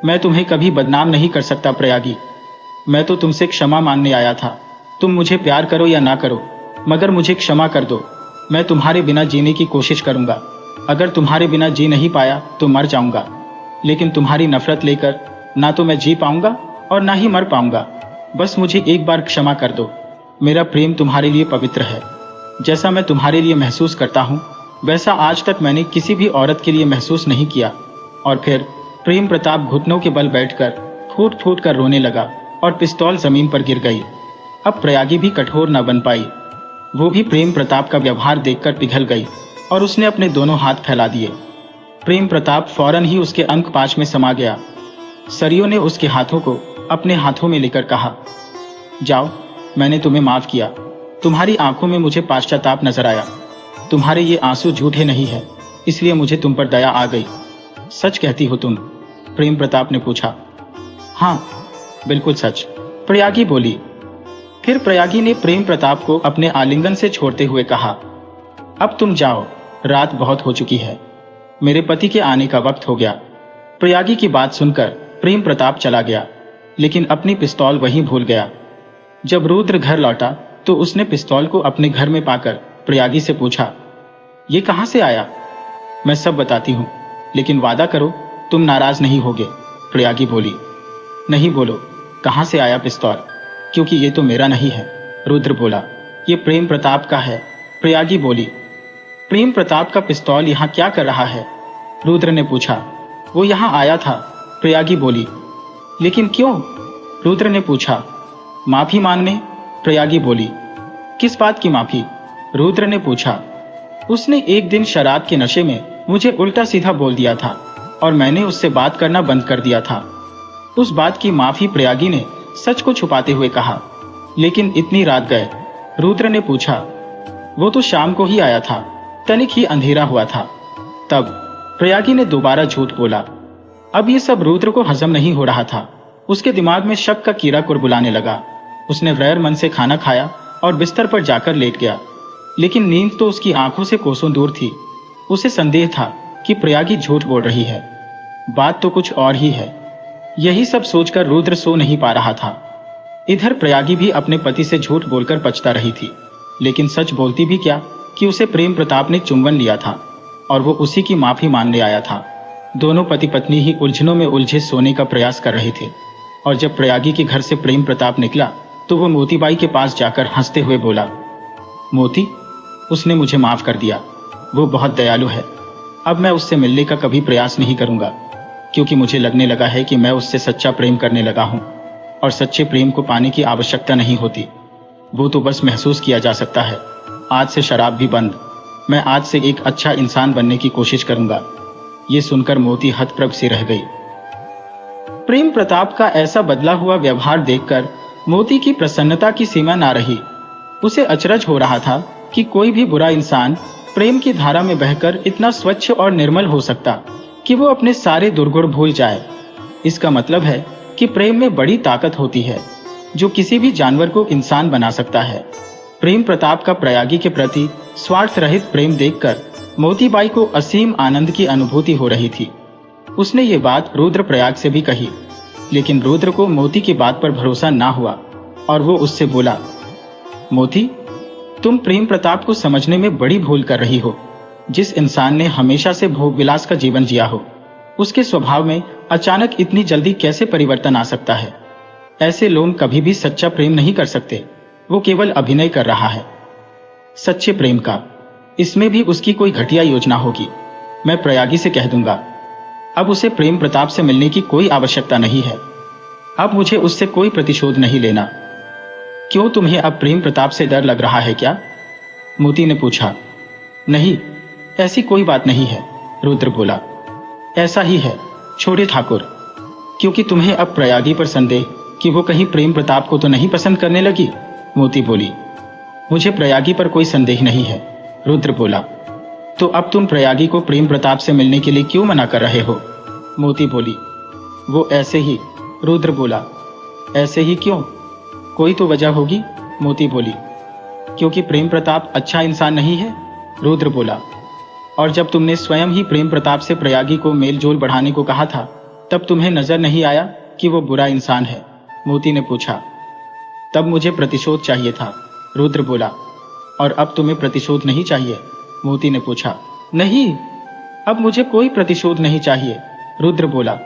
मैं तुम्हें कभी बदनाम नहीं कर सकता प्रयागी। मैं तो तुमसे क्षमा मांगने आया था। तुम मुझे प्यार करो या ना करो, मगर मुझे क्षमा कर दो। मैं तुम्हारे बिना जीने की कोशिश करूंगा। अगर तुम्हारे बिना जी नहीं पाया तो मर जाऊंगा, लेकिन तुम्हारी नफरत लेकर ना तो मैं जी पाऊंगा और ना ही मर पाऊंगा। बस मुझे एक बार क्षमा कर दो। मेरा प्रेम तुम्हारे लिए पवित्र है। जैसा मैं तुम्हारे लिए महसूस करता हूं वैसा आज तक मैंने किसी भी औरत के लिए महसूस नहीं किया। और फिर प्रेम प्रताप घुटनों के बल बैठकर फूट फूट कर रोने लगा और पिस्तौल जमीन पर गिर गई। अब प्रयागी भी कठोर न बन पाई। वो भी प्रेम प्रताप का व्यवहार देखकर पिघल गई और उसने अपने दोनों हाथ फैला दिए। प्रेम प्रताप फौरन ही उसके अंक पाश में समा गया। सरियों ने उसके हाथों को अपने हाथों में लेकर कहा, जाओ, मैंने तुम्हें माफ किया। तुम्हारी आंखों में मुझे पश्चाताप नजर आया। तुम्हारे ये आंसू झूठे नहीं है, इसलिए मुझे तुम पर दया आ गई। सच कहती हो तुम? प्रेम प्रताप ने पूछा। हाँ, बिल्कुल सच, प्रयागी बोली। फिर प्रयागी ने प्रेम प्रताप को अपने आलिंगन से छोड़ते हुए कहा, अब तुम जाओ, रात बहुत हो चुकी है। मेरे पति के आने का वक्त हो गया। प्रयागी की बात सुनकर प्रेम प्रताप चला गया, लेकिन अपनी पिस्तौल वहीं भूल गया। जब रुद्र घर लौटा तो उसने पिस्तौल को अपने घर में पाकर प्रयागी से पूछा, ये कहां से आया? मैं सब बताती हूं, लेकिन वादा करो तुम नाराज नहीं होगे, प्रयागी बोली। नहीं बोलो, कहां से आया पिस्तौल? क्योंकि ये तो मेरा नहीं है, रुद्र बोला। ये प्रेम प्रताप का है, प्रयागी बोली। प्रेम प्रताप का पिस्तौल यहाँ क्या कर रहा है? रुद्र ने पूछा। वो यहाँ आया था, प्रयागी बोली। लेकिन क्यों? रुद्र ने पूछा। माफी मांगने, प्रयागी बोली। किस बात की माफी? रुद्र ने पूछा। उसने एक दिन शराब के नशे में मुझे उल्टा सीधा बोल दिया था और मैंने उससे बात करना बंद कर दिया था। उस बात की माफी, प्रयागी ने सच को छुपाते हुए कहा। लेकिन इतनी रात गए? रुद्र ने पूछा। वो तो शाम को ही आया था, तनिक ही अंधेरा हुआ था। तब प्रयागी ने दोबारा झूठ बोला। अब ये सब रुद्र को हजम नहीं हो रहा था। उसके दिमाग में शक का कीड़ा कुरबुलाने लगा। उसने गैर मन से खाना खाया और बिस्तर पर जाकर लेट गया, लेकिन नींद तो उसकी आंखों से कोसों दूर थी। उसे संदेह था कि प्रयागी झूठ बोल रही है, बात तो कुछ और ही है। यही सब सोचकर रुद्र सो नहीं पा रहा था। इधर प्रयागी भी अपने पति से झूठ बोलकर पछता रही थी, लेकिन सच बोलती भी क्या कि उसे प्रेम प्रताप ने चुंबन लिया था और वो उसी की माफी मांगने आया था। दोनों पति पत्नी ही उलझनों में उलझे सोने का प्रयास कर रहे थे, और जब प्रयागी के घर से प्रेम प्रताप निकला तो वो मोतीबाई के पास जाकर हंसते हुए बोला, मोती, उसने मुझे माफ कर दिया, वो बहुत दयालु है। अब मैं उससे मिलने का कभी प्रयास नहीं करूंगा, क्योंकि मुझे लगने लगा है कि मैं उससे सच्चा प्रेम करने लगा हूं, और सच्चे प्रेम को पाने की आवश्यकता नहीं होती, वो तो बस महसूस किया जा सकता है। आज से शराब भी बंद, मैं आज से एक अच्छा इंसान बनने की कोशिश करूंगा। ये सुनकर मोती हतप्रभ सी रह गई। प्रेम प्रताप का ऐसा बदला हुआ व्यवहार देखकर मोती की प्रसन्नता की सीमा ना रही। उसे अचरज हो रहा था कि कोई भी बुरा इंसान प्रेम की धारा में बहकर इतना स्वच्छ और निर्मल हो सकता कि वो अपने सारे दुर्गुण भूल जाए। इसका मतलब है कि प्रेम में बड़ी ताकत होती है, जो किसी भी जानवर को इंसान बना सकता है। प्रेम प्रताप का प्रयागी के प्रति स्वार्थ रहित प्रेम देखकर मोतीबाई को असीम आनंद की अनुभूति हो रही थी। उसने ये बात रुद्र प्रयाग से भी कही, लेकिन रुद्र को मोती की बात पर भरोसा ना हुआ और वो उससे बोला, मोती, तुम प्रेम प्रताप को समझने में बड़ी भूल कर रही हो। जिस इंसान ने हमेशा से भोग विलास का जीवन जिया हो, उसके स्वभाव में अचानक इतनी जल्दी कैसे परिवर्तन आ सकता है? ऐसे लोग कभी भी सच्चा प्रेम नहीं कर सकते, वो केवल अभिनय कर रहा है। सच्चे प्रेम का, इसमें भी उसकी कोई घटिया योजना होगी। मैं प्रयागी से कह दूंगा। अब उसे प्रेम प्रताप से मिलने की कोई आवश्यकता नहीं है। अब मुझे उससे कोई प्रतिशोध नहीं लेना। क्यों, तुम्हें अब प्रेम प्रताप से डर लग रहा है क्या? मोती ने पूछा। नहीं, ऐसी कोई बात नहीं है, रुद्र बोला। ऐसा ही है छोटे ठाकुर, क्योंकि तुम्हें अब प्रयागी पर संदेह कि वो कहीं प्रेम प्रताप को तो नहीं पसंद करने लगी। मोती बोली। मुझे प्रयागी पर कोई संदेह नहीं है, रुद्र बोला। तो अब तुम प्रयागी को प्रेम प्रताप से मिलने के लिए क्यों मना कर रहे हो? मोती बोली। वो ऐसे ही, रुद्र बोला। ऐसे ही क्यों? कोई तो वजह होगी, मोती बोली। क्योंकि प्रेम प्रताप अच्छा इंसान नहीं है, रुद्र बोला। और जब तुमने स्वयं ही प्रेम प्रताप से प्रयागी को मेल जोल बढ़ाने को कहा था, तब तुम्हें नजर नहीं आया कि वो बुरा इंसान है? मोती ने पूछा। तब मुझे प्रतिशोध चाहिए था, रुद्र बोला। और अब तुम्हें प्रतिशोध नहीं चाहिए? मोती ने पूछा। नहीं, अब मुझे कोई प्रतिशोध नहीं चाहिए, रुद्र बोला।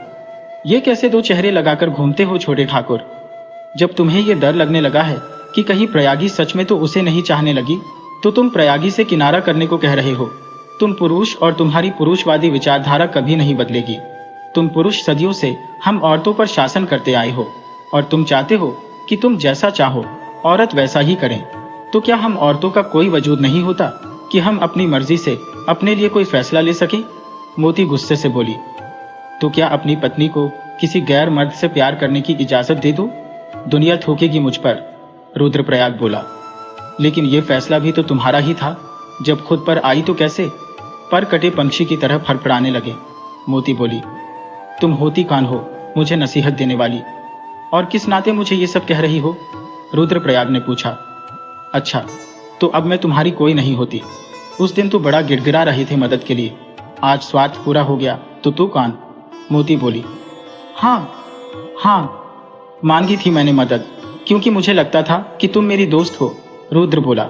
ये कैसे दो चेहरे लगाकर घूमते हो छोटे ठाकुर? जब तुम्हें यह डर लगने लगा है कि कहीं प्रयागी सच में तो उसे नहीं चाहने लगी, तो तुम प्रयागी से किनारा करने को कह रहे हो। तुम पुरुष और तुम्हारी पुरुषवादी विचारधारा कभी नहीं बदलेगी। तुम पुरुष सदियों से हम औरतों पर शासन करते आए हो, और तुम चाहते हो कि तुम जैसा चाहो औरत वैसा ही करें। तो क्या हम औरतों का कोई वजूद नहीं होता कि हम अपनी मर्जी से अपने लिए कोई फैसला ले सकें? मोती गुस्से से बोली। तो क्या अपनी पत्नी को किसी गैर मर्द से प्यार करने की इजाजत दे दो? दुनिया थूकेगी मुझ पर, रुद्रप्रयाग बोला। लेकिन यह फैसला भी तो तुम्हारा ही था। जब खुद पर आई तो कैसे पर कटे पंछी की तरह फड़फड़ाने लगे। मोती बोली। तुम होती कौन हो मुझे नसीहत देने वाली, और किस नाते मुझे ये सब कह रही हो? रुद्रप्रयाग ने पूछा। अच्छा, तो अब मैं तुम्हारी कोई नहीं होती। उस दिन तो बड़ा गिड़गिड़ा रहे थे मदद के लिए, आज स्वार्थ पूरा हो गया तो तू कौन? मोती बोली। हाँ, मांगी थी मैंने मदद, क्योंकि मुझे लगता था कि तुम मेरी दोस्त हो, रुद्र बोला।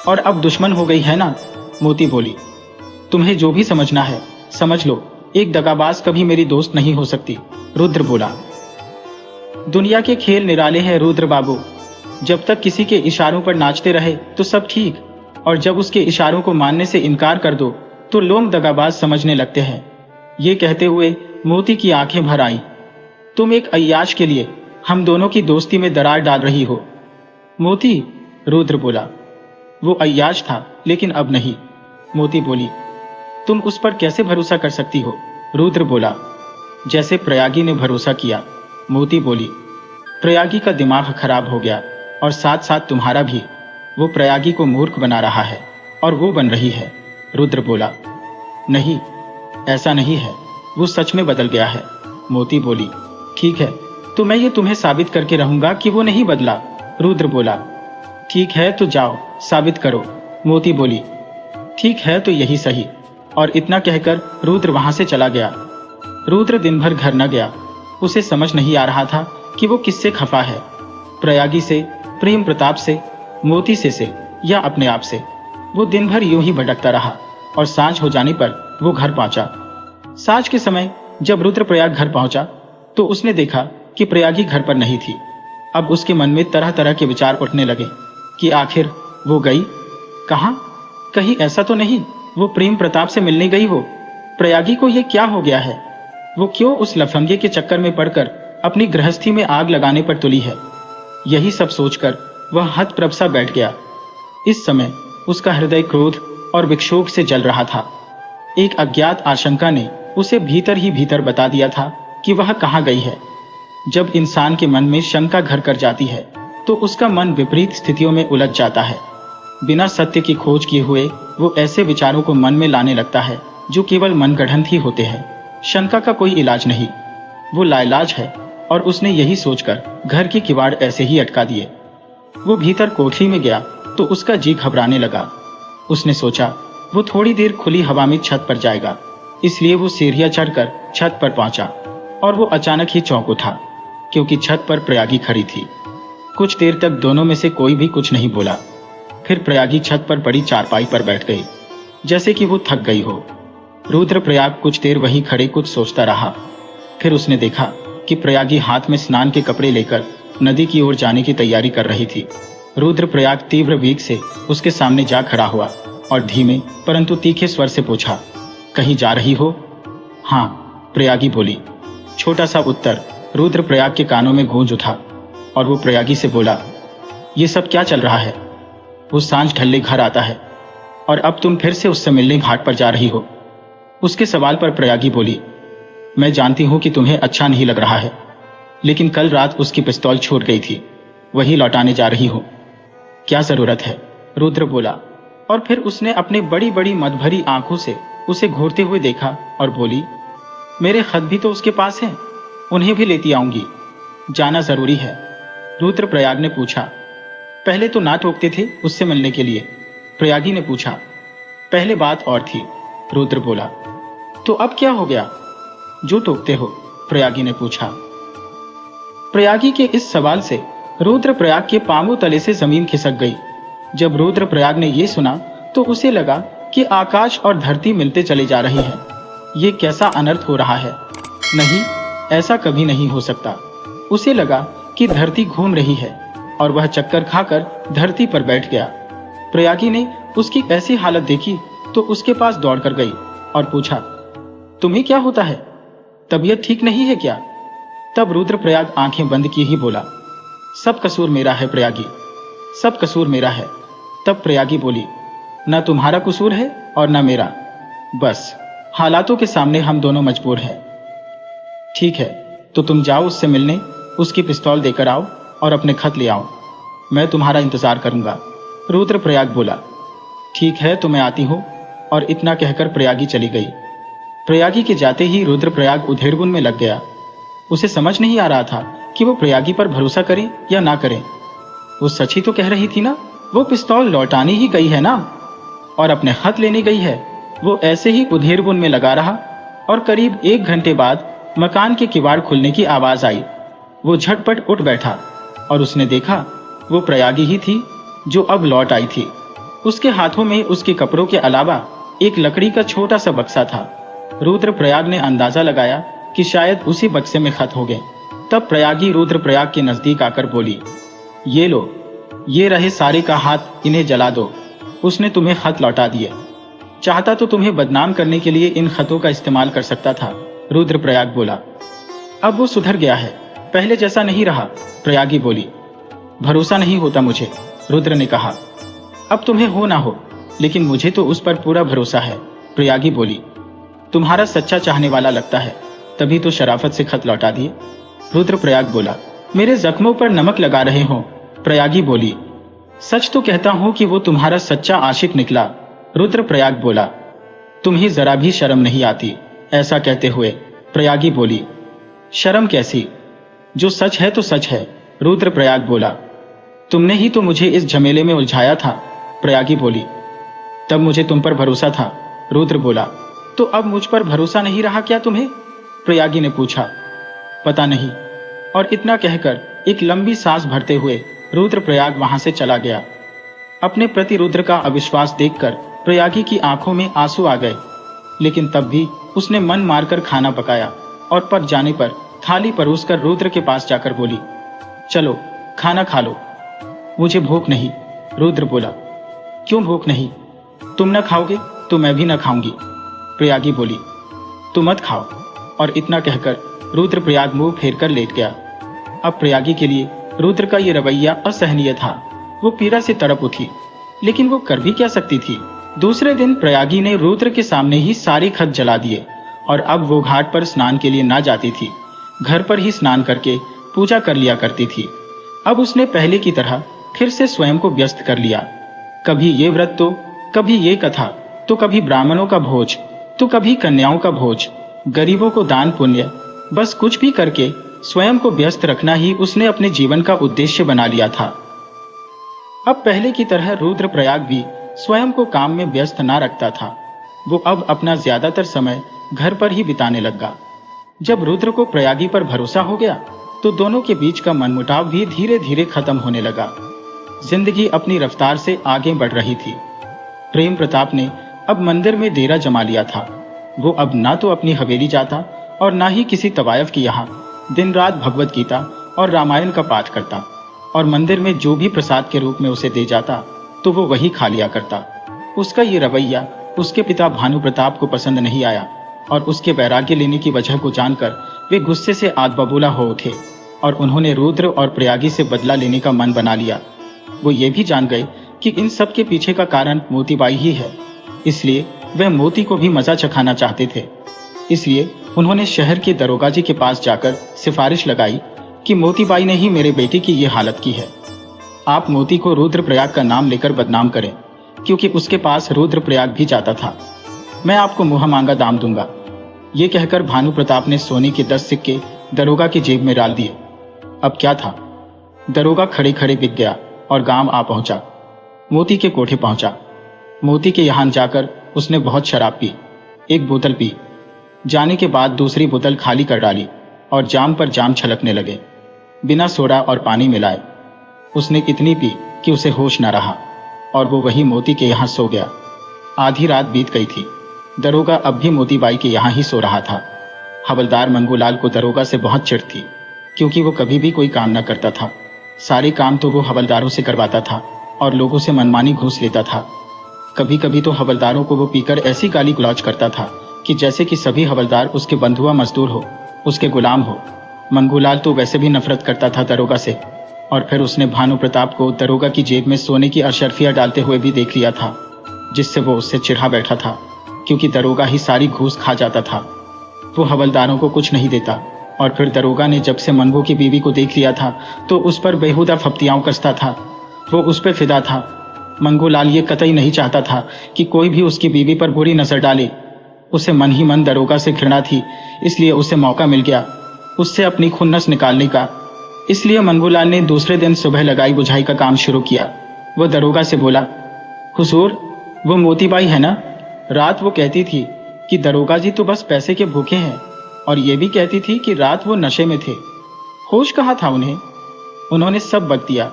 और अब दुश्मन हो गई है ना? मोती बोली। तुम्हें जो भी समझना है समझ लो, एक दगाबाज कभी मेरी दोस्त नहीं हो सकती, रुद्र बोला। दुनिया के खेल निराले हैं रुद्र बाबू। जब तक किसी के इशारों पर नाचते रहे तो सब ठीक, और जब उसके इशारों को मानने से इनकार कर दो तो लोग दगाबाज समझने लगते हैं। ये कहते हुए मोती की आंखें भर आईं। तुम एक अय्याश के लिए हम दोनों की दोस्ती में दरार डाल रही हो। मोती, रुद्र बोला। वो अय्याश था लेकिन अब नहीं, मोती बोली। तुम उस पर कैसे भरोसा कर सकती हो? रुद्र बोला। जैसे प्रयागी ने भरोसा किया, मोती बोली। प्रयागी का दिमाग खराब हो गया, और साथ साथ तुम्हारा भी। वो प्रयागी को मूर्ख बना रहा है, और वो बन रही है, रुद्र बोला। नहीं, ऐसा नहीं है, वो सच में बदल गया है, मोती बोली। ठीक है, तो मैं ये तुम्हें साबित करके रहूंगा कि वो नहीं बदला। रुद्र बोला। ठीक है तो जाओ, साबित करो। मोती बोली। ठीक है तो यही सही। और इतना कहकर रुद्र वहां से चला गया। रुद्र दिन भर घर न गया। उसे समझ नहीं आ रहा था कि वो किससे खफा है, प्रयागी से, प्रेम प्रताप से, मोती से या अपने आप से। वो दिन भर यूं ही भटकता रहा और सांझ हो जाने पर वो घर पहुंचा। सांझ के समय जब रुद्रप्रयाग घर पहुंचा तो उसने देखा कि प्रयागी घर पर नहीं थी। अब उसके मन में तरह तरह के विचार उठने लगे कि आखिर वो गई कहां? कहीं ऐसा तो नहीं वो प्रेम प्रताप से मिलने गई हो? प्रयागी को ये क्या हो गया है? वो क्यों उस लफंगे के चक्कर में पड़कर अपनी गृहस्थी में आग लगाने पर तुली है? यही सब सोचकर वह हतप्रभ सा बैठ गया। इस समय उसका हृदय क्रोध और विक्षोभ से जल रहा था। एक अज्ञात आशंका ने उसे भीतर ही भीतर बता दिया था कि वह कहां गई है। जब इंसान के मन में शंका घर कर जाती है तो उसका मन विपरीत स्थितियों में उलझ जाता है। बिना सत्य की खोज किए हुए वो ऐसे विचारों को मन में लाने लगता है जो केवल मनगढ़ंत ही होते हैं। शंका का कोई इलाज नहीं, वो लाइलाज है। और उसने यही सोचकर घर की किवाड़ ऐसे ही अटका दिए। वो भीतर कोठरी में गया तो उसका जी घबराने लगा। उसने सोचा वो थोड़ी देर खुली हवा में छत पर जाएगा, इसलिए वो सीढ़ियां चढ़कर छत पर पहुंचा और वो अचानक ही चौंक उठा क्योंकि छत पर प्रयागी खड़ी थी। कुछ देर तक दोनों में से कोई भी कुछ नहीं बोला। फिर प्रयागी छत पर पड़ी चारपाई पर बैठ गई, जैसे कि वो थक गई हो। रुद्रप्रयाग कुछ देर वहीं खड़े कुछ सोचता रहा। फिर उसने देखा कि प्रयागी हाथ में स्नान के कपड़े लेकर नदी की ओर जाने की तैयारी कर रही थी। रुद्रप्रयाग तीव्र वेग से उसके सामने जा खड़ा हुआ और धीमे परंतु तीखे स्वर से पूछा, कहीं जा रही हो? हाँ, प्रयागी बोली। छोटा सा उत्तर रुद्रप्रयाग के कानों में गूंज उठा और वो प्रयागी से बोला, ये सब क्या चल रहा है? वो सांझ ढलने घर आता है और अब तुम फिर से उससे मिलने घाट पर जा रही हो। उसके सवाल पर प्रयागी बोली, मैं जानती हूं कि तुम्हें अच्छा नहीं लग रहा है, लेकिन कल रात उसकी पिस्तौल छूट गई थी, वही लौटाने जा रही हो। क्या जरूरत है? रुद्र बोला। और फिर उसने अपनी बड़ी बड़ी मदभरी आंखों से उसे घूरते हुए देखा और बोली, मेरे खत भी तो उसके पास हैं, उन्हें भी लेती आऊंगी। जाना जरूरी है? रुद्रप्रयाग ने पूछा। पहले तो ना टोकते थे उससे मिलने के लिए, प्रयागी ने पूछा। पहले बात और थी, रुद्र बोला। तो अब क्या हो गया जो टोकते हो? प्रयागी ने पूछा। प्रयागी के इस सवाल से रुद्रप्रयाग के पांवों तले से जमीन खिसक गई। जब रुद्रप्रयाग ने यह सुना तो उसे लगा कि आकाश और धरती मिलते चले जा रही है। ये कैसा अनर्थ हो रहा है? नहीं, ऐसा कभी नहीं हो सकता। उसे लगा कि धरती घूम रही है और वह चक्कर खाकर धरती पर बैठ गया। प्रयागी ने उसकी ऐसी हालत देखी तो उसके पास दौड़कर गई और पूछा, तुम्हें क्या होता है? तबीयत ठीक नहीं है क्या? तब रुद्रप्रयाग आंखें बंद किए ही बोला, सब कसूर मेरा है प्रयागी, सब कसूर मेरा है। तब प्रयागी बोली, न तुम्हारा कसूर है और न मेरा, बस हालातों के सामने हम दोनों मजबूर हैं। ठीक है, तो तुम जाओ उससे मिलने, उसकी पिस्तौल देकर आओ और अपने खत ले आओ, मैं तुम्हारा इंतजार करूंगा। रुद्रप्रयाग बोला, ठीक है तो मैं आती हूं। और इतना कहकर प्रयागी चली गई। प्रयागी के जाते ही रुद्रप्रयाग उधेड़बुन में लग गया। उसे समझ नहीं आ रहा था कि वो प्रयागी पर भरोसा करे या ना करे। वो सच ही तो कह रही थी ना, वो पिस्तौल लौटाने ही गई है ना, और अपने खत लेने गई है। वो ऐसे ही उधेड़बुन में लगा रहा और करीब 1 घंटे बाद मकान के किवाड़ खुलने की आवाज आई। वो झटपट उठ बैठा और उसने देखा वो प्रयागी ही थी जो अब लौट आई थी। उसके हाथों में उसके कपड़ों के अलावा एक लकड़ी का छोटा सा बक्सा था। रुद्रप्रयाग ने अंदाजा लगाया कि शायद उसी बक्से में खत हो गए। तब प्रयागी रुद्रप्रयाग के नजदीक आकर बोली, ये लो, ये रहे सारे का हाथ, इन्हें जला दो। उसने तुम्हें खत लौटा दिए। चाहता तो तुम्हें बदनाम करने के लिए इन खतों का इस्तेमाल कर सकता था। रुद्रप्रयाग बोला। अब वो सुधर गया है, पहले जैसा नहीं रहा। प्रयागी बोली, भरोसा नहीं होता मुझे, रुद्र ने कहा। अब तुम्हें हो ना हो, लेकिन मुझे तो उस पर पूरा भरोसा है। प्रयागी बोली, तुम्हारा सच्चा चाहने वाला लगता है, तभी तो शराफत से खत लौटा दिए। रुद्रप्रयाग बोला, मेरे जख्मों पर नमक लगा रहे हो। प्रयागी बोली, सच तो कहता हूं कि वो तुम्हारा सच्चा आशिक निकला। रुद्रप्रयाग बोला, तुम्हें जरा भी शर्म नहीं आती ऐसा कहते हुए? प्रयागी बोली, शर्म कैसी? जो सच है तो सच है, रुद्रप्रयाग बोला। तुमने ही तो मुझे इस झमेले में उलझाया था, प्रयागी बोली। तब मुझे तुम पर भरोसा था, रुद्र बोला। तो अब मुझ पर भरोसा नहीं रहा क्या तुम्हें? प्रयागी ने पूछा। पता नहीं। और इतना कहकर एक लंबी सांस भरते हुए रुद्रप्रयाग वहां से चला गया। अपने प्रति रुद्र का अविश्वास देखकर प्रयागी की आंखों में आंसू आ गए, लेकिन तब भी उसने मन मारकर खाना पकाया और पक जाने पर थाली परोसकर रुद्र के पास जाकर बोली, चलो खाना खा लो। मुझे भूख नहीं, रुद्र बोला। क्यों भूख नहीं? तुम न खाओगे तो मैं भी न खाऊंगी, प्रयागी बोली। तुम मत खाओ। और इतना कहकर रुद्रप्रयाग मुंह फेर कर लेट गया। अब प्रयागी के लिए रुद्र का ये रवैया असहनीय था। वो पीड़ा से तड़प उठी, लेकिन वो कर भी क्या सकती थी। दूसरे दिन प्रयागी ने रुद्र के सामने ही सारे खत जला दिए और अब वो घाट पर स्नान के लिए ना जाती थी, घर पर ही स्नान करके पूजा कर लिया करती थी। अब उसने पहले की तरह फिर से स्वयं को व्यस्त कर लिया। कभी ये व्रत तो कभी ये कथा, तो कभी ब्राह्मणों का भोज, तो कभी कन्याओं का भोज, गरीबों को दान पुण्य, बस कुछ भी करके स्वयं को व्यस्त रखना ही उसने अपने जीवन का उद्देश्य बना लिया था। अब पहले की तरह रुद्रप्रयाग भी स्वयं को काम में व्यस्त ना रखता था। वो अब अपना ज्यादातर समय घर पर ही बिताने लगा। जब रुद्र को प्रयागी पर भरोसा हो गया तो दोनों के बीच का मनमुटाव भी धीरे धीरे खत्म होने लगा। जिंदगी अपनी रफ्तार से आगे बढ़ रही थी। प्रेम प्रताप ने अब मंदिर में डेरा जमा लिया था। वो अब ना तो अपनी हवेली जाता और ना ही किसी तवायफ की यहाँ दिन रात भगवत गीता और रामायण का पाठ करता, और मंदिर में जो भी प्रसाद के रूप में उसे दे जाता तो वो वही खा लिया करता। उसका ये रवैया उसके पिता भानु प्रताप को पसंद नहीं आया और उसके वैराग्य लेने की वजह को जानकर वे गुस्से से आग बबूला हो उठे और उन्होंने रुद्र और प्रयागी से बदला लेने का मन बना लिया। वो ये भी जान गए कि इन सब के पीछे का कारण मोतीबाई ही है, इसलिए वह मोती को भी मजा चखाना चाहते थे। इसलिए उन्होंने शहर के दरोगा जी के पास जाकर सिफारिश लगाई कि मोतीबाई ने ही मेरे बेटे की ये हालत की है। आप मोती को रुद्रप्रयाग का नाम लेकर बदनाम करें, क्योंकि उसके पास रुद्रप्रयाग भी जाता था। मैं आपको मुँह मांगा दाम दूंगा। ये कहकर भानु प्रताप ने सोने के 10 सिक्के दरोगा की जेब में डाल दिए। अब क्या था, दरोगा खड़े खड़े बिक गया और गांव आ पहुंचा। मोती के कोठे पहुंचा। मोती के यहाँ जाकर उसने बहुत शराब पी। एक बोतल पी, जाने के बाद दूसरी बोतल खाली कर डाली और जाम पर जाम छलकने लगे, बिना सोडा और पानी मिलाए। उसने इतनी पी कि उसे होश न रहा और वो वही मोती के यहाँ सो गया। आधी रात बीत गई थी। दरोगा अब भी मोतीबाई के यहाँ ही सो रहा था। हवलदार मंगूलाल को दरोगा से बहुत चिढ़ थी, क्योंकि वो कभी भी कोई काम न करता था। सारे काम तो वो हवलदारों से करवाता था और लोगों से मनमानी घूस लेता था। कभी कभी तो हवलदारों को वो पीकर ऐसी गाली गलौज करता था कि जैसे कि सभी हवलदार उसके बंधुआ मजदूर हो, उसके गुलाम हो। मंगूलाल तो वैसे भी नफरत करता था दरोगा से, और फिर उसने भानु प्रताप को दरोगा की जेब में सोने की अशर्फियां डालते हुए भी देख लिया था, जिससे वो उससे चिढ़ा बैठा था, क्योंकि दरोगा ही सारी घूस खा जाता था। वो हवलदारों को कुछ नहीं देता, और फिर दरोगा ने जब से मंगू की बीवी को देख लिया था तो उस पर बेहुदा फप्तियां कसता था। वो उस पर फिदा था। मंगूलाल ये कतई नहीं चाहता था कि कोई भी उसकी बीवी पर बुरी नजर डाले। उसे मन ही मन दरोगा से घृणा थी, इसलिए उसे मौका मिल गया उससे अपनी खुन्नस निकालने का। इसलिए मंगूलाल ने दूसरे दिन सुबह लगाई बुझाई का काम शुरू किया। वो दरोगा से बोला, हुजूर, वो मोतीबाई है ना? रात वो कहती थी कि दरोगा जी तो बस पैसे के भूखे हैं, और ये भी कहती थी कि रात वो नशे में थे। होश कहाँ था उन्हें? उन्होंने सब बक दिया।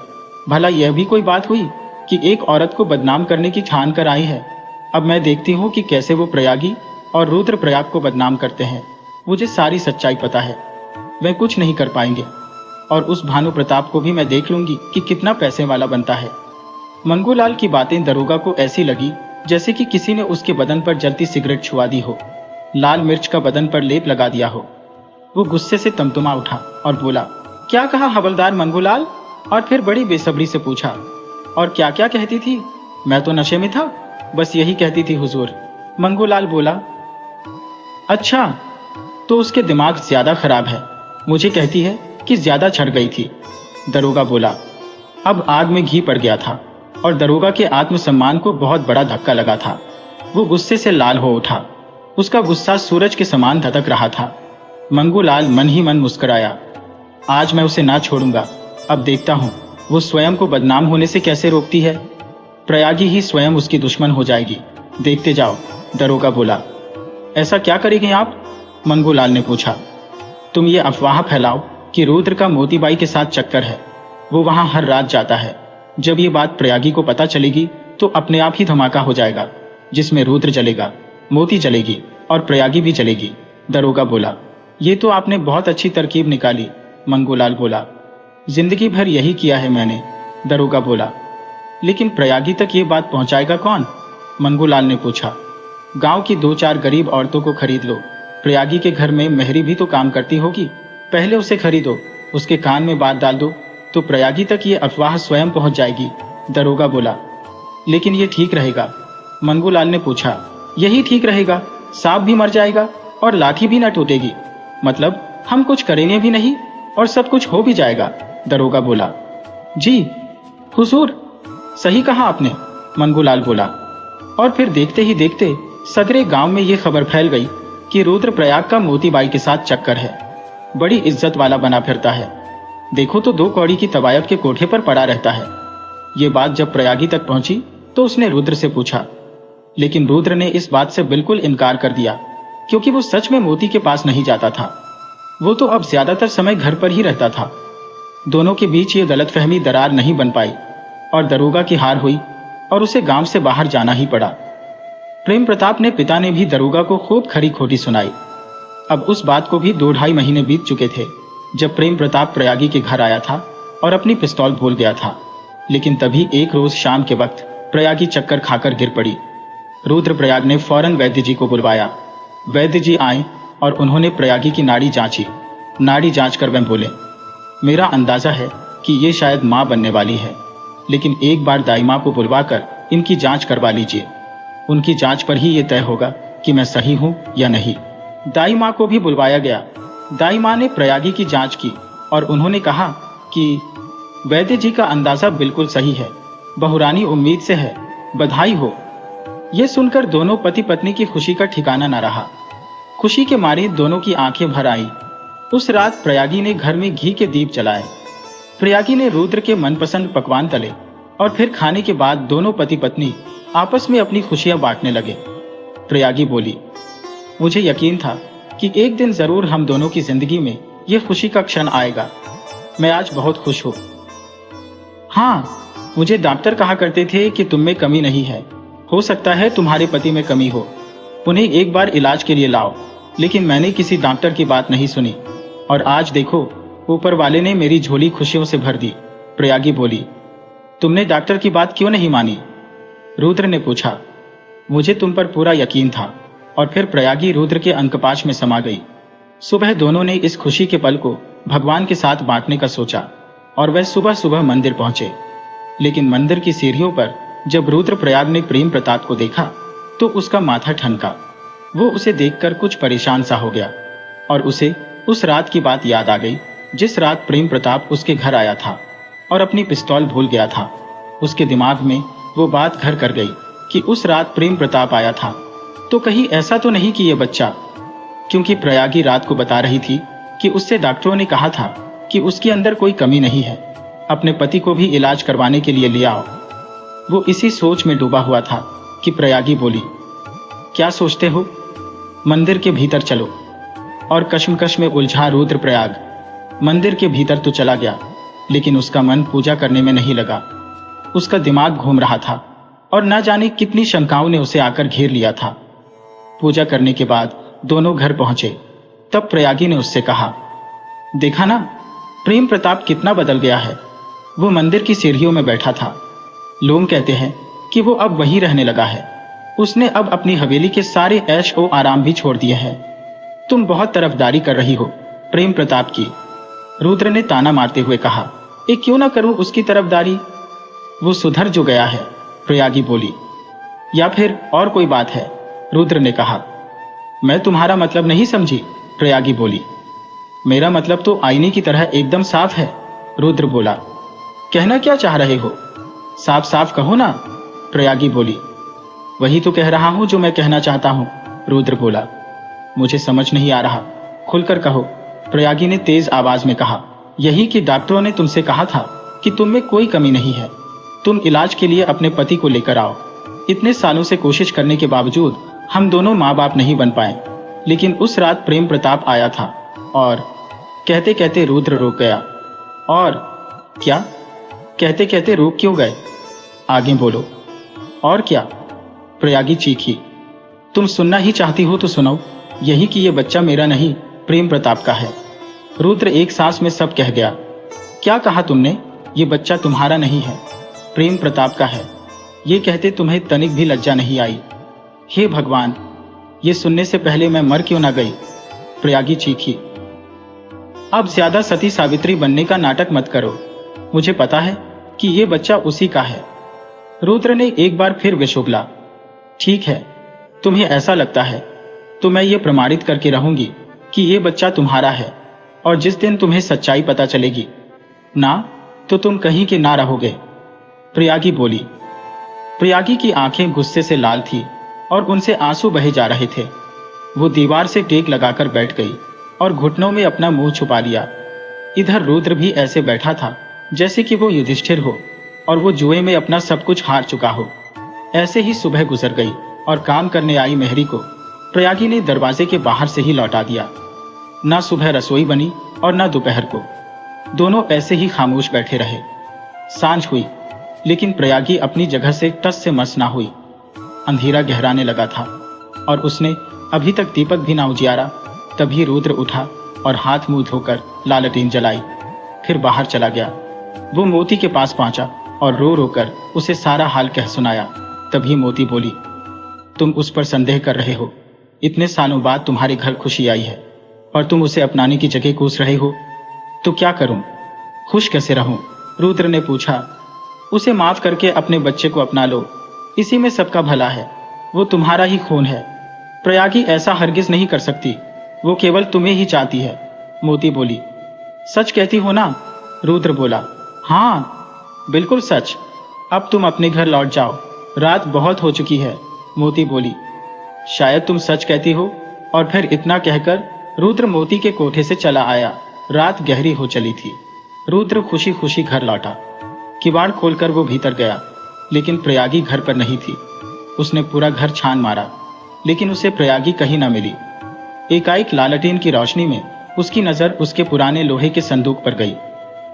भला यह भी कोई बात हुई कि एक औरत को बदनाम करने की ठान कर आई है। अब मैं देखती हूँ कि कैसे वो प्रयागी और रुद्रप्रयाग को बदनाम करते हैं। मुझे सारी सच्चाई पता है। वे कुछ नहीं कर पाएंगे, और उस भानु प्रताप को भी मैं देख लूंगी कि कितना पैसे वाला बनता है। मंगूलाल की बातें दरोगा को ऐसी लगी जैसे कि किसी ने उसके बदन पर जलती सिगरेट छुआ दी हो, लाल मिर्च का बदन पर लेप लगा दिया हो। वो गुस्से से तमतमा उठा और बोला, क्या कहा हवलदार मंगूलाल? और फिर बड़ी बेसब्री से पूछा, और क्या क्या कहती थी? मैं तो नशे में था, बस यही कहती थी हुजूर। मंगूलाल बोला, अच्छा, तो उसके दिमाग ज्यादा खराब है। मुझे कहती है कि ज्यादा छड़ गई थी। दरोगा बोला। अब आग में घी पड़ गया था और दरोगा के आत्मसम्मान को बहुत बड़ा धक्का लगा था। वो गुस्से से लाल हो उठा। उसका गुस्सा सूरज के समान धधक रहा था। मंगूलाल मन ही मन मुस्कुराया। आज मैं उसे ना छोड़ूंगा। अब देखता हूँ वो स्वयं को बदनाम होने से कैसे रोकती है। प्रयागी ही स्वयं उसकी दुश्मन हो जाएगी, देखते जाओ, दरोगा बोला। ऐसा क्या करेंगे आप? मंगूलाल ने पूछा। तुम ये अफवाह फैलाओ कि रुद्र का मोतीबाई के साथ चक्कर है, वो वहां हर रात जाता है। जब ये बात प्रयागी को पता चलेगी तो अपने आप ही धमाका हो जाएगा, जिसमें रुद्र जलेगा, मोती जलेगी और प्रयागी भी जलेगी, दरोगा बोला। ये तो आपने बहुत अच्छी तरकीब निकाली, मंगूलाल बोला। जिंदगी भर यही किया है मैंने, दरोगा बोला। लेकिन प्रयागी तक ये बात पहुंचाएगा कौन? मंगूलाल ने पूछा। गांव की 2-4 गरीब औरतों को खरीद लो। प्रयागी के घर में मेहरी भी तो काम करती होगी, पहले उसे खरीदो, उसके कान में बात डाल दो तो प्रयागी तक ये अफवाह स्वयं पहुंच जाएगी, दरोगा बोला। लेकिन ये ठीक रहेगा? मंगूलाल ने पूछा। यही ठीक रहेगा, सांप भी मर जाएगा और लाठी भी न टूटेगी, मतलब हम कुछ करेंगे भी नहीं और सब कुछ हो भी जाएगा, दरोगा बोला। जी हुजूर, सही कहा आपने, मंगूलाल बोला। और फिर देखते ही देखते सगरे गांव में ये खबर फैल गई कि रुद्रप्रयाग का मोतीबाई के साथ चक्कर है। बड़ी इज्जत वाला बना फिरता है, देखो तो 2 कौड़ी की तवायत के कोठे पर पड़ा रहता है। ये बात जब प्रयागी तक पहुंची तो उसने रुद्र से पूछा, लेकिन रुद्र ने इस बात से बिल्कुल इनकार कर दिया, क्योंकि वो सच में मोती के पास नहीं जाता था। वो तो अब ज्यादातर समय घर पर ही रहता था। दोनों के बीच ये गलतफहमी दरार नहीं बन पाई और दरोगा की हार हुई और उसे गांव से बाहर जाना ही पड़ा। प्रेम प्रताप ने पिता ने भी दरोगा को खूब खरी खोटी सुनाई। अब उस बात को भी 2-2.5 महीने बीत चुके थे जब प्रेम प्रताप प्रयागी के घर आया था और अपनी पिस्तौल भूल गया था। लेकिन तभी एक रोज शाम के वक्त प्रयागी चक्कर खाकर गिर पड़ी। रुद्रप्रयाग ने फौरन वैद्य जी को बुलवाया। वैद्य जी आए और उन्होंने प्रयागी की नाड़ी जांची। नाड़ी जांचकर वह बोले, मेरा अंदाजा है कि ये शायद मां बनने वाली है, लेकिन एक बार दाई मां को बुलवाकर इनकी जांच करवा लीजिए। उनकी जांच पर ही ये तय होगा कि मैं सही हूं या नहीं। दाई मां को भी बुलवाया गया। दाई मां ने प्रयागी की जांच की और उन्होंने कहा कि वैद्य जी का अंदाजा बिल्कुल सही है, बहुरानी उम्मीद से है, बधाई हो। यह सुनकर दोनों पति पत्नी की खुशी का ठिकाना न रहा। खुशी के मारे दोनों की आंखें भर आई। उस रात प्रयागी ने घर में घी के दीप जलाए। प्रयागी ने रुद्र के मनपसंद पकवान तले और फिर खाने के बाद दोनों पति पत्नी आपस में अपनी खुशियां बांटने लगे। प्रयागी बोली, मुझे यकीन था कि एक दिन जरूर हम दोनों की जिंदगी में यह खुशी का क्षण आएगा। मैं आज बहुत खुश हूं। हाँ, मुझे डॉक्टर कहा करते थे कि तुम में कमी नहीं है, हो सकता है तुम्हारे पति में कमी हो, उन्हें एक बार इलाज के लिए लाओ। लेकिन मैंने किसी डॉक्टर की बात नहीं सुनी और आज देखो, ऊपर वाले ने मेरी झोली खुशियों से भर दी। प्रयागी बोली, तुमने डॉक्टर की बात क्यों नहीं मानी? रुद्र ने पूछा। मुझे तुम पर पूरा यकीन था। और फिर प्रयागी रुद्र के अंकपाश में समा गई। सुबह दोनों ने इस खुशी के पल को भगवान के साथ बांटने का सोचा और वह सुबह सुबह मंदिर पहुंचे। लेकिन मंदिर की सीढ़ियों पर जब रुद्रप्रयाग ने प्रेम प्रताप को देखा तो उसका माथा ठनका। वो उसे देखकर कुछ परेशान सा हो गया और उसे उस रात की बात याद आ गई जिस रात प्रेम प्रताप उसके घर आया था और अपनी पिस्तौल भूल गया था। उसके दिमाग में वो बात घर कर गई कि उस रात प्रेम प्रताप आया था तो कहीं ऐसा तो नहीं कि ये बच्चा, क्योंकि प्रयागी रात को बता रही थी कि उससे डॉक्टरों ने कहा था कि उसके अंदर कोई कमी नहीं है, अपने पति को भी इलाज करवाने के लिए ले आओ। वो इसी सोच में डूबा हुआ था कि प्रयागी बोली, क्या सोचते हो? मंदिर के भीतर चलो। और कश्मकश में उलझा रुद्रप्रयाग मंदिर के भीतर तो चला गया, लेकिन उसका मन पूजा करने में नहीं लगा। उसका दिमाग घूम रहा था और न जाने कितनी शंकाओं ने उसे आकर घेर लिया था। पूजा करने के बाद दोनों घर पहुंचे। तब प्रयागी ने उससे कहा, देखा ना, प्रेम प्रताप कितना बदल गया है। वो मंदिर की सीढ़ियों में बैठा था। लोग कहते हैं कि वो अब वहीं रहने लगा है। उसने अब अपनी हवेली के सारे ऐश ओ आराम भी छोड़ दिए हैं। तुम बहुत तरफदारी कर रही हो प्रेम प्रताप की, रुद्र ने ताना मारते हुए कहा। ये क्यों ना करूं उसकी तरफदारी? वो सुधर जो गया है, प्रयागी बोली। या फिर और कोई बात है? रुद्र ने कहा। मैं तुम्हारा मतलब नहीं समझी, प्रयागी बोली। मेरा मतलब तो आईने की तरह एकदम साफ है, रुद्र बोला। कहना क्या चाह रहे हो? साफ साफ कहो ना, प्रयागी बोली। वही तो कह रहा हूं जो मैं कहना चाहता हूं, रुद्र बोला। मुझे समझ नहीं आ रहा, खुलकर कहो, प्रयागी ने तेज आवाज में कहा। यही कि डॉक्टरों ने तुमसे कहा था कि तुम में कोई कमी नहीं है, तुम इलाज के लिए अपने पति को लेकर आओ। इतने सालों से कोशिश करने के बावजूद हम दोनों माँ बाप नहीं बन पाए, लेकिन उस रात प्रेम प्रताप आया था और कहते कहते रुद्र रुक गया। और क्या? कहते कहते रुक क्यों गए? आगे बोलो। और क्या? प्रयागी चीखी। तुम सुनना ही चाहती हो तो सुनो, यही कि ये बच्चा मेरा नहीं, प्रेम प्रताप का है। रुद्र एक सांस में सब कह गया। क्या कहा तुमने? ये बच्चा तुम्हारा नहीं है, प्रेम प्रताप का है। ये कहते तुम्हें तनिक भी लज्जा नहीं आई? हे भगवान, ये सुनने से पहले मैं मर क्यों ना गई? प्रयागी चीखी। अब ज्यादा सती सावित्री बनने का नाटक मत करो, मुझे पता है कि ये बच्चा उसी का है। रुद्र ने एक बार फिर विष उगला। ठीक है, तुम्हें ऐसा लगता है तो मैं ये प्रमाणित करके रहूंगी कि ये बच्चा तुम्हारा है, और जिस दिन तुम्हें सच्चाई पता चलेगी ना, तो तुम कहीं के ना रहोगे। प्रयागी बोली। प्रयागी की आंखें गुस्से से लाल थी और उनसे आंसू बहे जा रहे थे। वो दीवार से टेक लगाकर बैठ गई और घुटनों में अपना मुंह छुपा लिया। इधर रुद्र भी ऐसे बैठा था जैसे कि वो युधिष्ठिर हो और वो जुए में अपना सब कुछ हार चुका हो। ऐसे ही सुबह गुजर गई और काम करने आई मेहरी को प्रयागी ने दरवाजे के बाहर से ही लौटा दिया। ना सुबह रसोई बनी और ना दोपहर को, दोनों ऐसे ही खामोश बैठे रहे। सांझ हुई, लेकिन प्रयागी अपनी जगह से टस से मस ना हुई। अंधेरा गहराने लगा था और उसने अभी तक दीपक भी ना उजियारा। तभी रुद्र उठा और हाथ मुंह धोकर लालटेन जलाई, फिर बाहर चला गया। वो मोती के पास पहुंचा और रो रो कर उसे सारा हाल कह सुनाया। तभी मोती बोली, तुम उस पर संदेह कर रहे हो? इतने सालों बाद तुम्हारे घर खुशी आई है और तुम उसे अपनाने की जगह कोस रहे हो। तो क्या करूं? खुश कैसे रहूं? रुद्र ने पूछा। उसे माफ करके अपने बच्चे को अपना लो, इसी में सबका भला है। वो तुम्हारा ही खून है। प्रयागी ऐसा हरगिज नहीं कर सकती, वो केवल तुम्हें ही चाहती है। मोती बोली। सच कहती हो ना? रुद्र बोला। हाँ, बिल्कुल सच। अब तुम अपने घर लौट जाओ, रात बहुत हो चुकी है। मोती बोली। शायद तुम सच कहती हो। और फिर इतना कहकर रुद्र मोती के कोठे से चला आया। रात गहरी हो चली थी। रुद्र खुशी खुशी घर लौटा। किवाड़ खोलकर वो भीतर गया, लेकिन प्रयागी घर पर नहीं थी। उसने पूरा घर छान मारा, लेकिन उसे प्रयागी कहीं न मिली। एकाएक लालटेन की रोशनी में उसकी नजर उसके पुराने लोहे के संदूक पर गई,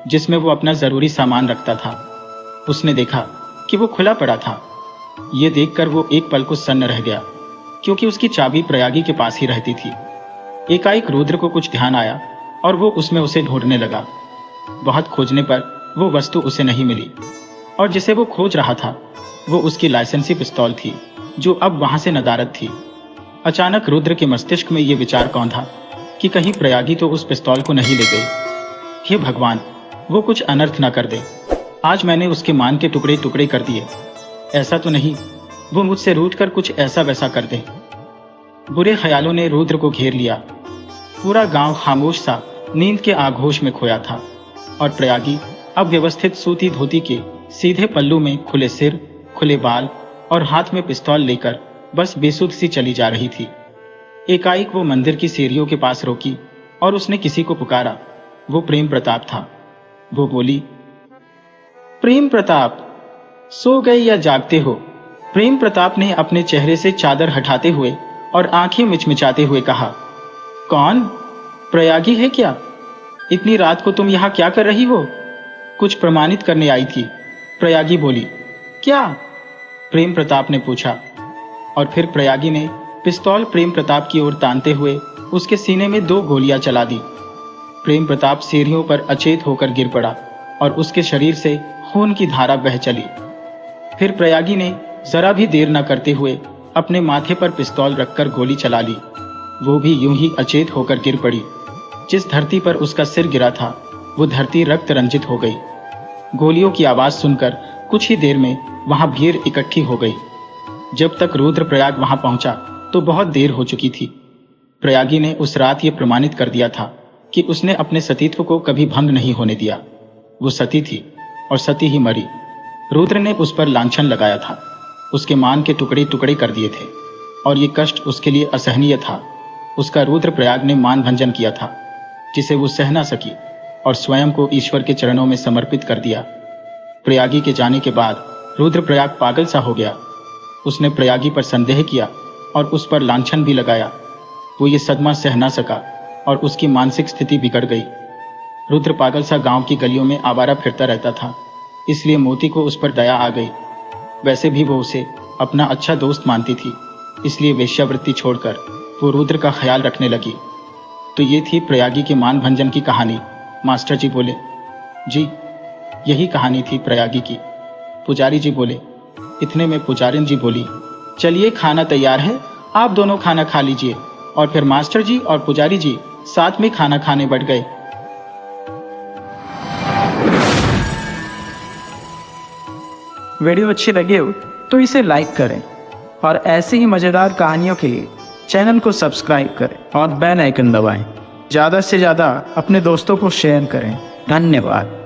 जिसमें वो अपना जरूरी सामान रखता था। उसने देखा कि वो खुला पड़ा था। ये देखकर वो एक पल को सन्न रह गया, क्योंकि उसकी चाबी प्रयागी के पास ही रहती थी। एकाएक रुद्र को कुछ ध्यान आया और वो उसमें उसे ढूंढने लगा। बहुत खोजने पर वो वस्तु उसे नहीं मिली, और जिसे वो खोज रहा था वो उसकी लाइसेंसी पिस्तौल थी, जो अब वहां से नदारद थी। अचानक रुद्र के मस्तिष्क में ये विचार कौंधा कि कहीं प्रयागी तो उस पिस्तौल को नहीं ले गई। हे भगवान, वो कुछ अनर्थ न कर दे। आज मैंने उसके मान के टुकड़े टुकड़े कर दिए। ऐसा तो नहीं वो मुझसे रूठ कर कुछ ऐसा वैसा कर दे। बुरे ख्यालों ने रुद्र को घेर लिया। पूरा गांव खामोश सा नींद के आघोष में खोया था, और प्रयागी अब व्यवस्थित सूती धोती के सीधे पल्लू में खुले सिर, खुले बाल और हाथ में पिस्तौल लेकर बस बेसुध सी चली जा रही थी। एकाएक वो मंदिर की सीढ़ियों के पास रोकी और उसने किसी को पुकारा। वो प्रेम प्रताप था। वो बोली, प्रेम प्रताप, सो गए या जागते हो? प्रेम प्रताप ने अपने चेहरे से चादर हटाते हुए और आंखें मिचमिचाते हुए कहा। कौन? प्रयागी है क्या? इतनी रात को तुम यहाँ क्या कर रही हो? कुछ प्रमाणित करने आई थी, प्रयागी बोली। क्या? प्रेम प्रताप ने पूछा, और फिर प्रयागी ने पिस्तौल प्रेम प्रताप की ओर तानते हुए उसके सीने में 2 गोलियां चला दी। प्रेम प्रताप सीढ़ियों पर अचेत होकर गिर पड़ा और उसके शरीर से खून की धारा बह चली। फिर प्रयागी ने जरा भी देर न करते हुए अपने माथे पर पिस्तौल रखकर गोली चला ली। वो भी यूं ही अचेत होकर गिर पड़ी। जिस धरती पर उसका सिर गिरा था वो धरती रक्त रंजित हो गई। गोलियों की आवाज सुनकर कुछ ही देर में वहां भीड़ इकट्ठी हो गई। जब तक रुद्रप्रयाग वहां पहुंचा तो बहुत देर हो चुकी थी। प्रयागी ने उस रात ये प्रमाणित कर दिया था कि उसने अपने सतीत्व को कभी भंग नहीं होने दिया। वो सती थी और सती ही मरी। रुद्र ने उस पर लांछन लगाया था, उसके मान के टुकड़े टुकड़े कर दिए थे, और ये कष्ट उसके लिए असहनीय था। उसका रुद्रप्रयाग ने मान भंजन किया था, जिसे वो सह ना सकी। और स्वयं को ईश्वर के चरणों में समर्पित कर दिया। प्रयागी के जाने के बाद रुद्रप्रयाग पागल सा हो गया। उसने प्रयागी पर संदेह किया और उस पर लांछन भी लगाया। वो ये सदमा सह ना सका और उसकी मानसिक स्थिति बिगड़ गई। रुद्र पागल सा गांव की गलियों में आवारा फिरता रहता था, इसलिए मोती को उस पर दया आ गई। वैसे भी वो उसे अपना अच्छा दोस्त मानती थी, इसलिए वेश्यावृत्ति छोड़कर वो रुद्र का ख्याल रखने लगी। तो ये थी प्रयागी के मान भंजन की कहानी। मास्टर जी बोले, जी यही कहानी थी प्रयागी की। पुजारी जी बोले। इतने में पुजारिन जी बोली, चलिए खाना तैयार है, आप दोनों खाना खा लीजिए। और फिर मास्टर जी और पुजारी जी साथ में खाना खाने बैठ गए। वीडियो अच्छी लगी हो तो इसे लाइक करें और ऐसे ही मज़ेदार कहानियों के लिए चैनल को सब्सक्राइब करें और बेल आइकन दबाएं। ज़्यादा से ज़्यादा अपने दोस्तों को शेयर करें। धन्यवाद।